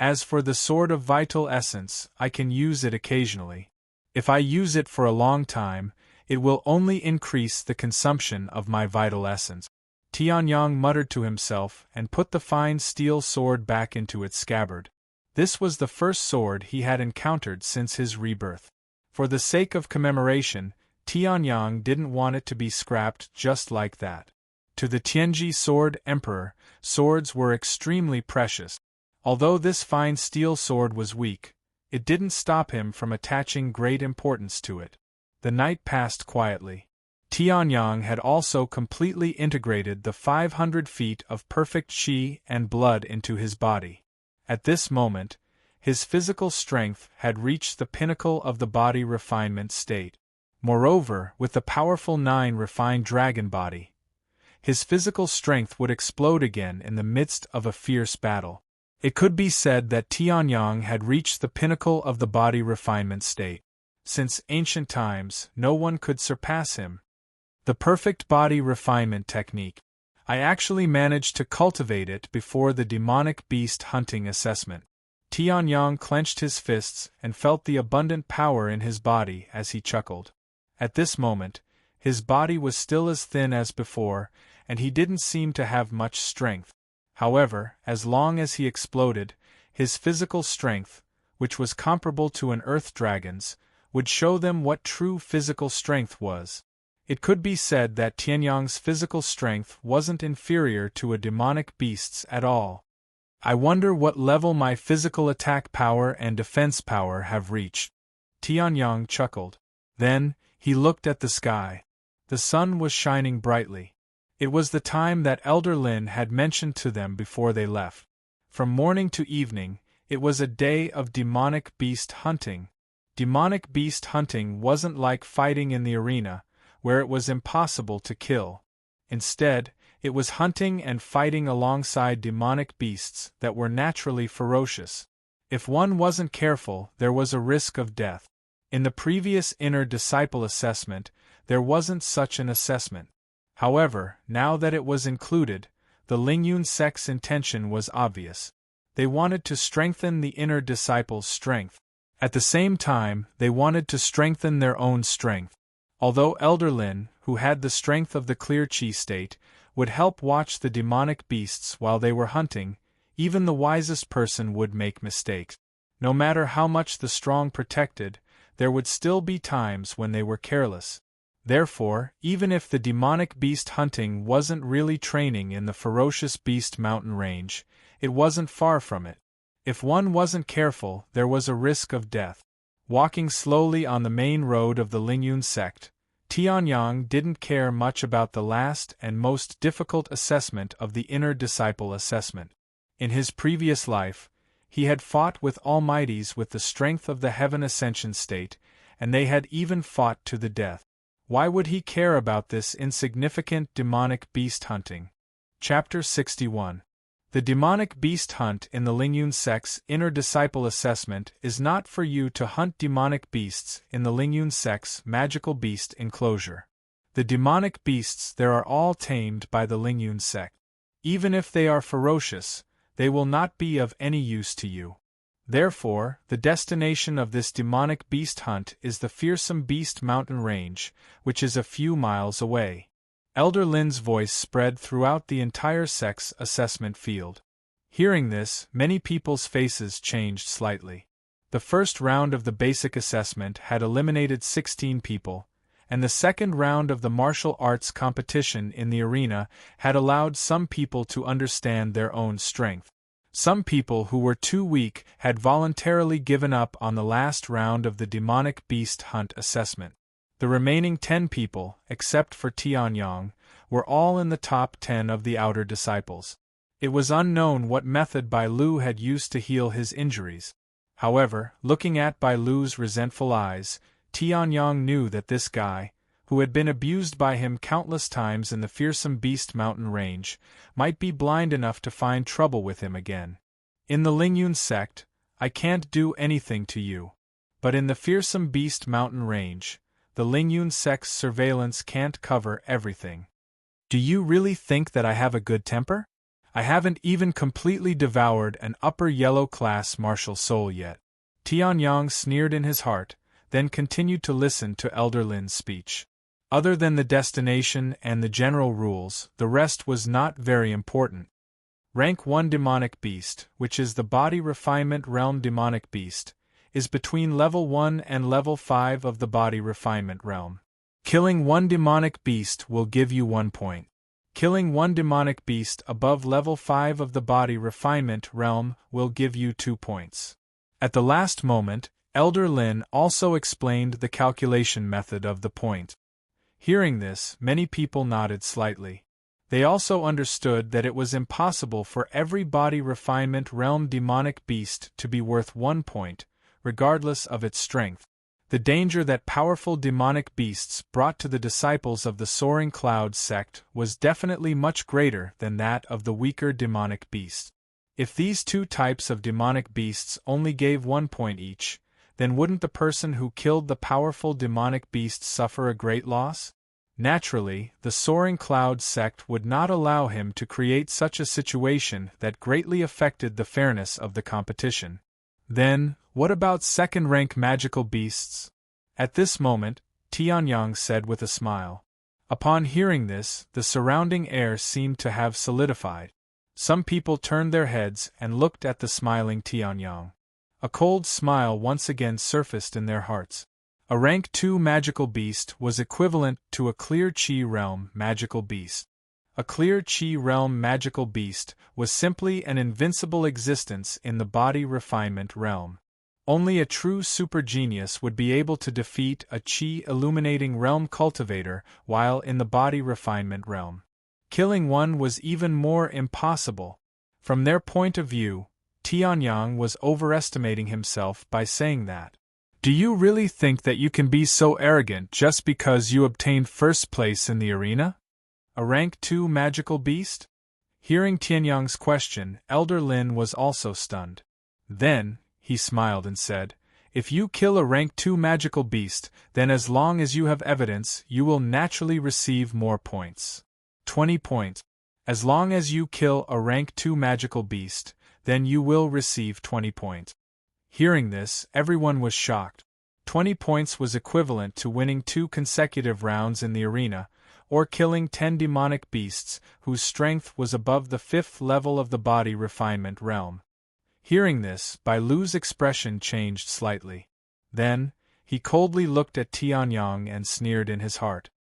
As for the sword of vital essence, I can use it occasionally. If I use it for a long time, it will only increase the consumption of my vital essence. Tianyang muttered to himself and put the fine steel sword back into its scabbard. This was the first sword he had encountered since his rebirth. For the sake of commemoration, Tianyang didn't want it to be scrapped just like that. To the Tianji Sword Emperor, swords were extremely precious. Although this fine steel sword was weak, it didn't stop him from attaching great importance to it. The night passed quietly. Tianyang had also completely integrated the 500 feet of perfect qi and blood into his body. At this moment, his physical strength had reached the pinnacle of the body refinement state. Moreover, with the powerful 9 refined dragon body, his physical strength would explode again in the midst of a fierce battle. It could be said that Tianyang had reached the pinnacle of the body refinement state. Since ancient times, no one could surpass him. The perfect body refinement technique. I actually managed to cultivate it before the demonic beast hunting assessment. Tianyang clenched his fists and felt the abundant power in his body as he chuckled. At this moment, his body was still as thin as before, and he didn't seem to have much strength. However, as long as he exploded, his physical strength, which was comparable to an earth dragon's, would show them what true physical strength was. It could be said that Tianyang's physical strength wasn't inferior to a demonic beast's at all. I wonder what level my physical attack power and defense power have reached. Tianyang chuckled. Then, he looked at the sky. The sun was shining brightly. It was the time that Elder Lin had mentioned to them before they left. From morning to evening, it was a day of demonic beast hunting. Demonic beast hunting wasn't like fighting in the arena, where it was impossible to kill. Instead, it was hunting and fighting alongside demonic beasts that were naturally ferocious. If one wasn't careful, there was a risk of death. In the previous inner disciple assessment, there wasn't such an assessment. However, now that it was included, the Lingyun sect's intention was obvious. They wanted to strengthen the inner disciple's strength. At the same time, they wanted to strengthen their own strength. Although Elder Lin, who had the strength of the clear chi state, would help watch the demonic beasts while they were hunting, even the wisest person would make mistakes. No matter how much the strong protected, there would still be times when they were careless. Therefore, even if the demonic beast hunting wasn't really training in the ferocious beast mountain range, it wasn't far from it. If one wasn't careful, there was a risk of death. Walking slowly on the main road of the Lingyun sect, Tianyang didn't care much about the last and most difficult assessment of the inner disciple assessment. In his previous life, he had fought with almighties with the strength of the heaven ascension state, and they had even fought to the death. Why would he care about this insignificant demonic beast hunting? Chapter 61. The demonic beast hunt in the Lingyun sect's inner disciple assessment is not for you to hunt demonic beasts in the Lingyun sect's magical beast enclosure. The demonic beasts there are all tamed by the Lingyun sect. Even if they are ferocious, they will not be of any use to you. Therefore, the destination of this demonic beast hunt is the fearsome beast mountain range, which is a few miles away. Elder Lin's voice spread throughout the entire sect's assessment field. Hearing this, many people's faces changed slightly. The first round of the basic assessment had eliminated 16 people, and the second round of the martial arts competition in the arena had allowed some people to understand their own strength. Some people who were too weak had voluntarily given up on the last round of the demonic beast hunt assessment. The remaining 10 people, except for Tianyang, were all in the top 10 of the outer disciples. It was unknown what method Bai Lu had used to heal his injuries. However, looking at Bai Lu's resentful eyes, Tianyang knew that this guy, who had been abused by him countless times in the fearsome beast mountain range, might be blind enough to find trouble with him again. In the Lingyun sect, I can't do anything to you. But in the fearsome beast mountain range, the Lingyun sect's surveillance can't cover everything. Do you really think that I have a good temper? I haven't even completely devoured an upper yellow class martial soul yet. Tianyang sneered in his heart, then continued to listen to Elder Lin's speech. Other than the destination and the general rules, the rest was not very important. Rank 1 demonic beast, which is the body refinement realm demonic beast, is between level 1 and level 5 of the body refinement realm. Killing one demonic beast will give you 1 point. Killing one demonic beast above level 5 of the body refinement realm will give you 2 points. At the last moment, Elder Lin also explained the calculation method of the point. Hearing this, many people nodded slightly. They also understood that it was impossible for every body refinement realm demonic beast to be worth 1 point, regardless of its strength. The danger that powerful demonic beasts brought to the disciples of the Soaring Cloud sect was definitely much greater than that of the weaker demonic beast. If these two types of demonic beasts only gave 1 point each, then wouldn't the person who killed the powerful demonic beast suffer a great loss? Naturally, the Soaring Cloud sect would not allow him to create such a situation that greatly affected the fairness of the competition. Then, what about second-rank magical beasts? At this moment, Tianyang said with a smile. Upon hearing this, the surrounding air seemed to have solidified. Some people turned their heads and looked at the smiling Tianyang. A cold smile once again surfaced in their hearts. A rank 2 magical beast was equivalent to a clear Qi realm magical beast. A clear Qi realm magical beast was simply an invincible existence in the body refinement realm. Only a true super genius would be able to defeat a Qi illuminating realm cultivator while in the body refinement realm. Killing one was even more impossible. From their point of view, Tianyang was overestimating himself by saying that. Do you really think that you can be so arrogant just because you obtained first place in the arena? A rank 2 magical beast? Hearing Tianyang's question, Elder Lin was also stunned. Then, he smiled and said, if you kill a rank 2 magical beast, then as long as you have evidence, you will naturally receive more points. 20 points. As long as you kill a rank 2 magical beast, then you will receive 20 points. Hearing this, everyone was shocked. 20 points was equivalent to winning 2 consecutive rounds in the arena, or killing 10 demonic beasts whose strength was above the 5th level of the body refinement realm. Hearing this, Bai Lu's expression changed slightly. Then, he coldly looked at Tianyang and sneered in his heart.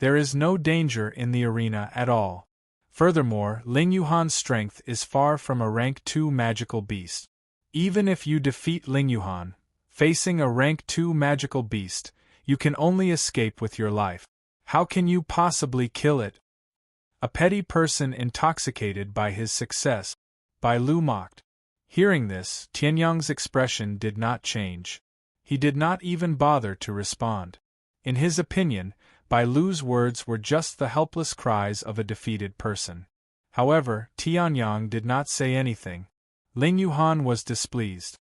There is no danger in the arena at all. Furthermore, Ling Yuhan's strength is far from a rank 2 magical beast. Even if you defeat Ling Yuhan, facing a rank 2 magical beast, you can only escape with your life. How can you possibly kill it? A petty person intoxicated by his success, Bai Lu mocked. Hearing this, Tianyang's expression did not change. He did not even bother to respond. In his opinion, Bai Lu's words were just the helpless cries of a defeated person. However, Tianyang did not say anything. Ling Yuhan was displeased.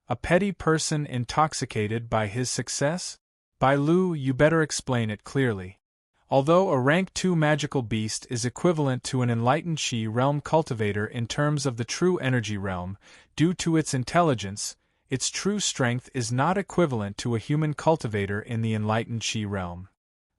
A petty person intoxicated by his success? Bai Lu, you better explain it clearly. Although a rank 2 magical beast is equivalent to an enlightened Qi realm cultivator in terms of the true energy realm, due to its intelligence, its true strength is not equivalent to a human cultivator in the enlightened Qi realm.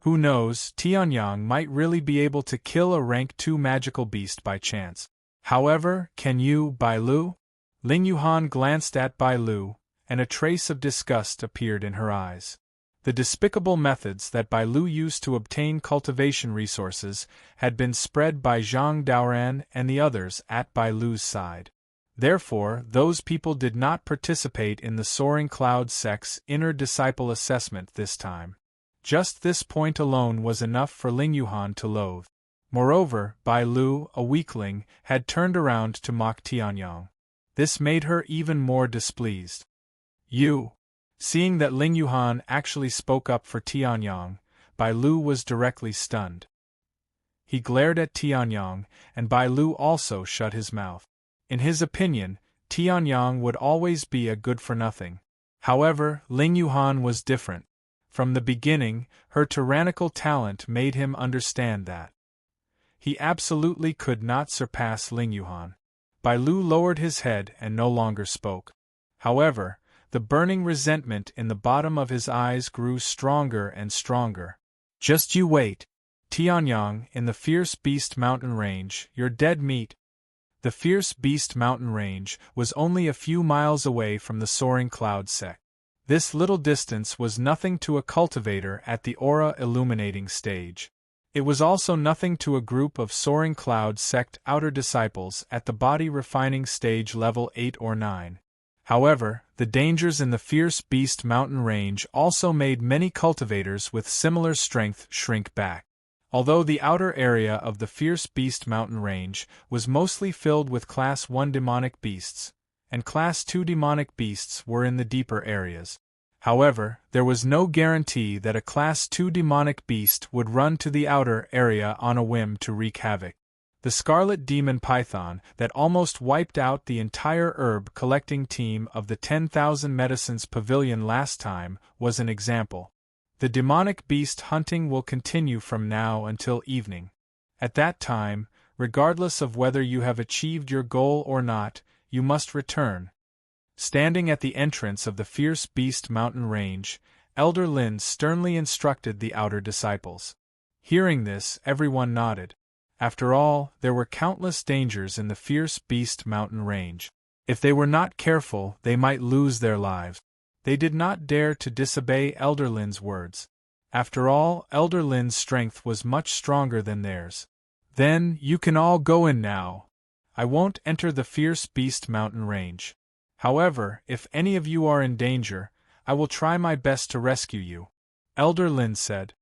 Who knows, Tianyang might really be able to kill a rank 2 magical beast by chance. However, can you, Bai Lu? Ling Yuhan glanced at Bai Lu, and a trace of disgust appeared in her eyes. The despicable methods that Bai Lu used to obtain cultivation resources had been spread by Zhang Daoran and the others at Bai Lu's side. Therefore, those people did not participate in the Soaring Cloud sect's inner disciple assessment this time. Just this point alone was enough for Ling Yuhan to loathe. Moreover, Bai Lu, a weakling, had turned around to mock Tianyang. This made her even more displeased. You! Seeing that Ling Yuhan actually spoke up for Tianyang, Bai Lu was directly stunned. He glared at Tianyang, and Bai Lu also shut his mouth. In his opinion, Tianyang would always be a good-for-nothing. However, Ling Yuhan was different. From the beginning, her tyrannical talent made him understand that he absolutely could not surpass Ling Yuhan. Bai Lu lowered his head and no longer spoke. However, the burning resentment in the bottom of his eyes grew stronger and stronger. Just you wait. Tianyang, in the Fierce Beast Mountain Range, you're dead meat. The Fierce Beast Mountain Range was only a few miles away from the Soaring Cloud sect. This little distance was nothing to a cultivator at the aura illuminating stage. It was also nothing to a group of Soaring Cloud sect outer disciples at the body refining stage level 8 or 9. However, the dangers in the fierce beast mountain range also made many cultivators with similar strength shrink back. Although the outer area of the fierce beast mountain range was mostly filled with Class 1 demonic beasts, and Class 2 demonic beasts were in the deeper areas. However, there was no guarantee that a Class 2 demonic beast would run to the outer area on a whim to wreak havoc. The scarlet demon python that almost wiped out the entire herb collecting team of the 10,000 Medicines Pavilion last time was an example. The demonic beast hunting will continue from now until evening. At that time, regardless of whether you have achieved your goal or not, you must return. Standing at the entrance of the fierce beast mountain range, Elder Lin sternly instructed the outer disciples. Hearing this, everyone nodded. After all, there were countless dangers in the fierce beast mountain range. If they were not careful, they might lose their lives. They did not dare to disobey Elder Lin's words. After all, Elder Lin's strength was much stronger than theirs. Then, you can all go in now. I won't enter the fierce beast mountain range. However, if any of you are in danger, I will try my best to rescue you, Elder Lin said.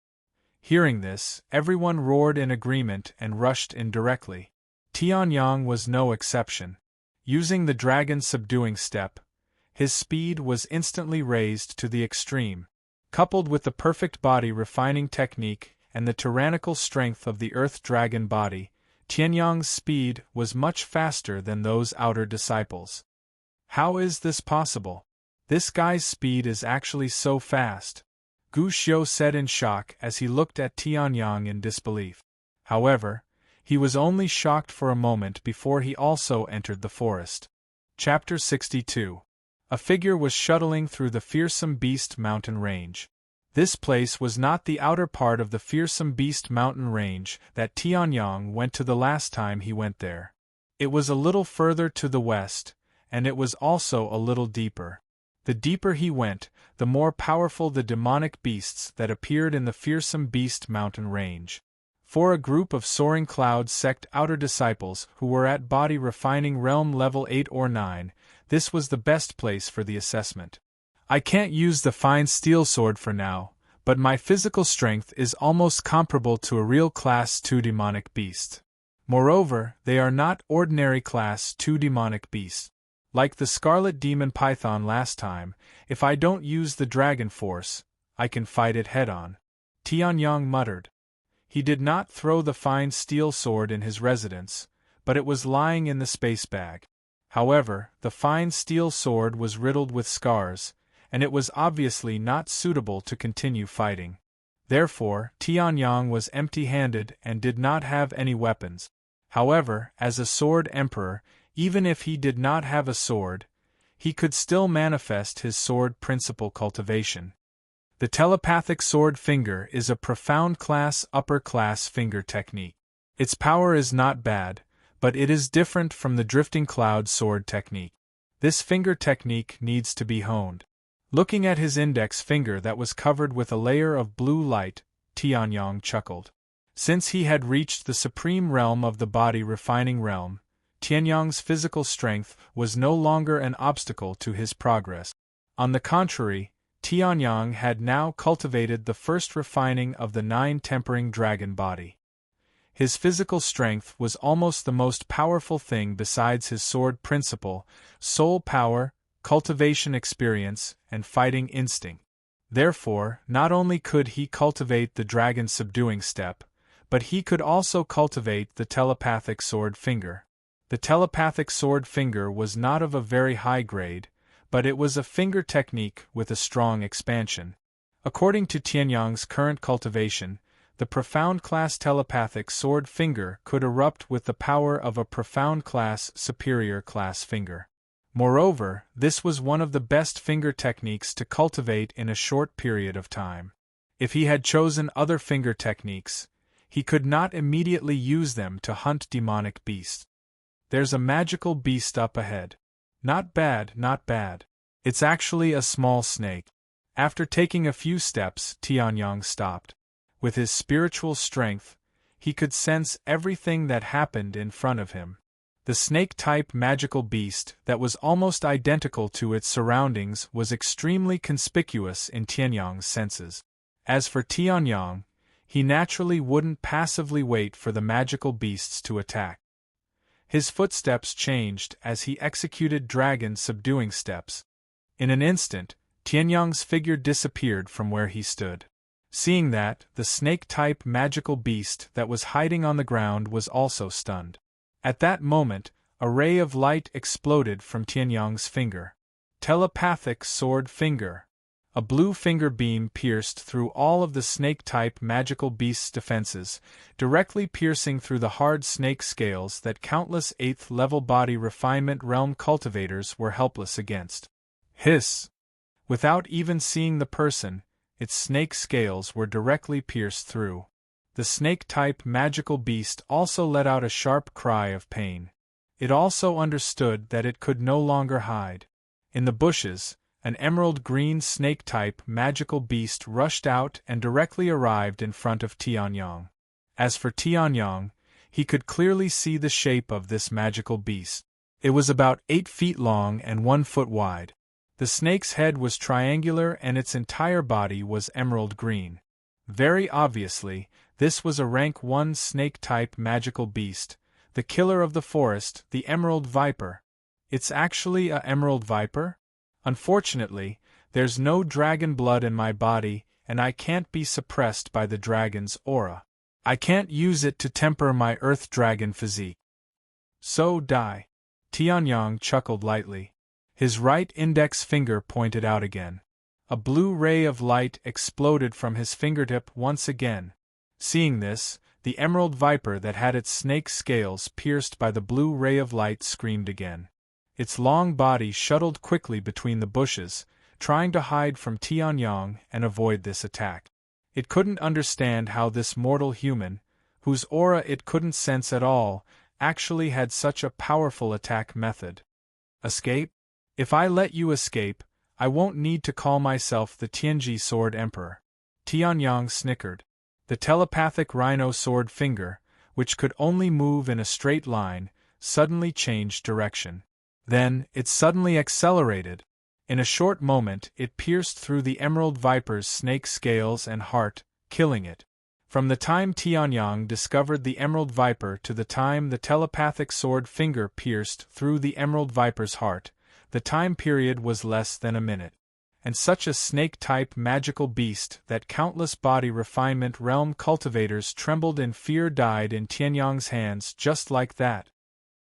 Hearing this, everyone roared in agreement and rushed in directly. Tianyang was no exception. Using the dragon's subduing step, his speed was instantly raised to the extreme. Coupled with the perfect body refining technique and the tyrannical strength of the earth dragon body, Tianyang's speed was much faster than those outer disciples. How is this possible? This guy's speed is actually so fast, Gu Xiu said in shock as he looked at Tianyang in disbelief. However, he was only shocked for a moment before he also entered the forest. Chapter 62. A figure was shuttling through the fearsome beast mountain range. This place was not the outer part of the fearsome beast mountain range that Tianyang went to the last time he went there. It was a little further to the west, and it was also a little deeper. The deeper he went, the more powerful the demonic beasts that appeared in the fearsome beast mountain range. For a group of soaring cloud sect outer disciples who were at body refining realm level 8 or 9, this was the best place for the assessment. I can't use the fine steel sword for now, but my physical strength is almost comparable to a real Class 2 demonic beast. Moreover, they are not ordinary Class 2 demonic beasts. Like the scarlet demon python last time, if I don't use the dragon force, I can fight it head-on, Tianyang muttered. He did not throw the fine steel sword in his residence, but it was lying in the space bag. However, the fine steel sword was riddled with scars, and it was obviously not suitable to continue fighting. Therefore, Tianyang was empty-handed and did not have any weapons. However, as a sword emperor, even if he did not have a sword, he could still manifest his sword principle cultivation. The telepathic sword finger is a profound class upper class finger technique. Its power is not bad, but it is different from the drifting cloud sword technique. This finger technique needs to be honed. Looking at his index finger that was covered with a layer of blue light, Tianyang chuckled. Since he had reached the supreme realm of the body refining realm, Tianyang's physical strength was no longer an obstacle to his progress. On the contrary, Tianyang had now cultivated the first refining of the 9 tempering dragon body. His physical strength was almost the most powerful thing besides his sword principle, soul power, cultivation experience, and fighting instinct. Therefore, not only could he cultivate the dragon's subduing step, but he could also cultivate the telepathic sword finger. The telepathic sword finger was not of a very high grade, but it was a finger technique with a strong expansion. According to Tianyang's current cultivation, the profound class telepathic sword finger could erupt with the power of a profound class superior class finger. Moreover, this was one of the best finger techniques to cultivate in a short period of time. If he had chosen other finger techniques, he could not immediately use them to hunt demonic beasts. There's a magical beast up ahead. Not bad, not bad. It's actually a small snake. After taking a few steps, Tianyang stopped. With his spiritual strength, he could sense everything that happened in front of him. The snake-type magical beast that was almost identical to its surroundings was extremely conspicuous in Tianyang's senses. As for Tianyang, he naturally wouldn't passively wait for the magical beasts to attack. His footsteps changed as he executed dragon subduing steps. In an instant, Tianyang's figure disappeared from where he stood. Seeing that, the snake-type magical beast that was hiding on the ground was also stunned. At that moment, a ray of light exploded from Tianyang's finger. Telepathic sword finger. A blue finger beam pierced through all of the snake-type magical beast's defenses, directly piercing through the hard snake scales that countless 8th-level body refinement realm cultivators were helpless against. Hiss! Without even seeing the person, its snake scales were directly pierced through. The snake-type magical beast also let out a sharp cry of pain. It also understood that it could no longer hide. In the bushes, an emerald-green snake-type magical beast rushed out and directly arrived in front of Tianyang. As for Tianyang, he could clearly see the shape of this magical beast. It was about 8 feet long and 1 foot wide. The snake's head was triangular and its entire body was emerald green. Very obviously, this was a rank 1 snake-type magical beast, the killer of the forest, the emerald viper. It's actually a emerald viper? Unfortunately, there's no dragon blood in my body, and I can't be suppressed by the dragon's aura. I can't use it to temper my earth dragon physique. So die. Tianyang chuckled lightly. His right index finger pointed out again. A blue ray of light exploded from his fingertip once again. Seeing this, the emerald viper that had its snake scales pierced by the blue ray of light screamed again. Its long body shuttled quickly between the bushes, trying to hide from Tianyang and avoid this attack. It couldn't understand how this mortal human, whose aura it couldn't sense at all, actually had such a powerful attack method. Escape? If I let you escape, I won't need to call myself the Tianji Sword Emperor. Tianyang snickered. The telepathic rhino sword finger, which could only move in a straight line, suddenly changed direction. Then, it suddenly accelerated. In a short moment, it pierced through the emerald viper's snake scales and heart, killing it. From the time Tianyang discovered the emerald viper to the time the telepathic sword finger pierced through the emerald viper's heart, the time period was less than a minute. And such a snake-type magical beast that countless body refinement realm cultivators trembled in fear died in Tianyang's hands just like that.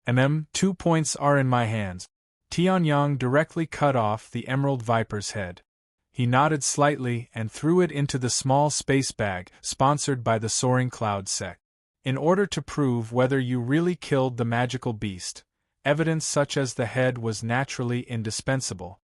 2 points are in my hands. Tianyang directly cut off the emerald viper's head. He nodded slightly and threw it into the small space bag sponsored by the Soaring Cloud sect. In order to prove whether you really killed the magical beast, evidence such as the head was naturally indispensable.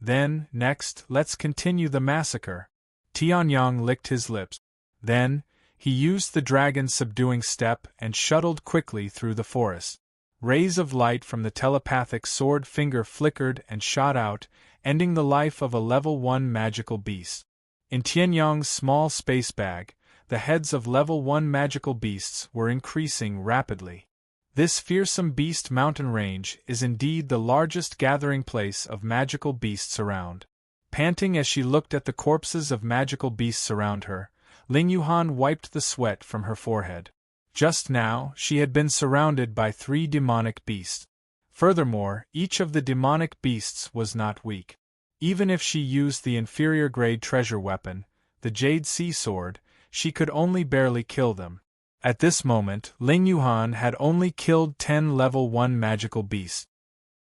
Then, next, let's continue the massacre. Tianyang licked his lips. Then, he used the dragon subduing step and shuttled quickly through the forest. Rays of light from the telepathic sword finger flickered and shot out, ending the life of a level 1 magical beast. In Tianyang's small space bag, the heads of level 1 magical beasts were increasing rapidly. This fearsome beast mountain range is indeed the largest gathering place of magical beasts around. Panting as she looked at the corpses of magical beasts around her, Ling Yuhan wiped the sweat from her forehead. Just now, she had been surrounded by 3 demonic beasts. Furthermore, each of the demonic beasts was not weak. Even if she used the inferior-grade treasure weapon, the Jade Sea Sword, she could only barely kill them. At this moment, Ling Yuhan had only killed 10 level 1 magical beasts.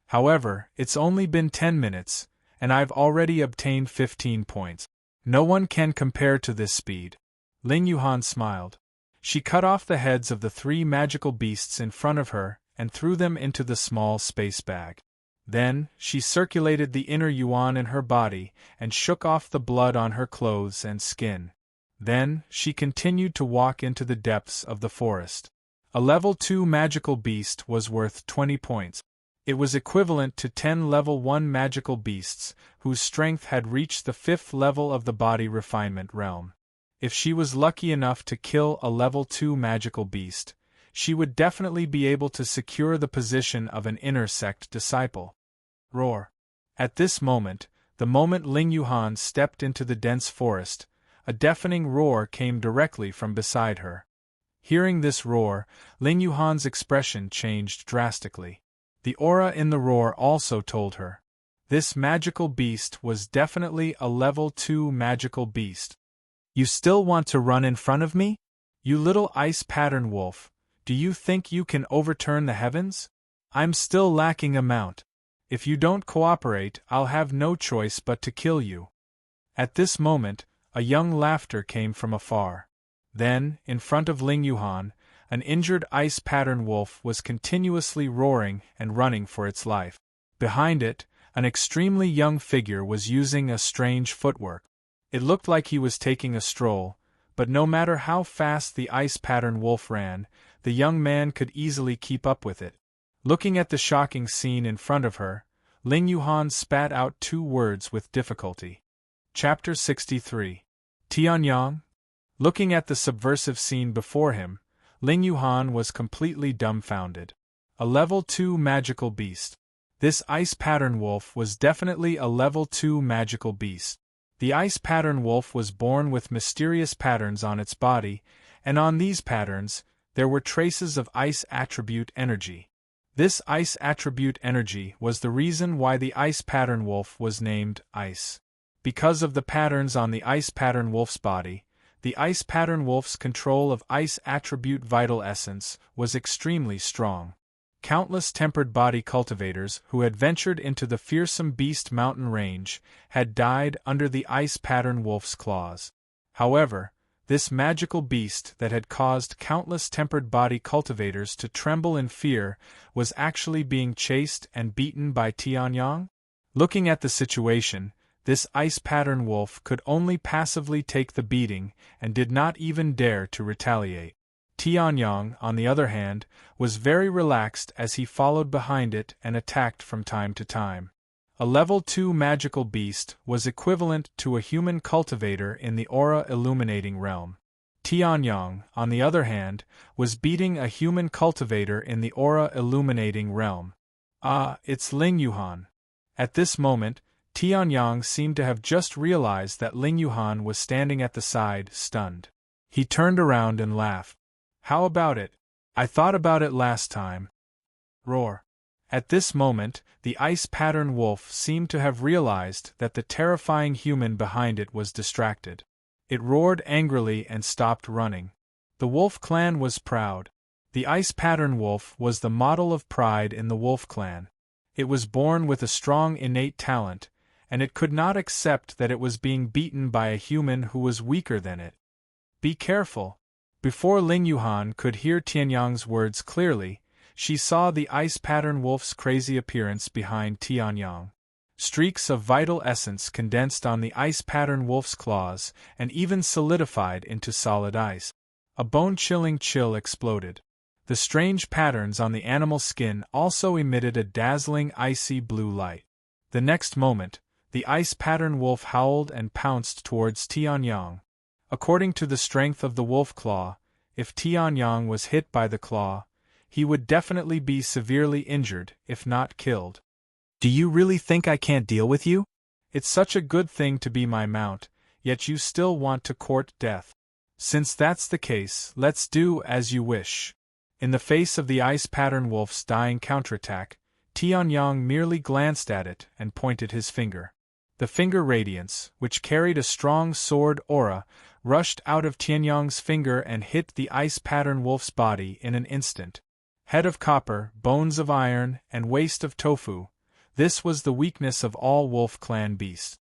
However, it's only been 10 minutes, and I've already obtained 15 points. No one can compare to this speed. Ling Yuhan smiled. She cut off the heads of the 3 magical beasts in front of her and threw them into the small space bag. Then, she circulated the inner yuan in her body and shook off the blood on her clothes and skin. Then, she continued to walk into the depths of the forest. A level 2 magical beast was worth 20 points. It was equivalent to 10 level 1 magical beasts, whose strength had reached the 5th level of the body refinement realm. If she was lucky enough to kill a level 2 magical beast, she would definitely be able to secure the position of an inner sect disciple. Roar. At this moment, the moment Ling Yuhan stepped into the dense forest, a deafening roar came directly from beside her. Hearing this roar, Ling Yuhan's expression changed drastically. The aura in the roar also told her. This magical beast was definitely a level 2 magical beast. You still want to run in front of me? You little ice pattern wolf, do you think you can overturn the heavens? I'm still lacking a mount. If you don't cooperate, I'll have no choice but to kill you. At this moment, a young laughter came from afar. Then, in front of Ling Yuhan, an injured ice pattern wolf was continuously roaring and running for its life. Behind it, an extremely young figure was using a strange footwork. It looked like he was taking a stroll, but no matter how fast the ice pattern wolf ran, the young man could easily keep up with it. Looking at the shocking scene in front of her, Ling Yuhan spat out 2 words with difficulty. Chapter 63. Tianyang? Looking at the subversive scene before him, Ling Yuhan was completely dumbfounded. A level 2 magical beast. This ice pattern wolf was definitely a level 2 magical beast. The ice pattern wolf was born with mysterious patterns on its body, and on these patterns, there were traces of ice attribute energy. This ice attribute energy was the reason why the ice pattern wolf was named Ice. Because of the patterns on the ice pattern wolf's body, the ice pattern wolf's control of ice attribute vital essence was extremely strong. Countless tempered body cultivators who had ventured into the fearsome beast mountain range had died under the ice pattern wolf's claws. However, this magical beast that had caused countless tempered body cultivators to tremble in fear was actually being chased and beaten by Tianyang? Looking at the situation, this ice pattern wolf could only passively take the beating and did not even dare to retaliate. Tianyang, on the other hand, was very relaxed as he followed behind it and attacked from time to time. A level 2 magical beast was equivalent to a human cultivator in the aura illuminating realm. Tianyang, on the other hand, was beating a human cultivator in the aura illuminating realm. Ah, it's Ling Yuhan. At this moment, Tianyang seemed to have just realized that Ling Yuhan was standing at the side, stunned. He turned around and laughed. How about it? I thought about it last time. Roar. At this moment, the ice pattern wolf seemed to have realized that the terrifying human behind it was distracted. It roared angrily and stopped running. The wolf clan was proud. The ice pattern wolf was the model of pride in the wolf clan. It was born with a strong innate talent, and it could not accept that it was being beaten by a human who was weaker than it. Be careful. Before Ling Yuhan could hear Tianyang's words clearly, she saw the ice pattern wolf's crazy appearance behind Tianyang. Streaks of vital essence condensed on the ice pattern wolf's claws and even solidified into solid ice. A bone-chilling chill exploded. The strange patterns on the animal's skin also emitted a dazzling icy blue light. The next moment, the ice pattern wolf howled and pounced towards Tianyang. According to the strength of the wolf claw, if Tianyang was hit by the claw, he would definitely be severely injured, if not killed. Do you really think I can't deal with you? It's such a good thing to be my mount, yet you still want to court death. Since that's the case, let's do as you wish. In the face of the ice pattern wolf's dying counterattack, Tianyang merely glanced at it and pointed his finger. The finger radiance, which carried a strong sword aura, rushed out of Tianyang's finger and hit the ice pattern wolf's body in an instant. Head of copper, bones of iron, and waist of tofu, this was the weakness of all wolf clan beasts.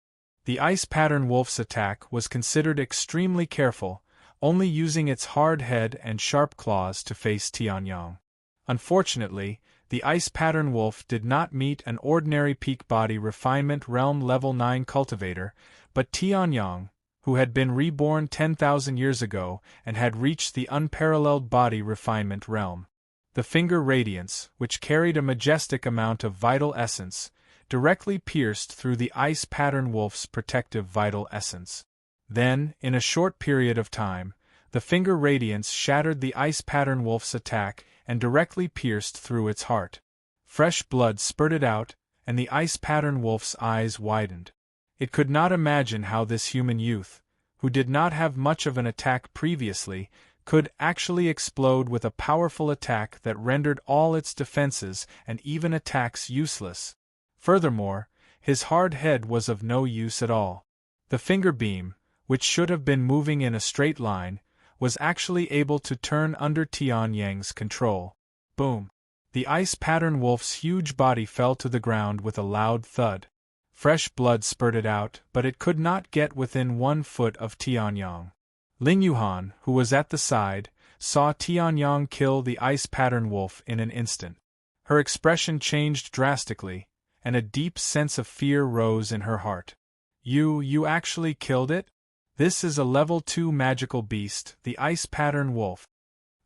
The ice pattern wolf's attack was considered extremely careful, only using its hard head and sharp claws to face Tianyang. Unfortunately, the ice pattern wolf did not meet an ordinary peak body refinement realm level 9 cultivator, but Tianyang, who had been reborn 10,000 years ago and had reached the unparalleled body refinement realm. The finger radiance, which carried a majestic amount of vital essence, directly pierced through the ice pattern wolf's protective vital essence. Then, in a short period of time, The finger radiance shattered the ice pattern wolf's attack and directly pierced through its heart. Fresh blood spurted out, and the ice pattern wolf's eyes widened. It could not imagine how this human youth, who did not have much of an attack previously, could actually explode with a powerful attack that rendered all its defenses and even attacks useless. Furthermore, his hard head was of no use at all. The finger beam, which should have been moving in a straight line, was actually able to turn under Tian Yang's control. Boom! The ice pattern wolf's huge body fell to the ground with a loud thud. Fresh blood spurted out, but it could not get within 1 foot of Tianyang. Ling Yuhan, who was at the side, saw Tianyang kill the ice pattern wolf in an instant. Her expression changed drastically, and a deep sense of fear rose in her heart. You actually killed it? This is a level 2 magical beast, the ice pattern wolf.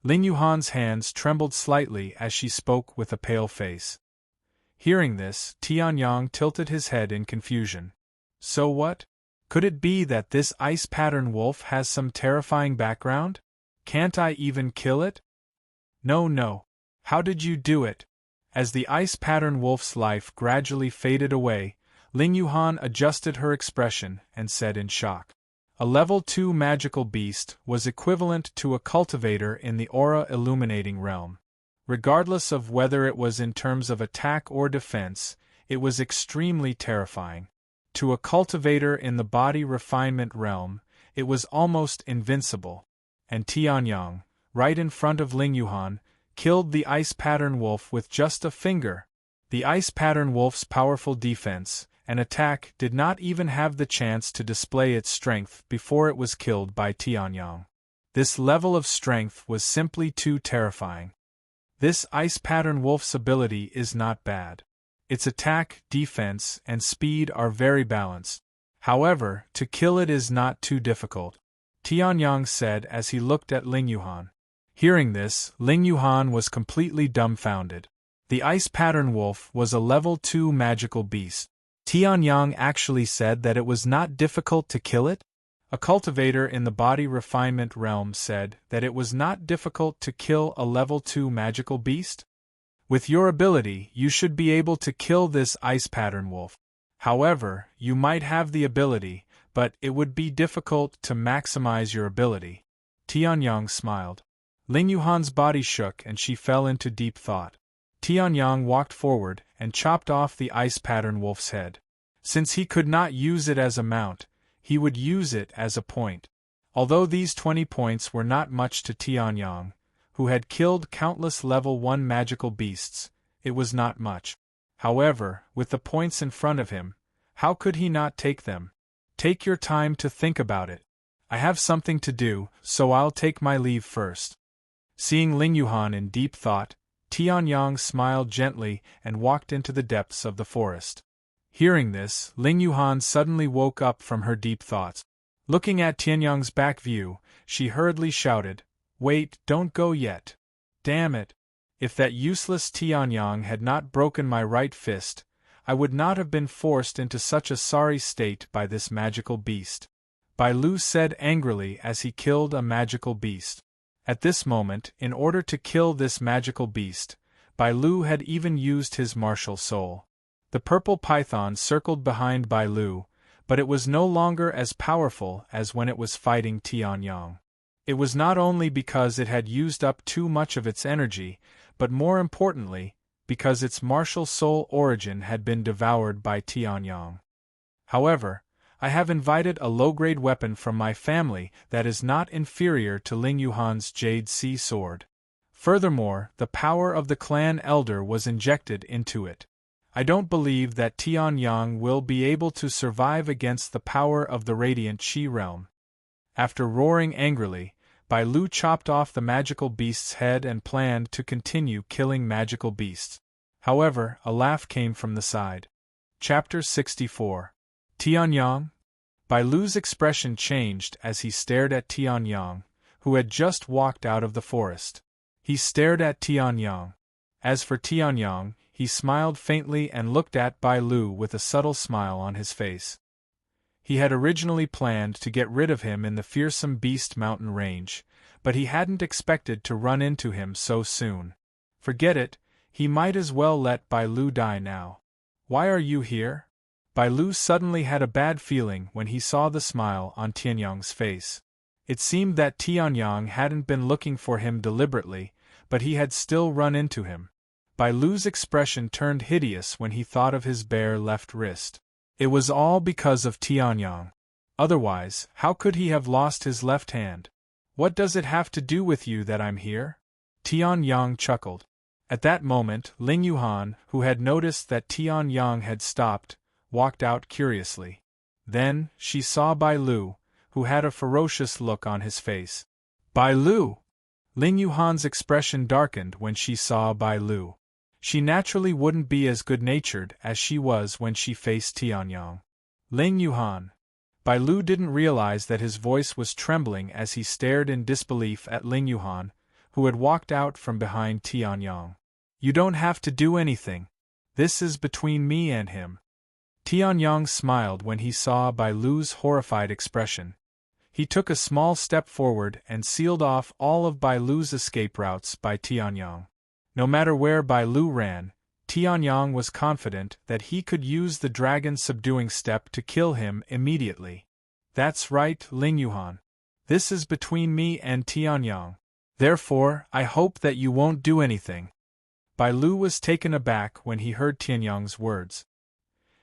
Ling Yuhan's hands trembled slightly as she spoke with a pale face. Hearing this, Tianyang tilted his head in confusion. So what? Could it be that this ice pattern wolf has some terrifying background? Can't I even kill it? No. How did you do it? As the ice pattern wolf's life gradually faded away, Ling Yuhan adjusted her expression and said in shock. A level 2 magical beast was equivalent to a cultivator in the aura illuminating realm. Regardless of whether it was in terms of attack or defense, it was extremely terrifying. To a cultivator in the body refinement realm, it was almost invincible. And Tianyang, right in front of Ling Yuhan, killed the ice pattern wolf with just a finger. The ice pattern wolf's powerful defense and attack did not even have the chance to display its strength before it was killed by Tianyang. This level of strength was simply too terrifying. This ice pattern wolf's ability is not bad. Its attack, defense, and speed are very balanced. However, to kill it is not too difficult, Tianyang said as he looked at Ling Yuhan. Hearing this, Ling Yuhan was completely dumbfounded. The ice pattern wolf was a level 2 magical beast. Tianyang actually said that it was not difficult to kill it? A cultivator in the body refinement realm said that it was not difficult to kill a level 2 magical beast? With your ability, you should be able to kill this ice pattern wolf. However, you might have the ability, but it would be difficult to maximize your ability. Tianyang smiled. Ling Yuhan's body shook and she fell into deep thought. Tianyang walked forward and chopped off the ice pattern wolf's head. Since he could not use it as a mount, he would use it as a point. Although these 20 points were not much to Tianyang, who had killed countless level 1 magical beasts, it was not much. However, with the points in front of him, how could he not take them? Take your time to think about it. I have something to do, so I'll take my leave first. Seeing Ling Yuhan in deep thought, Tianyang smiled gently and walked into the depths of the forest. Hearing this, Ling Yuhan suddenly woke up from her deep thoughts. Looking at Tianyang's back view, she hurriedly shouted, "Wait, don't go yet. Damn it! If that useless Tianyang had not broken my right fist, I would not have been forced into such a sorry state by this magical beast." Bai Lu said angrily as he killed a magical beast. At this moment, in order to kill this magical beast, Bai Lu had even used his martial soul. The purple python circled behind Bai Lu, but it was no longer as powerful as when it was fighting Tianyang. It was not only because it had used up too much of its energy, but more importantly, because its martial soul origin had been devoured by Tianyang. However, I have invited a low-grade weapon from my family that is not inferior to Ling Yuhan's Jade Sea Sword. Furthermore, the power of the clan elder was injected into it. I don't believe that Tianyang will be able to survive against the power of the Radiant Qi realm. After roaring angrily, Bai Lu chopped off the magical beast's head and planned to continue killing magical beasts. However, a laugh came from the side. Chapter 64. Tianyang? Bai Lu's expression changed as he stared at Tianyang, who had just walked out of the forest. He stared at Tianyang. As for Tianyang, he smiled faintly and looked at Bai Lu with a subtle smile on his face. He had originally planned to get rid of him in the fearsome beast mountain range, but he hadn't expected to run into him so soon. Forget it, he might as well let Bai Lu die now. Why are you here? Bai Lu suddenly had a bad feeling when he saw the smile on Tianyang's face. It seemed that Tianyang hadn't been looking for him deliberately, but he had still run into him. Bai Lu's expression turned hideous when he thought of his bare left wrist. It was all because of Tianyang. Otherwise, how could he have lost his left hand? What does it have to do with you that I'm here? Tianyang chuckled. At that moment, Ling Yuhan, who had noticed that Tianyang had stopped, walked out curiously. Then, she saw Bai Lu, who had a ferocious look on his face. Bai Lu! Ling Yuhan's expression darkened when she saw Bai Lu. She naturally wouldn't be as good-natured as she was when she faced Tianyang. Ling Yuhan. Bai Lu didn't realize that his voice was trembling as he stared in disbelief at Ling Yuhan, who had walked out from behind Tianyang. You don't have to do anything. This is between me and him. Tianyang smiled when he saw Bai Lu's horrified expression. He took a small step forward and sealed off all of Bai Lu's escape routes by Tianyang. No matter where Bai Lu ran, Tianyang was confident that he could use the dragon subduing step to kill him immediately. That's right, Ling Yuhan. This is between me and Tianyang. Therefore, I hope that you won't do anything. Bai Lu was taken aback when he heard Tianyang's words.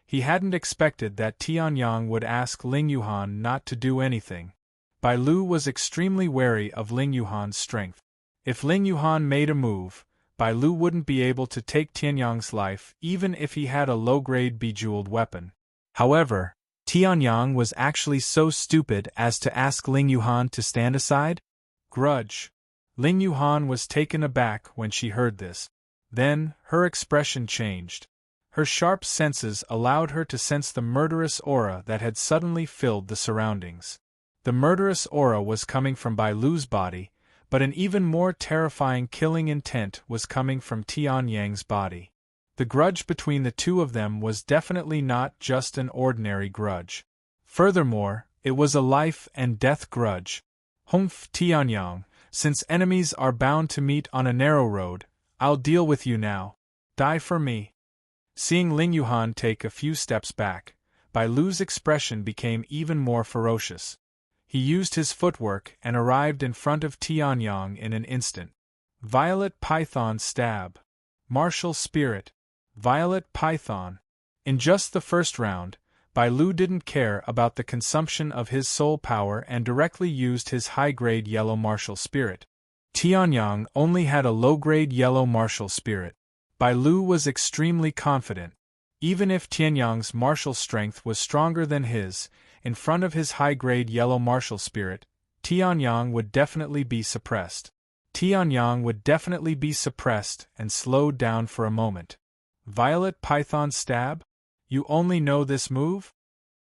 He hadn't expected that Tianyang would ask Ling Yuhan not to do anything. Bai Lu was extremely wary of Ling Yuhan's strength. If Ling Yuhan made a move, Bai Lu wouldn't be able to take Tianyang's life even if he had a low-grade bejeweled weapon. However, Tianyang was actually so stupid as to ask Ling Yuhan to stand aside? Grudge. Ling Yuhan was taken aback when she heard this. Then, her expression changed. Her sharp senses allowed her to sense the murderous aura that had suddenly filled the surroundings. The murderous aura was coming from Bai Lu's body, but an even more terrifying killing intent was coming from Tianyang's body. The grudge between the two of them was definitely not just an ordinary grudge. Furthermore, it was a life and death grudge. Humph, Tianyang, since enemies are bound to meet on a narrow road, I'll deal with you now. Die for me. Seeing Ling Yuhan take a few steps back, Bai Lu's expression became even more ferocious. He used his footwork and arrived in front of Tianyang in an instant. Violet Python Stab. Martial Spirit. Violet Python. In just the first round, Bai Lu didn't care about the consumption of his soul power and directly used his high-grade yellow martial spirit. Tianyang only had a low-grade yellow martial spirit. Bai Lu was extremely confident. Even if Tianyang's martial strength was stronger than his, in front of his high-grade yellow martial spirit, Tianyang would definitely be suppressed. Tianyang would definitely be suppressed and slowed down for a moment. Violet Python Stab? You only know this move?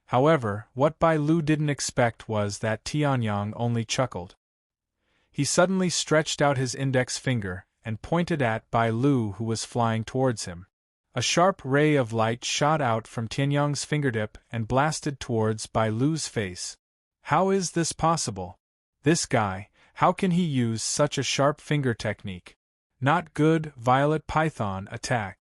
However, what Bai Lu didn't expect was that Tianyang only chuckled. He suddenly stretched out his index finger and pointed at Bai Lu, who was flying towards him. A sharp ray of light shot out from Tianyang's fingertip and blasted towards Bai Lu's face. How is this possible? This guy, how can he use such a sharp finger technique? Not good. Violet Python Attack.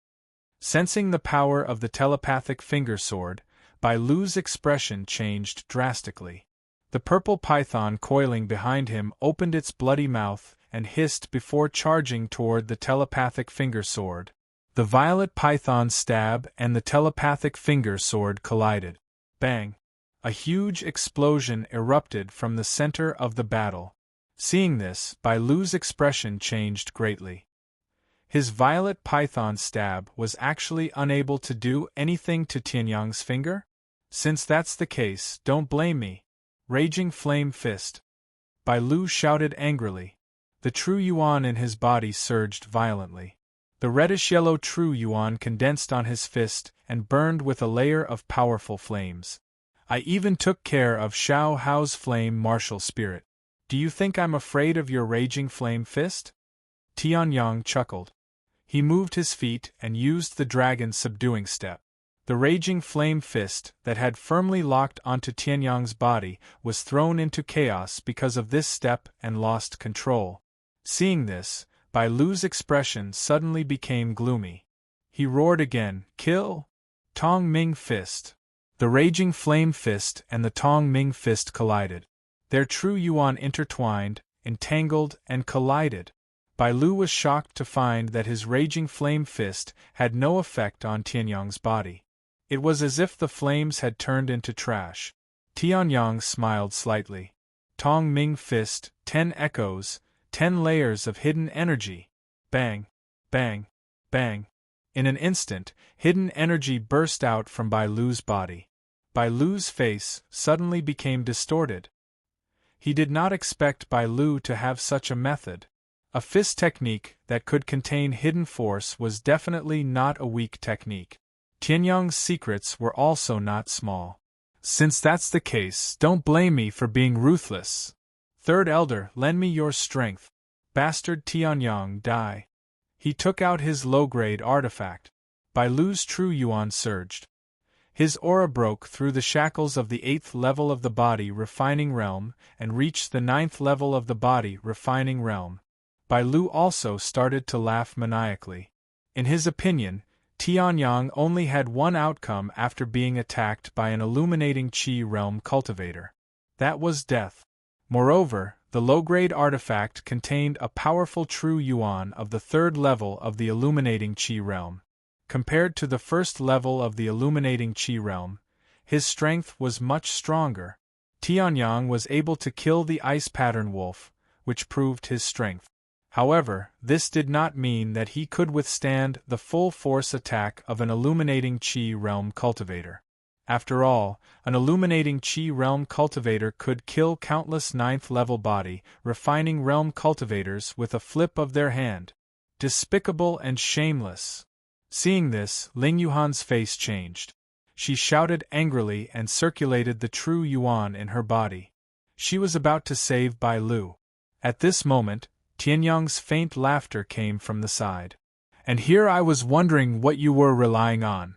Sensing the power of the telepathic finger sword, Bai Lu's expression changed drastically. The purple python coiling behind him opened its bloody mouth and hissed before charging toward the telepathic finger sword. The violet python stab and the telepathic finger sword collided. Bang! A huge explosion erupted from the center of the battle. Seeing this, Bai Lu's expression changed greatly. His violet python stab was actually unable to do anything to Tianyang's finger? Since that's the case, don't blame me. Raging Flame Fist. Bai Lu shouted angrily. The true yuan in his body surged violently. The reddish-yellow true yuan condensed on his fist and burned with a layer of powerful flames. I even took care of Xiao Hao's flame martial spirit. Do you think I'm afraid of your raging flame fist? Tianyang chuckled. He moved his feet and used the dragon subduing step. The raging flame fist that had firmly locked onto Tianyang's body was thrown into chaos because of this step and lost control. Seeing this, Bai Lu's expression suddenly became gloomy. He roared again, "Kill!" Tong Ming Fist. The raging flame fist and the Tong Ming Fist collided. Their true yuan intertwined, entangled, and collided. Bai Lu was shocked to find that his raging flame fist had no effect on Tianyang's body. It was as if the flames had turned into trash. Tianyang smiled slightly. Tong Ming Fist, 10 echoes, 10 layers of hidden energy. Bang, bang, bang. In an instant, hidden energy burst out from Bai Lu's body. Bai Lu's face suddenly became distorted. He did not expect Bai Lu to have such a method. A fist technique that could contain hidden force was definitely not a weak technique. Tianyang's secrets were also not small. Since that's the case, don't blame me for being ruthless. Third Elder, lend me your strength. Bastard Tianyang, die. He took out his low-grade artifact. Bai Lu's true yuan surged. His aura broke through the shackles of the 8th level of the body refining realm and reached the 9th level of the body refining realm. Bai Lu also started to laugh maniacally. In his opinion, Tianyang only had one outcome after being attacked by an illuminating Qi realm cultivator. That was death. Moreover, the low-grade artifact contained a powerful true yuan of the 3rd level of the illuminating Qi realm. Compared to the 1st level of the illuminating Qi realm, his strength was much stronger. Tianyang was able to kill the ice pattern wolf, which proved his strength. However, this did not mean that he could withstand the full force attack of an illuminating Qi realm cultivator. After all, an illuminating Qi realm cultivator could kill countless 9th level body refining realm cultivators with a flip of their hand. Despicable and shameless. Seeing this, Ling Yuhan's face changed. She shouted angrily and circulated the true yuan in her body. She was about to save Bai Lu. At this moment, Tianyang's faint laughter came from the side. And here I was wondering what you were relying on.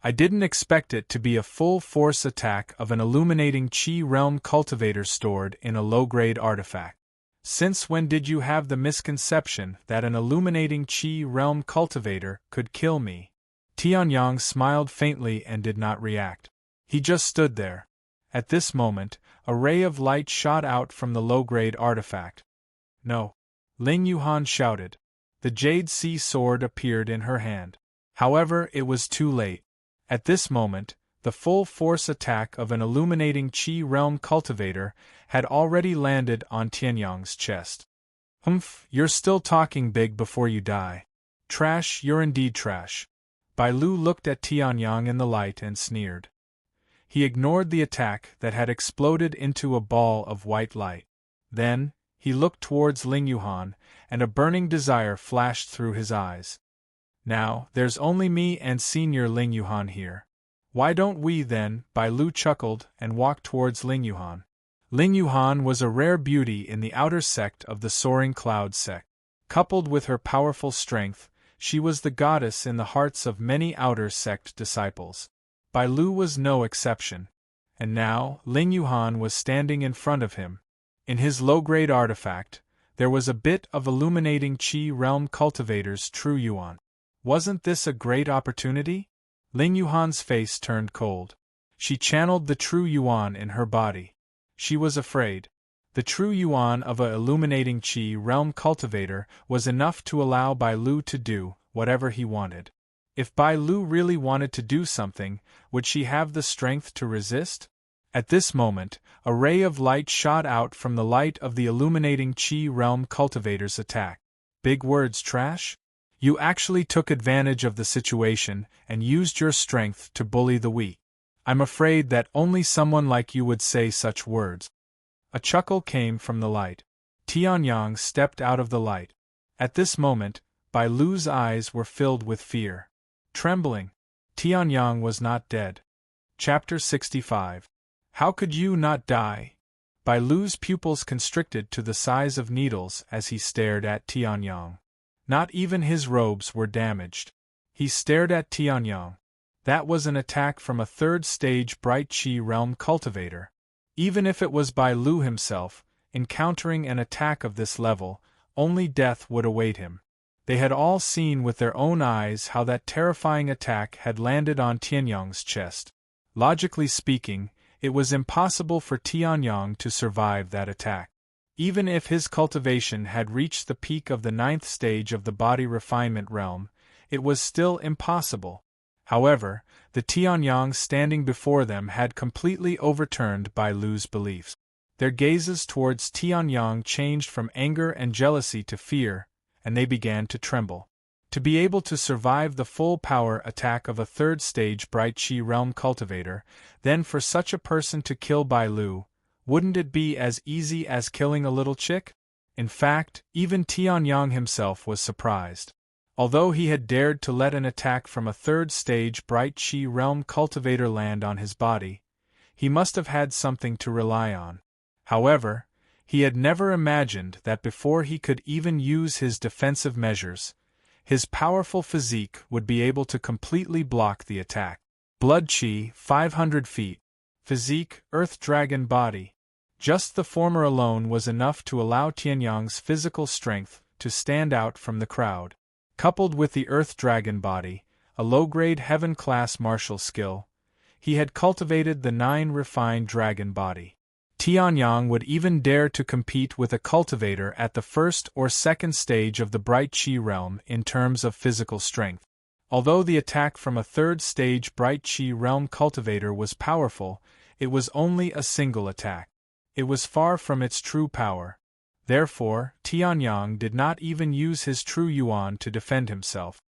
I didn't expect it to be a full-force attack of an illuminating Qi realm cultivator stored in a low-grade artifact. Since when did you have the misconception that an illuminating Qi realm cultivator could kill me? Tianyang smiled faintly and did not react. He just stood there. At this moment, a ray of light shot out from the low-grade artifact. No. Ling Yuhan shouted. The Jade Sea sword appeared in her hand. However, it was too late. At this moment, the full-force attack of an illuminating Qi realm cultivator had already landed on Tianyang's chest. Humph, you're still talking big before you die. Trash, you're indeed trash. Bai Lu looked at Tianyang in the light and sneered. He ignored the attack that had exploded into a ball of white light. Then, he looked towards Ling Yuhan, and a burning desire flashed through his eyes. Now, there's only me and Senior Ling Yuhan here. Why don't we then? Bai Lu chuckled and walked towards Ling Yuhan. Ling Yuhan was a rare beauty in the outer sect of the Soaring Cloud sect. Coupled with her powerful strength, she was the goddess in the hearts of many outer sect disciples. Bai Lu was no exception. And now, Ling Yuhan was standing in front of him. In his low-grade artifact, there was a bit of illuminating Qi realm cultivator's true yuan. Wasn't this a great opportunity? Ling Yuhan's face turned cold. She channeled the true yuan in her body. She was afraid. The true yuan of a illuminating Qi realm cultivator was enough to allow Bai Lu to do whatever he wanted. If Bai Lu really wanted to do something, would she have the strength to resist? At this moment, a ray of light shot out from the light of the illuminating Qi realm cultivator's attack. Big words, trash? You actually took advantage of the situation and used your strength to bully the weak. I'm afraid that only someone like you would say such words. A chuckle came from the light. Tianyang stepped out of the light. At this moment, Bai Lu's eyes were filled with fear. Trembling, Tianyang was not dead. Chapter 65. How could you not die? Bai Lu's pupils constricted to the size of needles as he stared at Tianyang. Not even his robes were damaged. He stared at Tianyang. That was an attack from a third-stage Bright Chi realm cultivator. Even if it was Bai Lu himself, encountering an attack of this level, only death would await him. They had all seen with their own eyes how that terrifying attack had landed on Tianyang's chest. Logically speaking, it was impossible for Tianyang to survive that attack. Even if his cultivation had reached the peak of the 9th stage of the body refinement realm, it was still impossible. However, the Tianyang standing before them had completely overturned Bai Lu's beliefs. Their gazes towards Tianyang changed from anger and jealousy to fear, and they began to tremble. To be able to survive the full power attack of a third-stage Bright Chi realm cultivator, then for such a person to kill Bai Lu, wouldn't it be as easy as killing a little chick? In fact, even Tianyang himself was surprised. Although he had dared to let an attack from a third-stage Bright Chi realm cultivator land on his body, he must have had something to rely on. However, he had never imagined that before he could even use his defensive measures, his powerful physique would be able to completely block the attack. Blood Chi, 500 feet. Physique, Earth Dragon body. Just the former alone was enough to allow Tianyang's physical strength to stand out from the crowd. Coupled with the Earth Dragon body, a low-grade Heaven-class martial skill, he had cultivated the 9 refined Dragon body. Tianyang would even dare to compete with a cultivator at the 1st or 2nd stage of the Bright Chi realm in terms of physical strength. Although the attack from a 3rd stage Bright Chi realm cultivator was powerful, it was only a single attack. It was far from its true power. Therefore, Tianyang did not even use his true yuan to defend himself.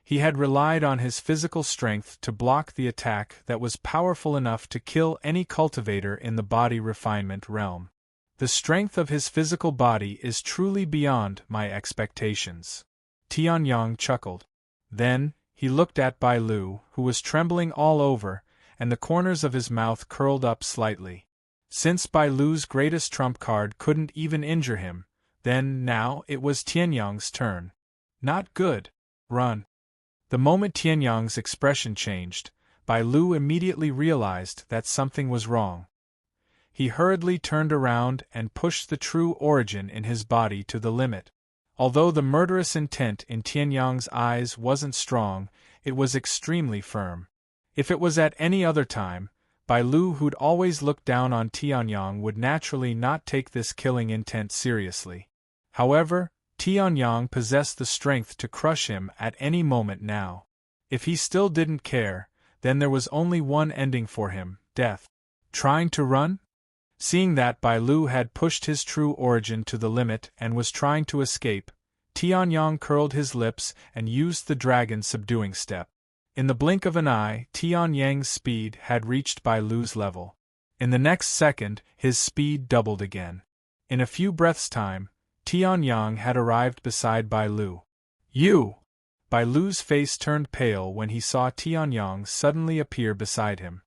He had relied on his physical strength to block the attack that was powerful enough to kill any cultivator in the body refinement realm. The strength of his physical body is truly beyond my expectations. Tianyang chuckled. Then, he looked at Bai Lu, who was trembling all over, and the corners of his mouth curled up slightly. Since Bai Lu's greatest trump card couldn't even injure him, then now it was Tianyang's turn. Not good. Run. The moment Tianyang's expression changed, Bai Lu immediately realized that something was wrong. He hurriedly turned around and pushed the true origin in his body to the limit. Although the murderous intent in Tianyang's eyes wasn't strong, it was extremely firm. If it was at any other time, Bai Lu, who'd always looked down on Tianyang, would naturally not take this killing intent seriously. However, Tianyang possessed the strength to crush him at any moment now. If he still didn't care, then there was only one ending for him: death. Trying to run? Seeing that Bai Lu had pushed his true origin to the limit and was trying to escape, Tianyang curled his lips and used the dragon subduing step. In the blink of an eye, Tianyang's speed had reached Bai Lu's level. In the next second, his speed doubled again. In a few breaths' time, Tianyang had arrived beside Bai Lu. You! Bai Lu's face turned pale when he saw Tianyang suddenly appear beside him.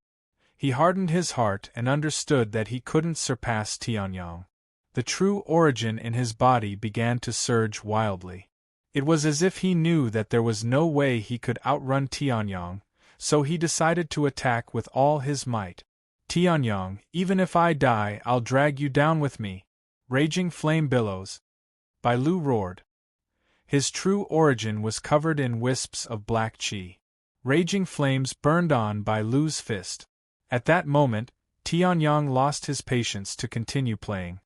He hardened his heart and understood that he couldn't surpass Tianyang. The true origin in his body began to surge wildly. It was as if he knew that there was no way he could outrun Tianyang, so he decided to attack with all his might. Tianyang, even if I die, I'll drag you down with me. Raging flame billows. Bai Lu roared. His true origin was covered in wisps of black chi. Raging flames burned on Bai Lu's fist. At that moment, Tianyang lost his patience to continue playing.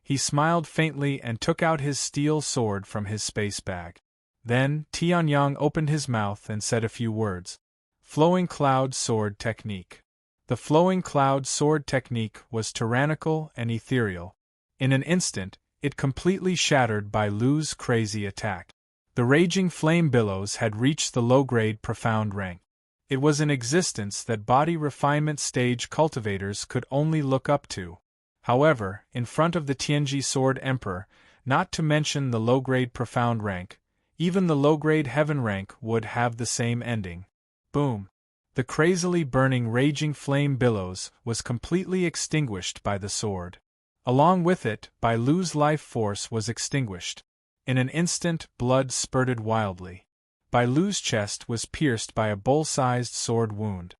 He smiled faintly and took out his steel sword from his space bag. Then, Tianyang opened his mouth and said a few words. Flowing Cloud Sword Technique. The Flowing Cloud Sword Technique was tyrannical and ethereal. In an instant, it completely shattered Bai Lu's crazy attack. The raging flame billows had reached the low-grade profound rank. It was an existence that body refinement stage cultivators could only look up to. However, in front of the Tianji Sword Emperor, not to mention the low-grade profound rank, even the low-grade heaven rank would have the same ending. Boom! The crazily burning raging flame billows was completely extinguished by the sword. Along with it, Bai Lu's life force was extinguished. In an instant, blood spurted wildly. Bai Lu's chest was pierced by a bull-sized sword wound.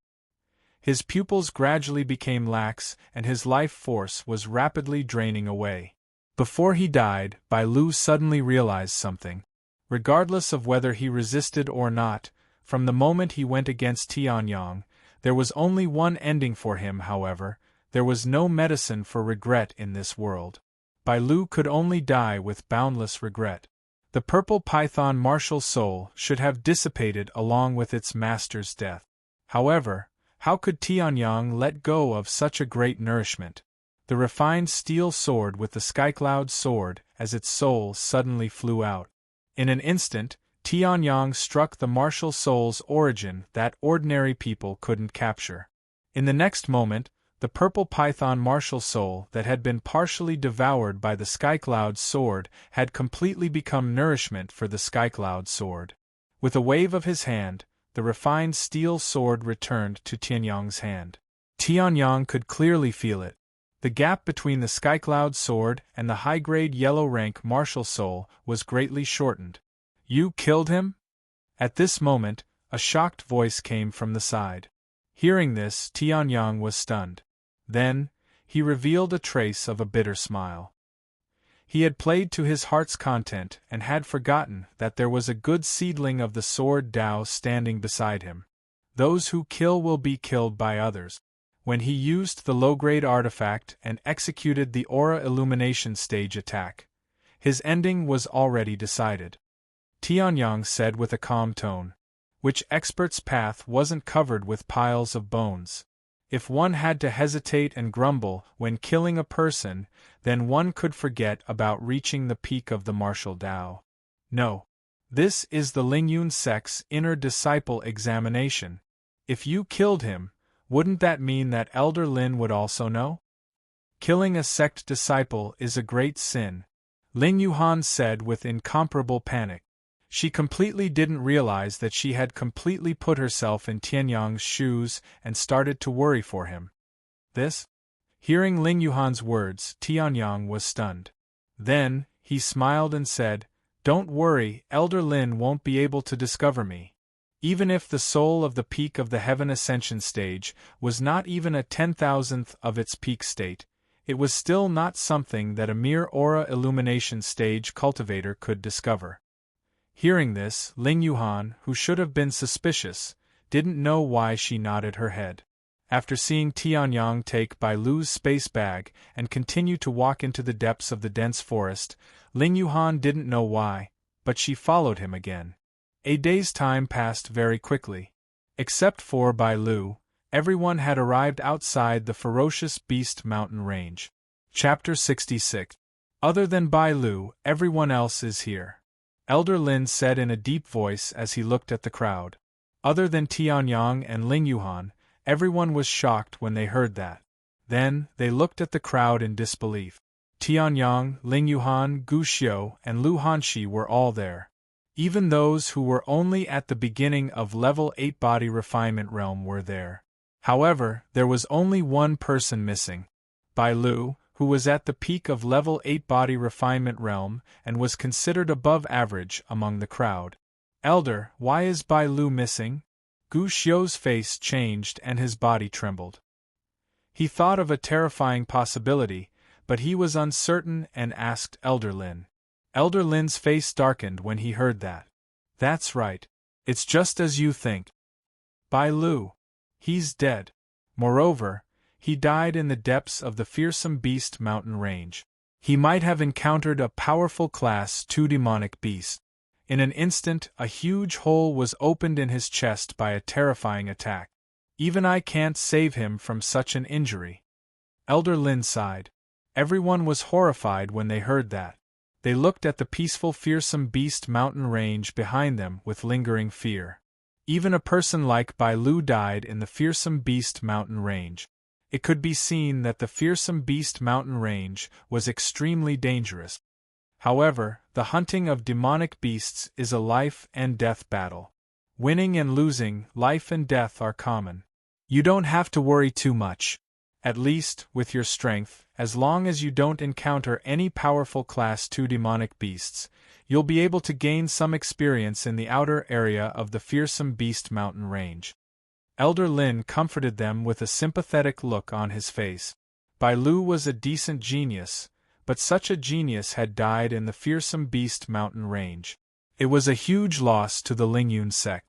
His pupils gradually became lax and his life force was rapidly draining away. Before he died, Bai Lu suddenly realized something. Regardless of whether he resisted or not, from the moment he went against Tianyang, there was only one ending for him. However, there was no medicine for regret in this world. Bai Lu could only die with boundless regret. The purple python martial soul should have dissipated along with its master's death. However, how could Tianyang let go of such a great nourishment? The refined steel sword with the skycloud sword as its soul suddenly flew out. In an instant, Tianyang struck the martial soul's origin that ordinary people couldn't capture. In the next moment, the purple python martial soul that had been partially devoured by the skycloud sword had completely become nourishment for the skycloud sword. With a wave of his hand, the refined steel sword returned to Tianyang's hand. Tianyang could clearly feel it. The gap between the skycloud sword and the high-grade yellow-rank martial soul was greatly shortened. "You killed him?" At this moment, a shocked voice came from the side. Hearing this, Tianyang was stunned. Then, he revealed a trace of a bitter smile. He had played to his heart's content and had forgotten that there was a good seedling of the sword Tao standing beside him. Those who kill will be killed by others. When he used the low-grade artifact and executed the aura illumination stage attack, his ending was already decided. Tianyang said with a calm tone, "Which expert's path wasn't covered with piles of bones? If one had to hesitate and grumble when killing a person, then one could forget about reaching the peak of the martial Tao. No. This is the Lingyun sect's inner disciple examination. If you killed him, wouldn't that mean that Elder Lin would also know? Killing a sect disciple is a great sin," Ling Yuhan said with incomparable panic. She completely didn't realize that she had completely put herself in Tianyang's shoes and started to worry for him. This? Hearing Ling Yuhan's words, Tianyang was stunned. Then, he smiled and said, "Don't worry, Elder Lin won't be able to discover me. Even if the soul of the peak of the Heaven Ascension stage was not even a 10,000th of its peak state, it was still not something that a mere aura illumination stage cultivator could discover." Hearing this, Ling Yuhan, who should have been suspicious, didn't know why she nodded her head. After seeing Tianyang take Bai Lu's space bag and continue to walk into the depths of the dense forest, Ling Yuhan didn't know why, but she followed him again. A day's time passed very quickly. Except for Bai Lu, everyone had arrived outside the ferocious beast mountain range. Chapter 66. Other than Bai Lu, everyone else is here, Elder Lin said in a deep voice as he looked at the crowd. Other than Tianyang and Ling Yuhan, everyone was shocked when they heard that. Then, they looked at the crowd in disbelief. Tianyang, Ling Yuhan, Gu Xiu, and Lu Hanxi were all there. Even those who were only at the beginning of level 8 body refinement realm were there. However, there was only one person missing. Bai Lu, who was at the peak of level 8 body refinement realm and was considered above average among the crowd. "Elder, why is Bai Lu missing?" Gu Xiu's face changed and his body trembled. He thought of a terrifying possibility, but he was uncertain and asked Elder Lin. Elder Lin's face darkened when he heard that. "That's right. It's just as you think. Bai Lu. He's dead. Moreover, he died in the depths of the fearsome beast mountain range. He might have encountered a powerful class 2 demonic beast. In an instant, a huge hole was opened in his chest by a terrifying attack. Even I can't save him from such an injury." Elder Lin sighed. Everyone was horrified when they heard that. They looked at the peaceful fearsome beast mountain range behind them with lingering fear. Even a person like Bai Lu died in the fearsome beast mountain range. It could be seen that the fearsome beast mountain range was extremely dangerous. However, the hunting of demonic beasts is a life and death battle. Winning and losing, life and death are common. You don't have to worry too much. At least, with your strength, as long as you don't encounter any powerful Class 2 demonic beasts, you'll be able to gain some experience in the outer area of the fearsome beast mountain range. Elder Lin comforted them with a sympathetic look on his face. Bai Lu was a decent genius, but such a genius had died in the fearsome beast mountain range. It was a huge loss to the Lingyun sect.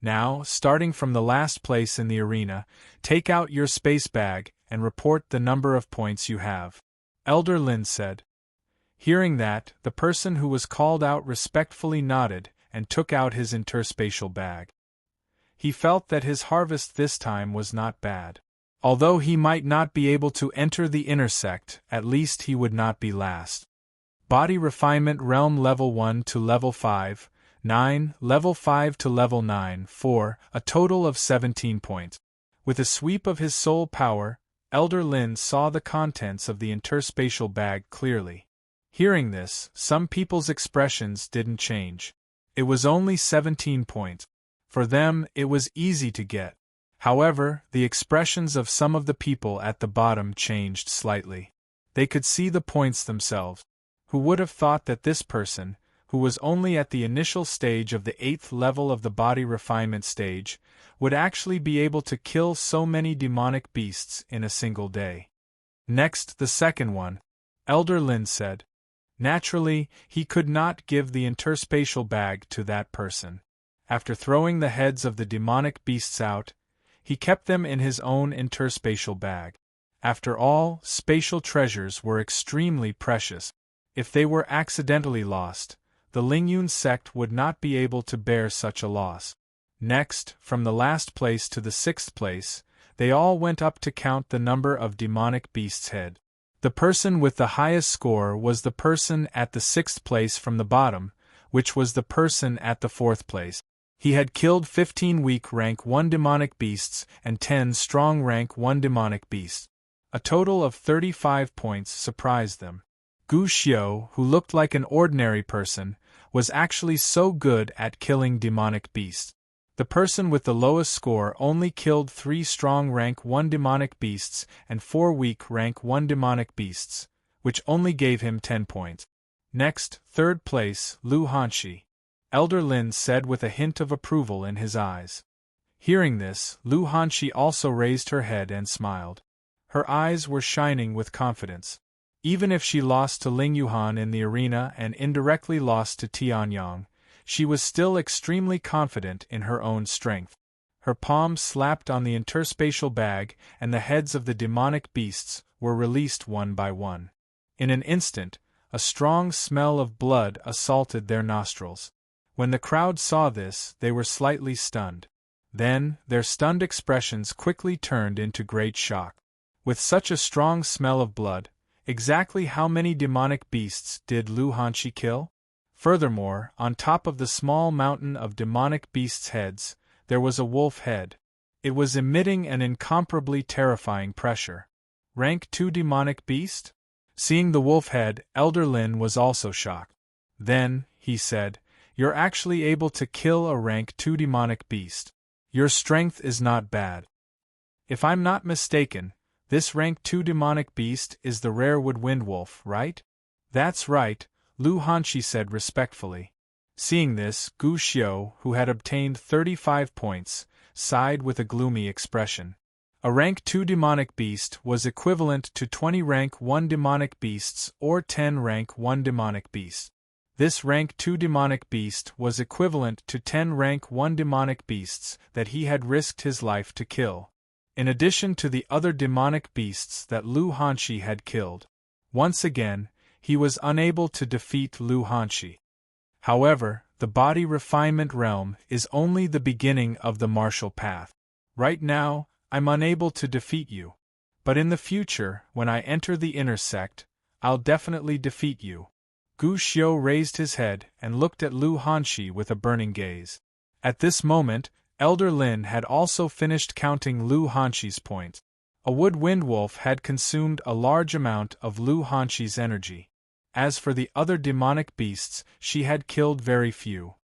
Now, starting from the last place in the arena, take out your space bag and report the number of points you have. Elder Lin said. Hearing that, the person who was called out respectfully nodded and took out his interspatial bag. He felt that his harvest this time was not bad. Although he might not be able to enter the inner sect, at least he would not be last. Body Refinement Realm Level 1 to Level 5, 9, Level 5 to Level 9, 4, a total of 17 points. With a sweep of his soul power, Elder Lin saw the contents of the interspatial bag clearly. Hearing this, some people's expressions didn't change. It was only 17 points. For them, it was easy to get. However, the expressions of some of the people at the bottom changed slightly. They could see the points themselves. Who would have thought that this person, who was only at the initial stage of the 8th level of the body refinement stage, would actually be able to kill so many demonic beasts in a single day? Next, the second one, Elder Lin said. Naturally, he could not give the interspatial bag to that person. After throwing the heads of the demonic beasts out, he kept them in his own interspatial bag. After all, spatial treasures were extremely precious. If they were accidentally lost, the Lingyun sect would not be able to bear such a loss. Next, from the last place to the 6th place, they all went up to count the number of demonic beasts' head. The person with the highest score was the person at the 6th place from the bottom, which was the person at the 4th place. He had killed 15 weak rank 1 demonic beasts and 10 strong rank 1 demonic beasts. A total of 35 points surprised them. Gu Xiu, who looked like an ordinary person, was actually so good at killing demonic beasts. The person with the lowest score only killed 3 strong rank 1 demonic beasts and 4 weak rank 1 demonic beasts, which only gave him 10 points. Next, 3rd place, Lu Hanxi. Elder Lin said with a hint of approval in his eyes. Hearing this, Lu Hanxi also raised her head and smiled. Her eyes were shining with confidence. Even if she lost to Ling Yuhan in the arena and indirectly lost to Tianyang, she was still extremely confident in her own strength. Her palm slapped on the interspatial bag, and the heads of the demonic beasts were released one by one. In an instant, a strong smell of blood assaulted their nostrils. When the crowd saw this, they were slightly stunned. Then, their stunned expressions quickly turned into great shock. With such a strong smell of blood, exactly how many demonic beasts did Lu Hanxi kill? Furthermore, on top of the small mountain of demonic beasts' heads, there was a wolf head. It was emitting an incomparably terrifying pressure. Rank 2 demonic beast? Seeing the wolf head, Elder Lin was also shocked. Then, he said, "You're actually able to kill a rank 2 demonic beast. Your strength is not bad. If I'm not mistaken, this rank 2 demonic beast is the rare woodwind wolf, right?" "That's right," Lu Hanxi said respectfully. Seeing this, Gu Xiu, who had obtained 35 points, sighed with a gloomy expression. A rank 2 demonic beast was equivalent to 20 rank 1 demonic beasts or 10 rank 1 demonic beasts. This rank 2 demonic beast was equivalent to 10 rank 1 demonic beasts that he had risked his life to kill, in addition to the other demonic beasts that Lu Hanxi had killed. Once again, he was unable to defeat Lu Hanxi. However, the body refinement realm is only the beginning of the martial path. Right now, I'm unable to defeat you. But in the future, when I enter the inner sect, I'll definitely defeat you. Gu Xiu raised his head and looked at Lu Hanxi with a burning gaze. At this moment, Elder Lin had also finished counting Lu Hanxi's points. A woodwind wolf had consumed a large amount of Lu Hanxi's energy. As for the other demonic beasts, she had killed very few.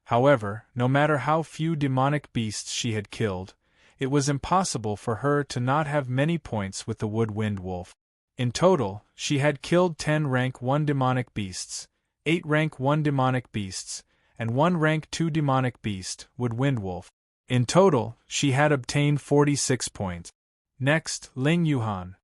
However, no matter how few demonic beasts she had killed, it was impossible for her to not have many points with the woodwind wolf. In total, she had killed 10 rank 1 demonic beasts, 8 rank 1 demonic beasts, and 1 rank 2 demonic beast, woodwind wolf. In total, she had obtained 46 points. Next, Ling Yuhan.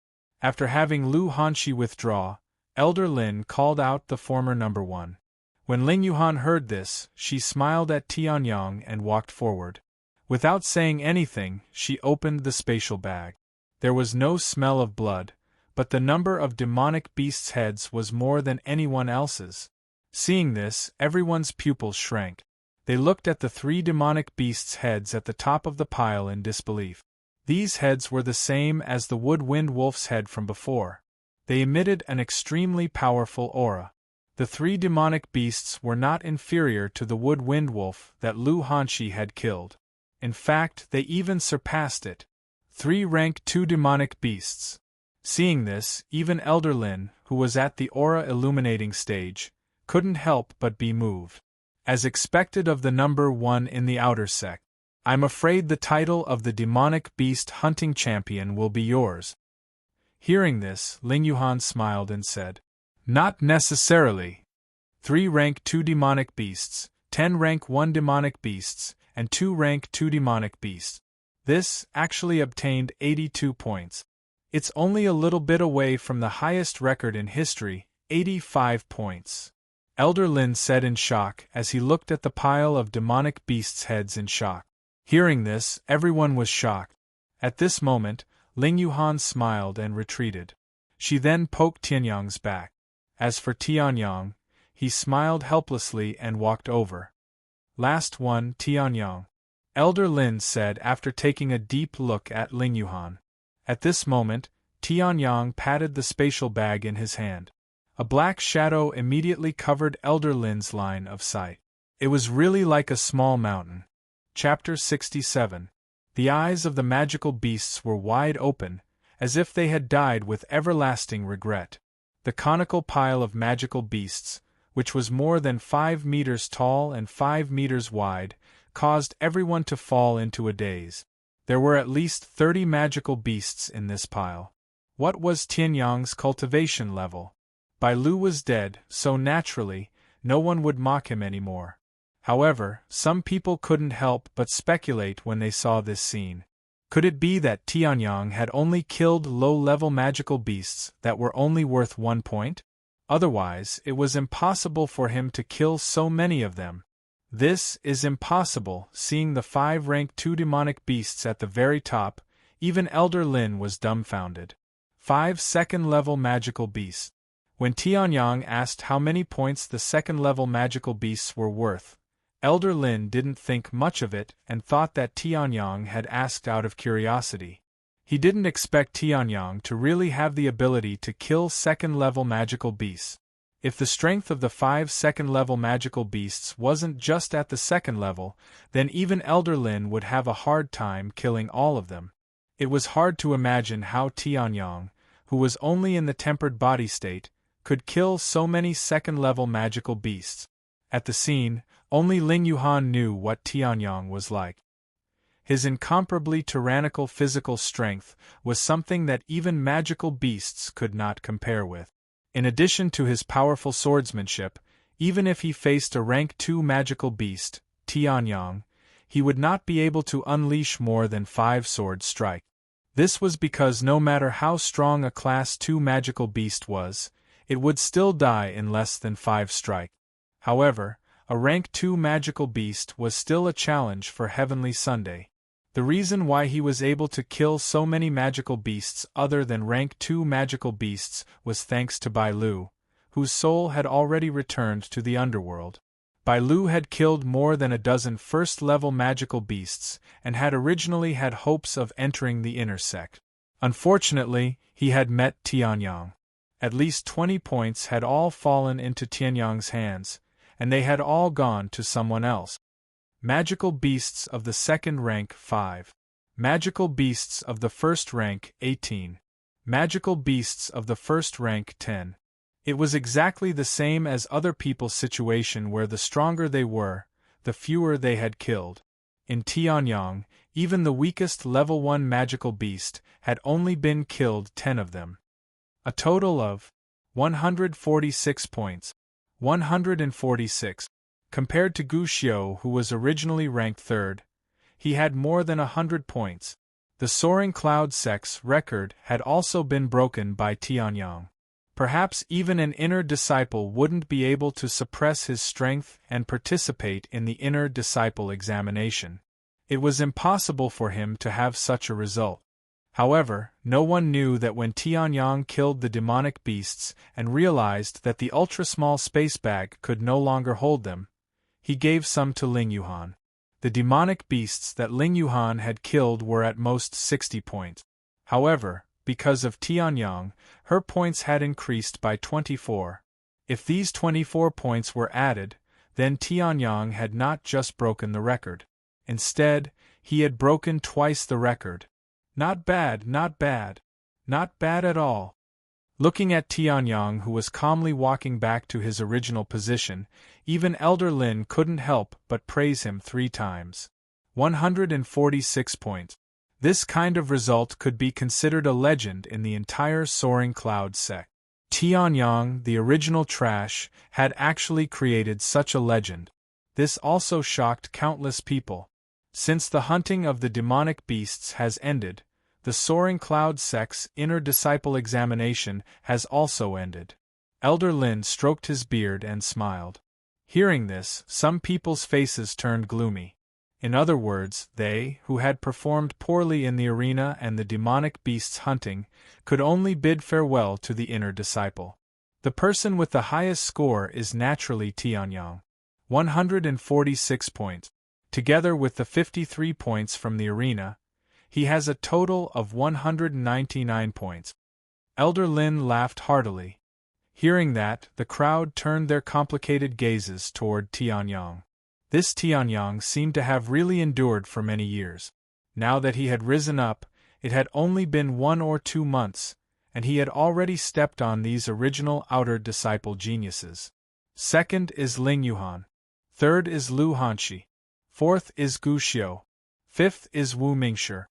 After having Lu Hanshi withdraw, Elder Lin called out the former number 1. When Ling Yuhan heard this, she smiled at Tianyang and walked forward. Without saying anything, she opened the spatial bag. There was no smell of blood, but the number of demonic beasts' heads was more than anyone else's. Seeing this, everyone's pupils shrank. They looked at the 3 demonic beasts' heads at the top of the pile in disbelief. These heads were the same as the woodwind wolf's head from before. They emitted an extremely powerful aura. The 3 demonic beasts were not inferior to the woodwind wolf that Lu Hanshi had killed. In fact, they even surpassed it. 3 rank 2 demonic beasts. Seeing this, even Elder Lin, who was at the aura illuminating stage, couldn't help but be moved. As expected of the number 1 in the outer sect, I'm afraid the title of the demonic beast hunting champion will be yours. Hearing this, Ling Yuhan smiled and said, Not necessarily. 3 rank 2 demonic beasts, 10 rank 1 demonic beasts, and 2 rank 2 demonic beasts. This actually obtained 82 points. It's only a little bit away from the highest record in history, 85 points. Elder Lin said in shock as he looked at the pile of demonic beasts' heads in shock. Hearing this, everyone was shocked. At this moment, Ling Yuhan smiled and retreated. She then poked Tianyang's back. As for Tianyang, he smiled helplessly and walked over. Last one, Tianyang. Elder Lin said after taking a deep look at Ling Yuhan. At this moment, Tianyang patted the spatial bag in his hand. A black shadow immediately covered Elder Lin's line of sight. It was really like a small mountain. Chapter 67. The eyes of the magical beasts were wide open, as if they had died with everlasting regret. The conical pile of magical beasts, which was more than 5 meters tall and 5 meters wide, caused everyone to fall into a daze. There were at least 30 magical beasts in this pile. What was Tianyang's cultivation level? Bai Lu was dead, so naturally, no one would mock him anymore. However, some people couldn't help but speculate when they saw this scene. Could it be that Tianyang had only killed low-level magical beasts that were only worth 1 point? Otherwise, it was impossible for him to kill so many of them. This is impossible, seeing the 5 rank 2 demonic beasts at the very top. Even Elder Lin was dumbfounded. 5 second-level magical beasts. When Tianyang asked how many points the second-level magical beasts were worth, Elder Lin didn't think much of it and thought that Tianyang had asked out of curiosity. He didn't expect Tianyang to really have the ability to kill second-level magical beasts. If the strength of the 5 second-level magical beasts wasn't just at the second level, then even Elder Lin would have a hard time killing all of them. It was hard to imagine how Tianyang, who was only in the tempered body state, could kill so many second-level magical beasts. At the scene, only Ling Yuhan knew what Tianyang was like. His incomparably tyrannical physical strength was something that even magical beasts could not compare with. In addition to his powerful swordsmanship, even if he faced a rank 2 magical beast, Tianyang, he would not be able to unleash more than 5 sword strike. This was because no matter how strong a class 2 magical beast was, it would still die in less than 5 strike. However, a rank 2 magical beast was still a challenge for Heavenly Sunday. The reason why he was able to kill so many magical beasts other than rank 2 magical beasts was thanks to Bai Lu, whose soul had already returned to the underworld. Bai Lu had killed more than a dozen first-level magical beasts and had originally had hopes of entering the inner sect. Unfortunately, he had met Tianyang. At least 20 points had all fallen into Tianyang's hands, and they had all gone to someone else. Magical beasts of the second rank 5. Magical beasts of the first rank 18. Magical beasts of the first rank 10. It was exactly the same as other people's situation where the stronger they were, the fewer they had killed. In Tianyang, even the weakest level 1 magical beast had only been killed 10 of them. A total of 146 points. 146. Compared to Gu Xiu, who was originally ranked 3rd, he had more than 100 points. The Soaring Cloud Sect's record had also been broken by Tianyang. Perhaps even an inner disciple wouldn't be able to suppress his strength and participate in the inner disciple examination. It was impossible for him to have such a result. However, no one knew that when Tianyang killed the demonic beasts and realized that the ultra-small space bag could no longer hold them, he gave some to Ling Yuhan. The demonic beasts that Ling Yuhan had killed were at most 60 points. However, because of Tianyang, her points had increased by 24. If these 24 points were added, then Tianyang had not just broken the record. Instead, he had broken twice the record. Not bad, not bad. Not bad at all. Looking at Tianyang, who was calmly walking back to his original position, even Elder Lin couldn't help but praise him 3 times. 146 points. This kind of result could be considered a legend in the entire Soaring Cloud sect. Tianyang, the original trash, had actually created such a legend. This also shocked countless people. Since the hunting of the demonic beasts has ended, the Soaring Cloud sect's inner disciple examination has also ended. Elder Lin stroked his beard and smiled. Hearing this, some people's faces turned gloomy. In other words, they, who had performed poorly in the arena and the demonic beasts hunting, could only bid farewell to the inner disciple. The person with the highest score is naturally Tianyang. 146 points. Together with the 53 points from the arena, he has a total of 199 points. Elder Lin laughed heartily. Hearing that, the crowd turned their complicated gazes toward Tianyang. This Tianyang seemed to have really endured for many years. Now that he had risen up, it had only been 1 or 2 months, and he had already stepped on these original outer disciple geniuses. 2nd is Ling Yuhan. 3rd is Lu Hanxi. 4th is Gu Xiu. 5th is Wu Mingshi.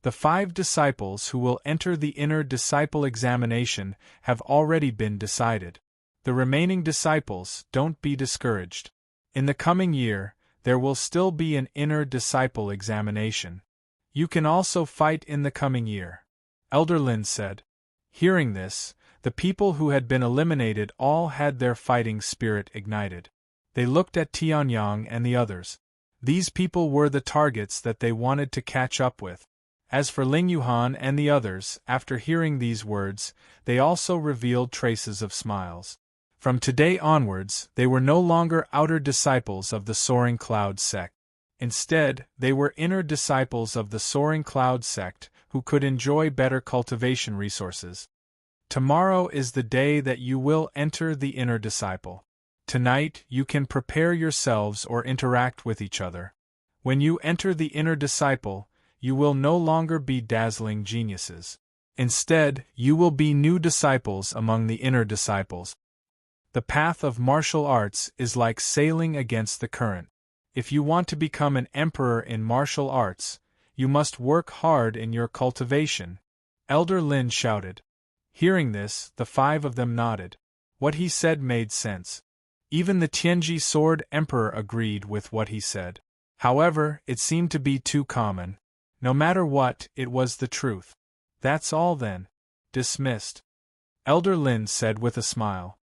The 5 disciples who will enter the inner disciple examination have already been decided. The remaining disciples, don't be discouraged. In the coming year, there will still be an inner disciple examination. You can also fight in the coming year. Elder Lin said. Hearing this, the people who had been eliminated all had their fighting spirit ignited. They looked at Tianyang and the others. These people were the targets that they wanted to catch up with. As for Ling Yuhan and the others, after hearing these words, they also revealed traces of smiles. From today onwards, they were no longer outer disciples of the Soaring Cloud sect. Instead, they were inner disciples of the Soaring Cloud sect who could enjoy better cultivation resources. Tomorrow is the day that you will enter the inner disciple. Tonight, you can prepare yourselves or interact with each other. When you enter the inner disciple, you will no longer be dazzling geniuses. Instead, you will be new disciples among the inner disciples. The path of martial arts is like sailing against the current. If you want to become an emperor in martial arts, you must work hard in your cultivation. Elder Lin shouted. Hearing this, the 5 of them nodded. What he said made sense. Even the Tianji Sword Emperor agreed with what he said. However, it seemed to be too common. No matter what, it was the truth. That's all then. Dismissed. Elder Lin said with a smile.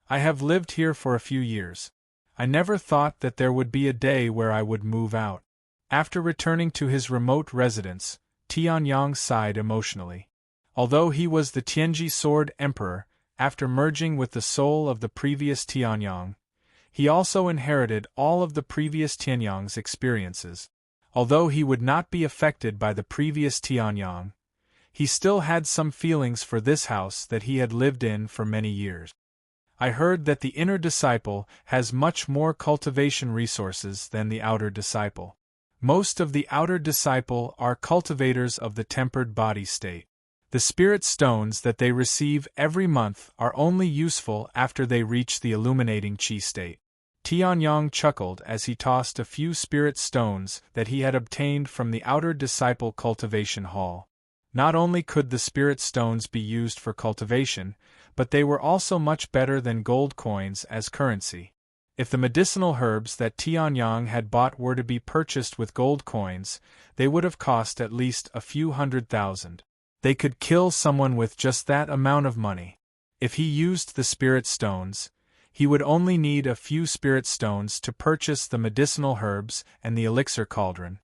I have lived here for a few years. I never thought that there would be a day where I would move out. After returning to his remote residence, Tianyang sighed emotionally. Although he was the Tianji Sword Emperor, after merging with the soul of the previous Tianyang, he also inherited all of the previous Tianyang's experiences. Although he would not be affected by the previous Tianyang, he still had some feelings for this house that he had lived in for many years. I heard that the inner disciple has much more cultivation resources than the outer disciple. Most of the outer disciple are cultivators of the tempered body state. The spirit stones that they receive every month are only useful after they reach the illuminating chi state. Tianyong chuckled as he tossed a few spirit stones that he had obtained from the outer disciple cultivation hall. Not only could the spirit stones be used for cultivation, but they were also much better than gold coins as currency. If the medicinal herbs that Tianyong had bought were to be purchased with gold coins, they would have cost at least a few 100,000. They could kill someone with just that amount of money. If he used the spirit stones, he would only need a few spirit stones to purchase the medicinal herbs and the elixir cauldron.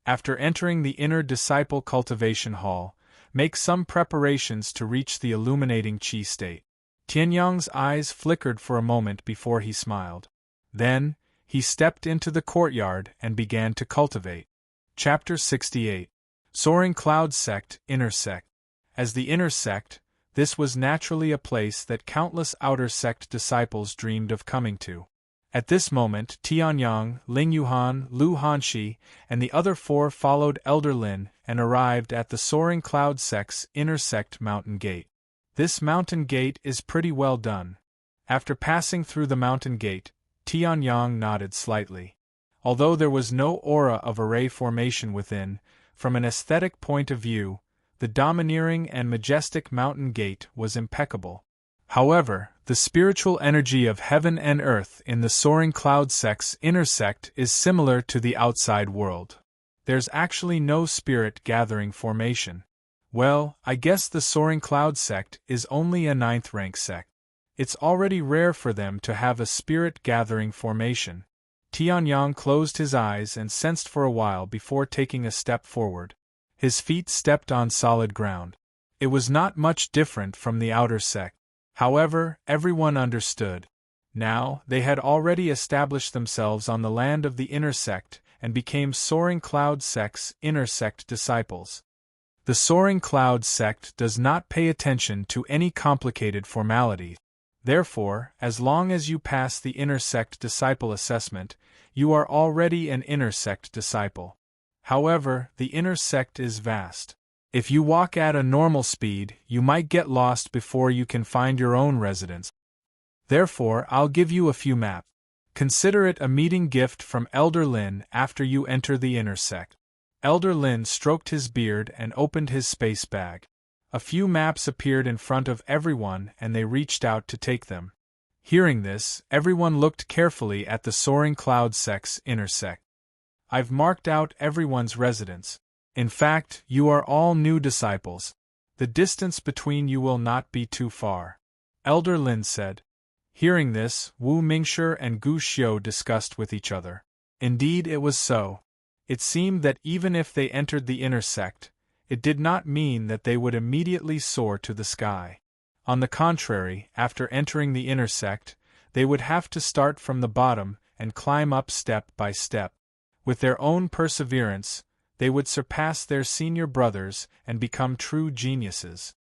After entering the inner disciple cultivation hall, make some preparations to reach the illuminating chi state. Tianyong's eyes flickered for a moment before he smiled. Then, he stepped into the courtyard and began to cultivate. Chapter 68. Soaring Cloud Sect, Inner Sect. As the inner sect, this was naturally a place that countless outer sect disciples dreamed of coming to. At this moment, Tianyong, Ling Yuhan, Lu Hanxi, and the other four followed Elder Lin and arrived at the Soaring Cloud Sect's inner sect mountain gate. This mountain gate is pretty well done. After passing through the mountain gate, Tianyong nodded slightly. Although there was no aura of array formation within, from an aesthetic point of view, the domineering and majestic mountain gate was impeccable. However, the spiritual energy of heaven and earth in the Soaring Cloud Sect's inner sect is similar to the outside world. There's actually no spirit gathering formation. Well, I guess the Soaring Cloud Sect is only a 9th rank sect. It's already rare for them to have a spirit gathering formation. Tianyong closed his eyes and sensed for a while before taking a step forward. His feet stepped on solid ground. It was not much different from the outer sect. However, everyone understood. Now, they had already established themselves on the land of the inner sect and became Soaring Cloud Sect's inner sect disciples. The Soaring Cloud Sect does not pay attention to any complicated formalities. Therefore, as long as you pass the inner sect disciple assessment, you are already an inner sect disciple. However, the inner sect is vast. If you walk at a normal speed, you might get lost before you can find your own residence. Therefore, I'll give you a few maps. Consider it a meeting gift from Elder Lin after you enter the inner sect. Elder Lin stroked his beard and opened his space bag. A few maps appeared in front of everyone and they reached out to take them. Hearing this, everyone looked carefully at the Soaring Cloud Sect's inner sect. I've marked out everyone's residence. In fact, you are all new disciples. The distance between you will not be too far. Elder Lin said. Hearing this, Wu Mingshi and Gu Xiu discussed with each other. Indeed, it was so. It seemed that even if they entered the inner sect, it did not mean that they would immediately soar to the sky. On the contrary, after entering the inner sect, they would have to start from the bottom and climb up step by step. With their own perseverance, they would surpass their senior brothers and become true geniuses.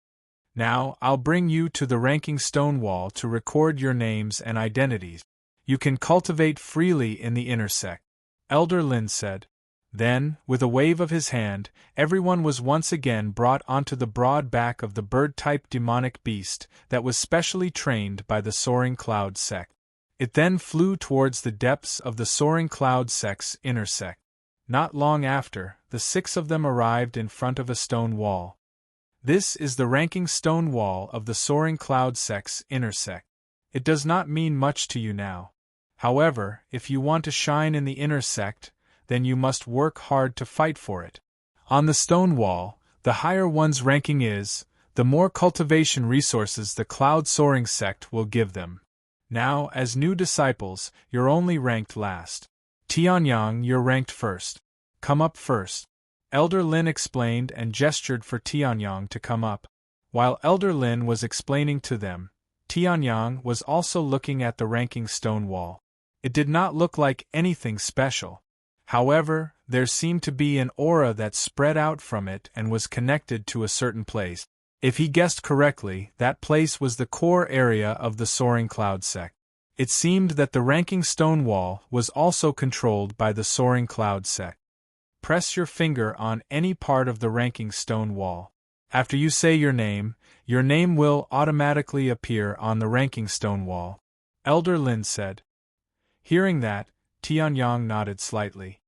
Now, I'll bring you to the ranking stone wall to record your names and identities. You can cultivate freely in the inner sect. Elder Lin said. Then, with a wave of his hand, everyone was once again brought onto the broad back of the bird-type demonic beast that was specially trained by the Soaring Cloud Sect. It then flew towards the depths of the Soaring Cloud Sect's inner sect. Not long after, the 6 of them arrived in front of a stone wall. This is the ranking stone wall of the Soaring Cloud Sect's inner sect. It does not mean much to you now. However, if you want to shine in the inner sect, then you must work hard to fight for it. On the stone wall, the higher one's ranking is, the more cultivation resources the Cloud Soaring Sect will give them. Now, as new disciples, you're only ranked last. Tianyong, you're ranked first. Come up first. Elder Lin explained and gestured for Tianyong to come up. While Elder Lin was explaining to them, Tianyong was also looking at the ranking stone wall. It did not look like anything special. However, there seemed to be an aura that spread out from it and was connected to a certain place. If he guessed correctly, that place was the core area of the Soaring Cloud Sect. It seemed that the ranking stone wall was also controlled by the Soaring Cloud Sect. Press your finger on any part of the ranking stone wall. After you say your name will automatically appear on the ranking stone wall. Elder Lin said. Hearing that, Tianyang nodded slightly.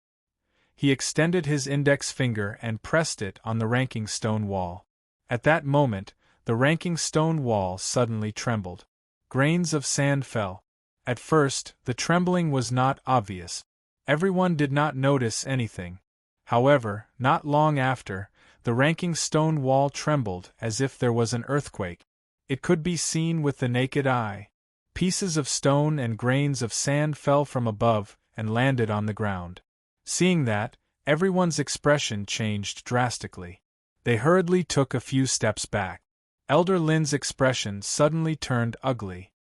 He extended his index finger and pressed it on the ranking stone wall. At that moment, the ranking stone wall suddenly trembled. Grains of sand fell. At first, the trembling was not obvious. Everyone did not notice anything. However, not long after, the ranking stone wall trembled as if there was an earthquake. It could be seen with the naked eye. Pieces of stone and grains of sand fell from above and landed on the ground. Seeing that, everyone's expression changed drastically. They hurriedly took a few steps back. Elder Lin's expression suddenly turned ugly.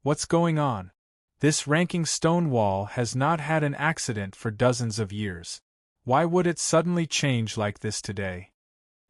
What's going on? This ranking stone wall has not had an accident for dozens of years. Why would it suddenly change like this today?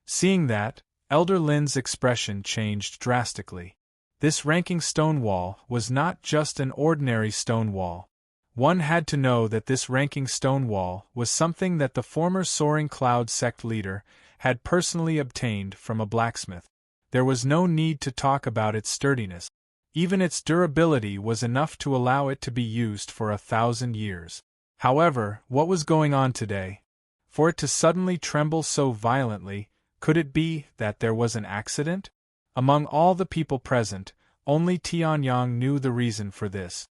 Seeing that, Elder Lin's expression changed drastically. This ranking stone wall was not just an ordinary stone wall. One had to know that this ranking stone wall was something that the former Soaring Cloud sect leader had personally obtained from a blacksmith. There was no need to talk about its sturdiness. Even its durability was enough to allow it to be used for 1,000 years. However, what was going on today? For it to suddenly tremble so violently, could it be that there was an accident? Among all the people present, only Tianyang knew the reason for this.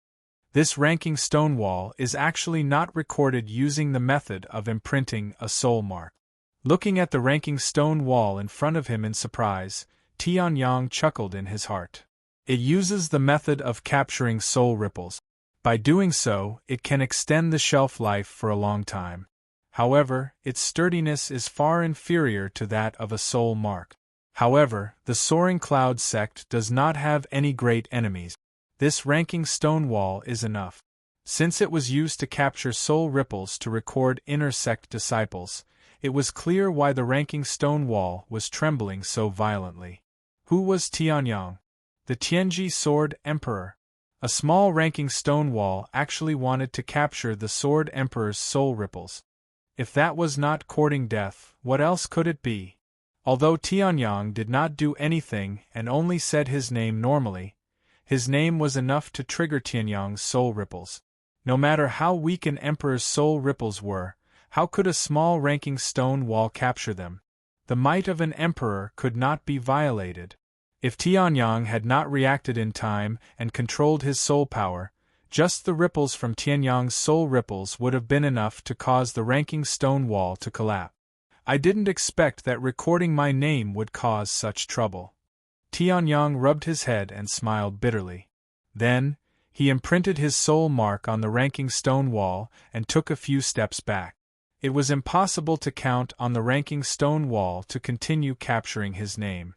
This ranking stone wall is actually not recorded using the method of imprinting a soul mark. Looking at the ranking stone wall in front of him in surprise, Tianyang chuckled in his heart. It uses the method of capturing soul ripples. By doing so, it can extend the shelf life for a long time. However, its sturdiness is far inferior to that of a soul mark. However, the Soaring Cloud sect does not have any great enemies. This ranking stone wall is enough. Since it was used to capture soul ripples to record inner sect disciples, it was clear why the ranking stone wall was trembling so violently. Who was Tianyang? The Tianji Sword Emperor. A small ranking stone wall actually wanted to capture the Sword Emperor's soul ripples. If that was not courting death, what else could it be? Although Tianyang did not do anything and only said his name normally, his name was enough to trigger Tianyang's soul ripples. No matter how weak an emperor's soul ripples were, how could a small ranking stone wall capture them? The might of an emperor could not be violated. If Tianyang had not reacted in time and controlled his soul power, just the ripples from Tianyang's soul ripples would have been enough to cause the ranking stone wall to collapse. I didn't expect that recording my name would cause such trouble. Tianyang rubbed his head and smiled bitterly. Then, he imprinted his soul mark on the ranking stone wall and took a few steps back. It was impossible to count on the ranking stone wall to continue capturing his name.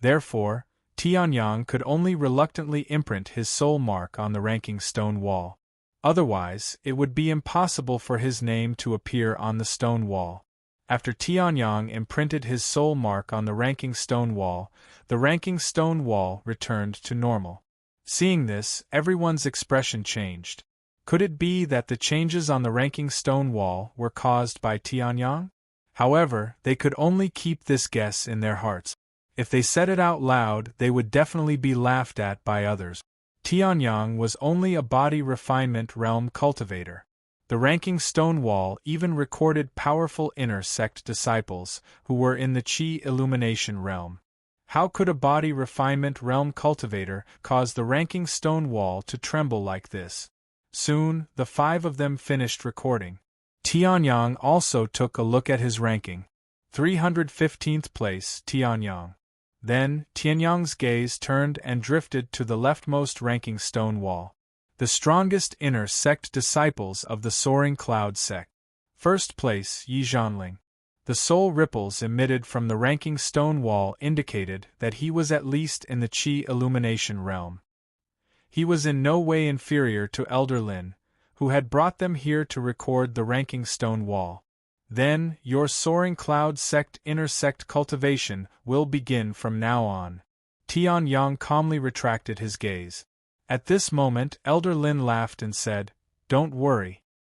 Therefore, Tianyang could only reluctantly imprint his soul mark on the ranking stone wall. Otherwise, it would be impossible for his name to appear on the stone wall. After Tianyang imprinted his soul mark on the ranking stone wall, the ranking stone wall returned to normal. Seeing this, everyone's expression changed. Could it be that the changes on the ranking stone wall were caused by Tianyang? However, they could only keep this guess in their hearts. If they said it out loud, they would definitely be laughed at by others. Tianyang was only a body refinement realm cultivator. The ranking stone wall even recorded powerful inner sect disciples who were in the Qi illumination realm. How could a body refinement realm cultivator cause the ranking stone wall to tremble like this? Soon, the 5 of them finished recording. Tianyang also took a look at his ranking. 315th place, Tianyang. Then, Tianyang's gaze turned and drifted to the leftmost ranking stone wall. The strongest inner sect disciples of the Soaring Cloud sect. First place, Yi Zhanling. The soul ripples emitted from the ranking stone wall indicated that he was at least in the Qi illumination realm. He was in no way inferior to Elder Lin, who had brought them here to record the ranking stone wall. Then, your Soaring Cloud sect inner sect cultivation will begin from now on. Tianyang calmly retracted his gaze. At this moment, Elder Lin laughed and said, "Don't worry.